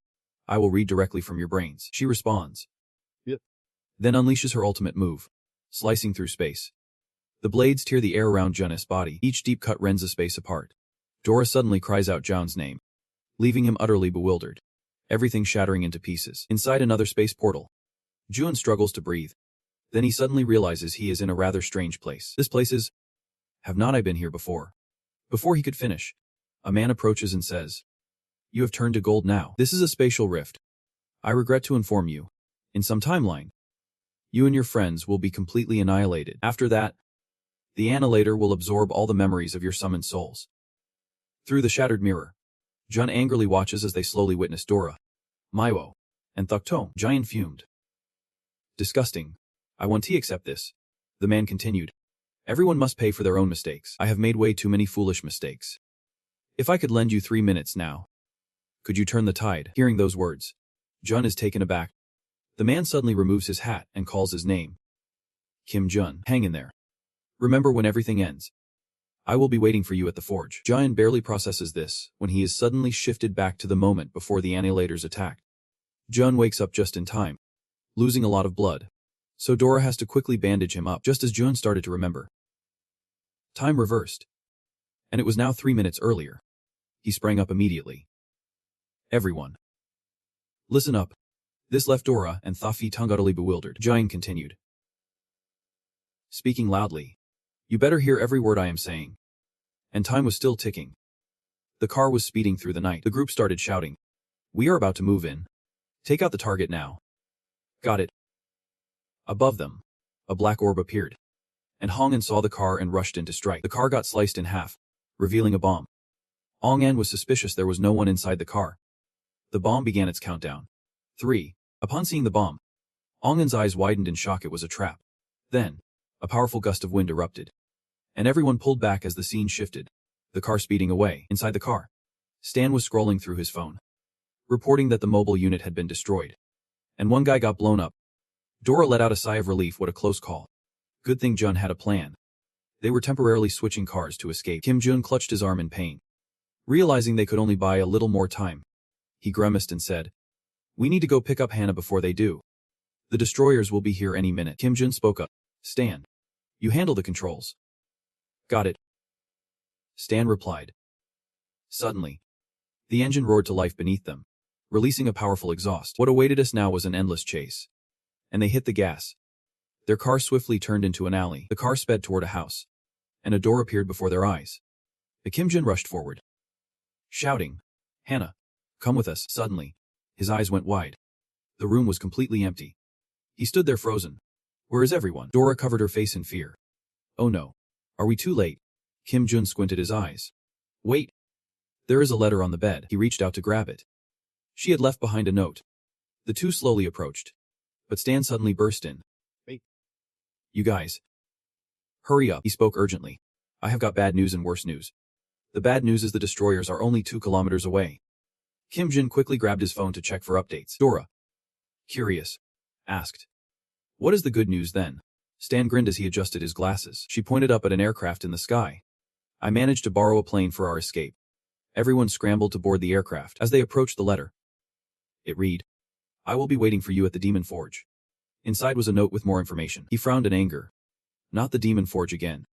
I will read directly from your brains. She responds. Yep. Then unleashes her ultimate move, slicing through space. The blades tear the air around Jun's body. Each deep cut rends the space apart. Dora suddenly cries out John's name, leaving him utterly bewildered, everything shattering into pieces. Inside another space portal, Jun struggles to breathe. Then he suddenly realizes he is in a rather strange place. This place is... Have not I been here before? Before he could finish, a man approaches and says, You have turned to gold now. This is a spatial rift. I regret to inform you, in some timeline, you and your friends will be completely annihilated. After that, the annihilator will absorb all the memories of your summoned souls. Through the shattered mirror, Jun angrily watches as they slowly witness Dora, Maiwo, and Thuktom. Giant fumed. Disgusting. I won't accept this. The man continued. Everyone must pay for their own mistakes. I have made way too many foolish mistakes. If I could lend you 3 minutes now, could you turn the tide? Hearing those words, Jun is taken aback. The man suddenly removes his hat and calls his name. Kim Jun. Hang in there. Remember when everything ends. I will be waiting for you at the forge. Jun barely processes this when he is suddenly shifted back to the moment before the annihilators attacked. Jun wakes up just in time, losing a lot of blood. So Dora has to quickly bandage him up just as Jun started to remember. Time reversed. And it was now 3 minutes earlier. He sprang up immediately. Everyone, listen up. This left Dora and Thafi tongue utterly bewildered. Jun continued, speaking loudly. You better hear every word I am saying. And time was still ticking. The car was speeding through the night. The group started shouting. We are about to move in. Take out the target now. Got it. Above them, a black orb appeared. And Hong An saw the car and rushed in to strike. The car got sliced in half, revealing a bomb. Hong An was suspicious there was no one inside the car. The bomb began its countdown. 3. Upon seeing the bomb, Hong An's eyes widened in shock. It was a trap. Then, a powerful gust of wind erupted. And everyone pulled back as the scene shifted, the car speeding away. Inside the car, Stan was scrolling through his phone, reporting that the mobile unit had been destroyed. And one guy got blown up. Dora let out a sigh of relief. What a close call. Good thing Jun had a plan. They were temporarily switching cars to escape. Kim Jun clutched his arm in pain. Realizing they could only buy a little more time, he grimaced and said, We need to go pick up Hannah before they do. The destroyers will be here any minute. Kim Jun spoke up. Stan, you handle the controls. Got it. Stan replied. Suddenly, the engine roared to life beneath them, releasing a powerful exhaust. What awaited us now was an endless chase. And they hit the gas. Their car swiftly turned into an alley. The car sped toward a house, and a door appeared before their eyes. The Kim Jun rushed forward, shouting, Hannah, come with us. Suddenly, his eyes went wide. The room was completely empty. He stood there frozen. Where is everyone? Dora covered her face in fear. Oh no. Are we too late? Kim Jun squinted his eyes. Wait. There is a letter on the bed. He reached out to grab it. She had left behind a note. The two slowly approached. But Stan suddenly burst in. Wait. You guys. Hurry up. He spoke urgently. I have got bad news and worse news. The bad news is the destroyers are only 2 kilometers away. Kim Jun quickly grabbed his phone to check for updates. Dora, curious, asked, What is the good news then? Stan grinned as he adjusted his glasses. She pointed up at an aircraft in the sky. I managed to borrow a plane for our escape. Everyone scrambled to board the aircraft. As they approached the letter, it read, I will be waiting for you at the Demon Forge. Inside was a note with more information. He frowned in anger. Not the Demon Forge again.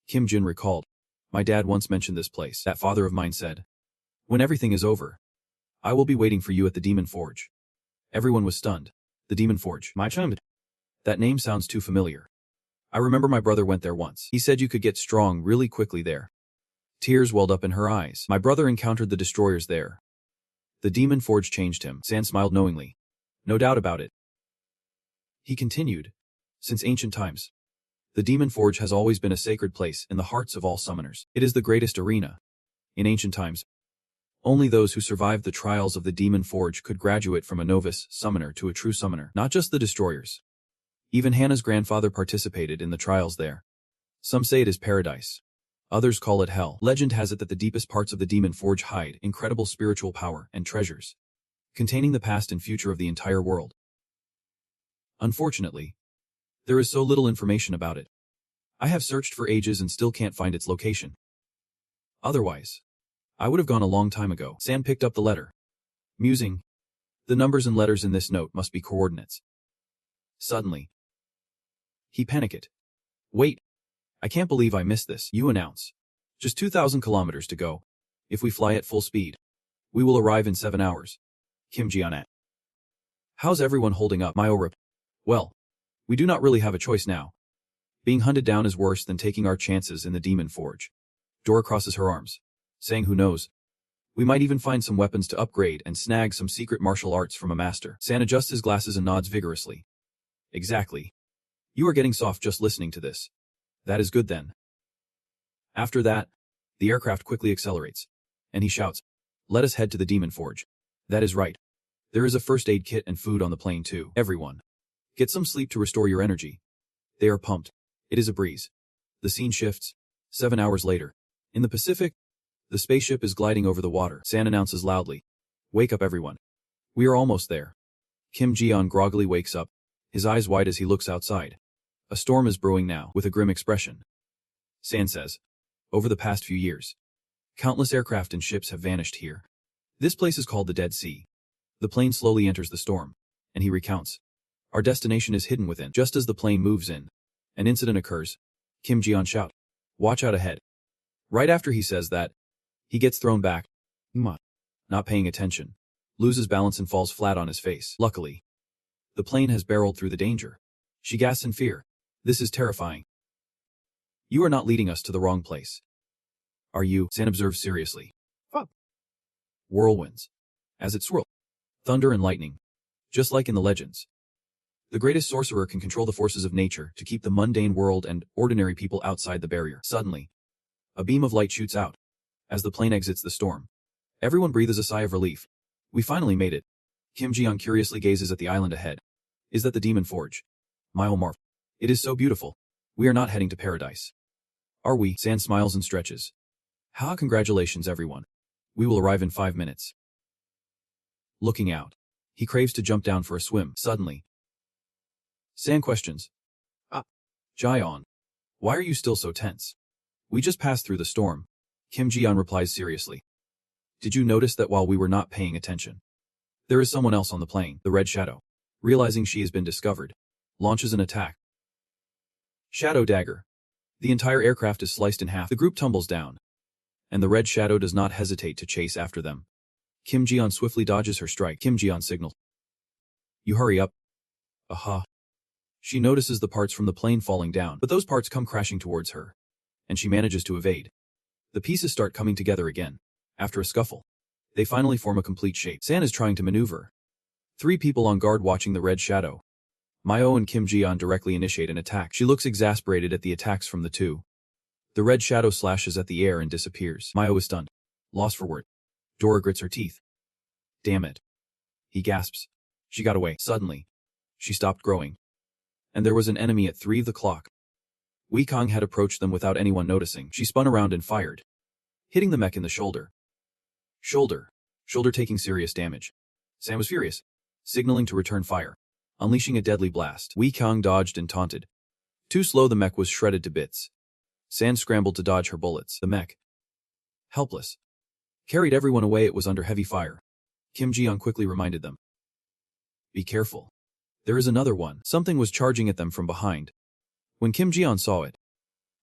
Kim Jun recalled. My dad once mentioned this place. That father of mine said, when everything is over, I will be waiting for you at the Demon Forge. Everyone was stunned. The Demon Forge. My child. That name sounds too familiar. I remember my brother went there once. He said you could get strong really quickly there. Tears welled up in her eyes. My brother encountered the destroyers there. The Demon Forge changed him. San smiled knowingly. No doubt about it. He continued. Since ancient times, the Demon Forge has always been a sacred place in the hearts of all summoners. It is the greatest arena. In ancient times, only those who survived the trials of the Demon Forge could graduate from a novice summoner to a true summoner. Not just the destroyers. Even Hannah's grandfather participated in the trials there. Some say it is paradise. Others call it hell. Legend has it that the deepest parts of the Demon Forge hide incredible spiritual power and treasures, containing the past and future of the entire world. Unfortunately, there is so little information about it. I have searched for ages and still can't find its location. Otherwise, I would have gone a long time ago. San picked up the letter, musing. The numbers and letters in this note must be coordinates. Suddenly, he panicked. Wait, I can't believe I missed this, you announce. Just 2,000 kilometers to go. If we fly at full speed, we will arrive in 7 hours. Kim Ji-yeon. How's everyone holding up? Myo ripped. Well, we do not really have a choice now. Being hunted down is worse than taking our chances in the Demon Forge. Dora crosses her arms, saying who knows. We might even find some weapons to upgrade and snag some secret martial arts from a master. San adjusts his glasses and nods vigorously. Exactly. You are getting soft just listening to this. That is good then. After that, the aircraft quickly accelerates, and he shouts, let us head to the Demon Forge. That is right. There is a first aid kit and food on the plane too. Everyone, get some sleep to restore your energy. They are pumped. It is a breeze. The scene shifts. 7 hours later. In the Pacific, the spaceship is gliding over the water. San announces loudly. Wake up everyone. We are almost there. Kim Ji-yeon groggily wakes up, his eyes wide as he looks outside. A storm is brewing now, with a grim expression. San says, over the past few years, countless aircraft and ships have vanished here. This place is called the Dead Sea. The plane slowly enters the storm, and he recounts. Our destination is hidden within. Just as the plane moves in, an incident occurs. Kim Ji-yeon shouts, watch out ahead. Right after he says that, he gets thrown back, not paying attention, loses balance and falls flat on his face. Luckily, the plane has barreled through the danger. She gasps in fear. This is terrifying. You are not leading us to the wrong place. Are you? San observes seriously. Whirlwinds. As it swirls. Thunder and lightning. Just like in the legends. The greatest sorcerer can control the forces of nature to keep the mundane world and ordinary people outside the barrier. Suddenly, a beam of light shoots out. As the plane exits the storm, everyone breathes a sigh of relief. We finally made it. Kim Ji-yeon curiously gazes at the island ahead. Is that the Demon Forge? Myomorph. It is so beautiful. We are not heading to paradise. Are we? San smiles and stretches. Ha! Congratulations everyone. We will arrive in 5 minutes. Looking out, he craves to jump down for a swim. Suddenly, San questions. Ji-yeon, why are you still so tense? We just passed through the storm. Kim Ji-yeon replies seriously. Did you notice that while we were not paying attention, there is someone else on the plane? The Red Shadow, realizing she has been discovered, launches an attack. Shadow Dagger. The entire aircraft is sliced in half. The group tumbles down, and the Red Shadow does not hesitate to chase after them. Kim Ji-yeon swiftly dodges her strike. Kim Ji-yeon signals. You hurry up. Aha. She notices the parts from the plane falling down, but those parts come crashing towards her, and she manages to evade. The pieces start coming together again. After a scuffle, they finally form a complete shape. San is trying to maneuver. 3 people on guard watching the Red Shadow. Myo and Kim Ji-yeon directly initiate an attack. She looks exasperated at the attacks from the two. The Red Shadow slashes at the air and disappears. Myo is stunned. Lost for words. Dora grits her teeth. Damn it. He gasps. She got away. Suddenly, she stopped growing. And there was an enemy at 3 of the clock. Wei Kong had approached them without anyone noticing. She spun around and fired, hitting the mech in the shoulder. Shoulder taking serious damage. Sam was furious, signaling to return fire, unleashing a deadly blast. Wei Kong dodged and taunted. Too slow, the mech was shredded to bits. San scrambled to dodge her bullets. The mech, helpless, carried everyone away. It was under heavy fire. Kim Ji-yeon quickly reminded them. Be careful. There is another one. Something was charging at them from behind. When Kim Ji-yeon saw it,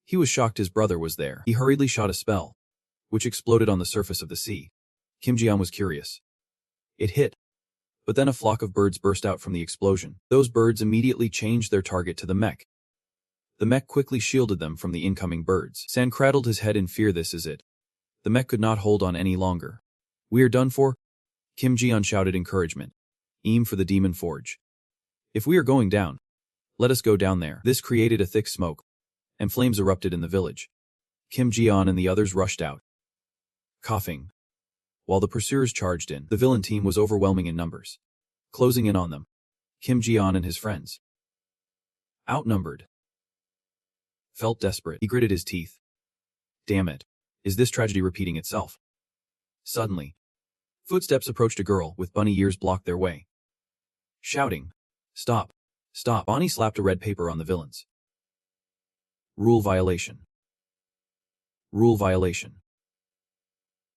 he was shocked his brother was there. He hurriedly shot a spell, which exploded on the surface of the sea. Kim Ji-yeon was curious. It hit. But then a flock of birds burst out from the explosion. Those birds immediately changed their target to the mech. The mech quickly shielded them from the incoming birds. San cradled his head in fear. This is it. The mech could not hold on any longer. We are done for? Kim Ji-yeon shouted encouragement. Aim for the Demon Forge. If we are going down, let us go down there. This created a thick smoke, and flames erupted in the village. Kim Ji-yeon and the others rushed out, coughing. While the pursuers charged in, the villain team was overwhelming in numbers, closing in on them. Kim Ji-yeon and his friends, outnumbered, felt desperate. He gritted his teeth. Damn it. Is this tragedy repeating itself? Suddenly, footsteps approached. A girl with bunny ears blocked their way, shouting, Stop. Stop. Bonnie slapped a red paper on the villains. Rule violation. Rule violation.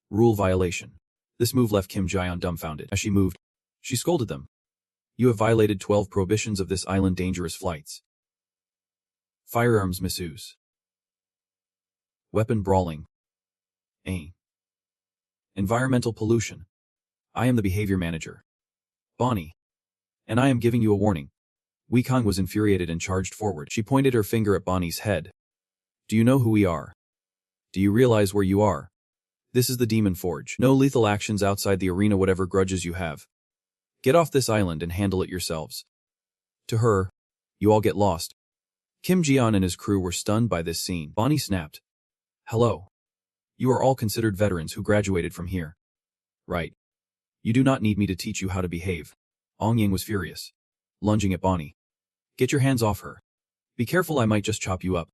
Rule violation. This move left Kim Ji-yeon dumbfounded. As she moved, she scolded them. You have violated 12 prohibitions of this island. Dangerous flights. Firearms misuse. Weapon brawling. Environmental pollution. I am the behavior manager. Bonnie. And I am giving you a warning. Wei Kang was infuriated and charged forward. She pointed her finger at Bonnie's head. Do you know who we are? Do you realize where you are? This is the Demon Forge. No lethal actions outside the arena, whatever grudges you have. Get off this island and handle it yourselves. To her, you all get lost. Kim Ji-yeon and his crew were stunned by this scene. Bonnie snapped. Hello. You are all considered veterans who graduated from here. Right. You do not need me to teach you how to behave. Ong Yang was furious, lunging at Bonnie. Get your hands off her. Be careful, I might just chop you up.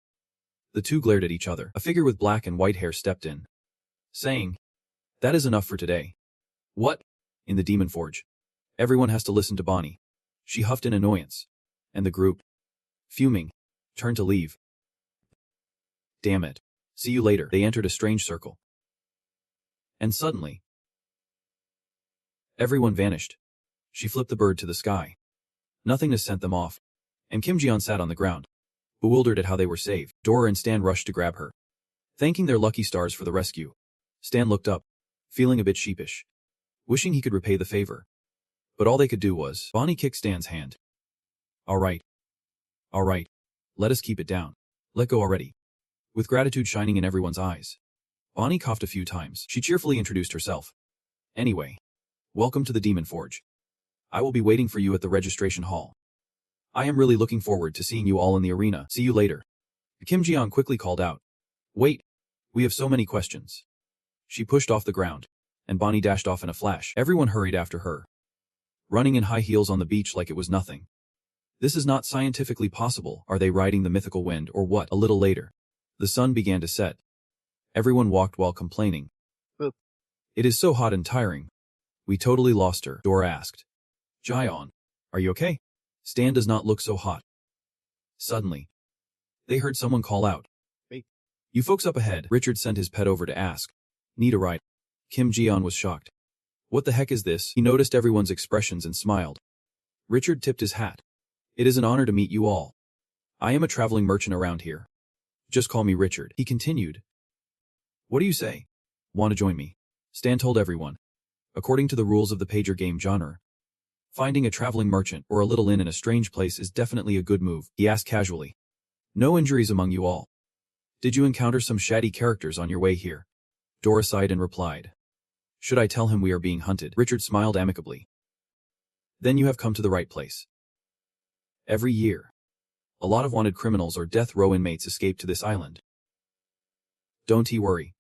The two glared at each other. A figure with black and white hair stepped in, saying, That is enough for today. What? In the Demon Forge. Everyone has to listen to Bonnie. She huffed in annoyance. And the group, fuming, turned to leave. Damn it. See you later. They entered a strange circle. And suddenly, everyone vanished. She flipped the bird to the sky. Nothingness sent them off. And Kim Ji-yeon sat on the ground, bewildered at how they were saved. Dora and Stan rushed to grab her, thanking their lucky stars for the rescue. Stan looked up, feeling a bit sheepish, wishing he could repay the favor. But all they could do was, Bonnie kicked Stan's hand. All right. Let us keep it down. Let go already. With gratitude shining in everyone's eyes, Bonnie coughed a few times. She cheerfully introduced herself. Anyway, welcome to the Demon Forge. I will be waiting for you at the registration hall. I am really looking forward to seeing you all in the arena. See you later. Kim Ji-yeon quickly called out. Wait, we have so many questions. She pushed off the ground, and Bonnie dashed off in a flash. Everyone hurried after her, running in high heels on the beach like it was nothing. This is not scientifically possible. Are they riding the mythical wind or what? A little later, the sun began to set. Everyone walked while complaining. It is so hot and tiring. We totally lost her, Dora asked. Ji-yeon, are you okay? Stan does not look so hot. Suddenly, they heard someone call out. Hey. You folks up ahead. Richard sent his pet over to ask. Need a ride? Kim Ji-yeon was shocked. What the heck is this? He noticed everyone's expressions and smiled. Richard tipped his hat. It is an honor to meet you all. I am a traveling merchant around here. Just call me Richard. He continued. What do you say? Want to join me? Stan told everyone. According to the rules of the pager game genre, finding a traveling merchant or a little inn in a strange place is definitely a good move. He asked casually. No injuries among you all. Did you encounter some shady characters on your way here? Dora sighed and replied. Should I tell him we are being hunted? Richard smiled amicably. Then you have come to the right place. Every year, a lot of wanted criminals or death row inmates escape to this island. Don't you worry.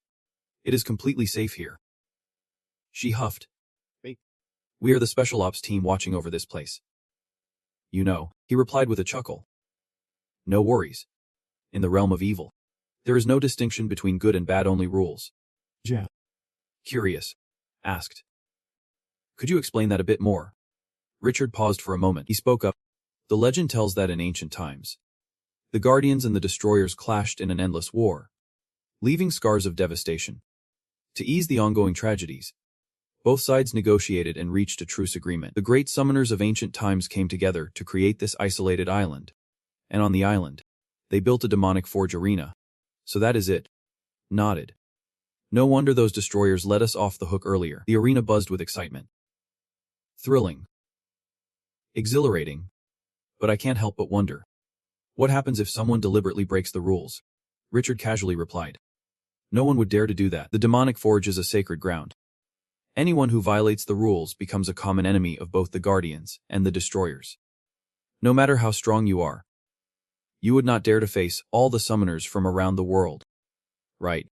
It is completely safe here. She huffed. We are the special ops team watching over this place. You know, he replied with a chuckle. No worries. In the realm of evil, there is no distinction between good and bad, only rules. Yeah. Curious, asked. Could you explain that a bit more? Richard paused for a moment. He spoke up. The legend tells that in ancient times, the Guardians and the Destroyers clashed in an endless war, leaving scars of devastation. To ease the ongoing tragedies, both sides negotiated and reached a truce agreement. The great summoners of ancient times came together to create this isolated island. And on the island, they built a demonic forge arena. So that is it. Nodded. No wonder those destroyers let us off the hook earlier. The arena buzzed with excitement. Thrilling. Exhilarating. But I can't help but wonder. What happens if someone deliberately breaks the rules? Richard casually replied. No one would dare to do that. The demonic forge is a sacred ground. Anyone who violates the rules becomes a common enemy of both the Guardians and the Destroyers. No matter how strong you are, you would not dare to face all the summoners from around the world. Right.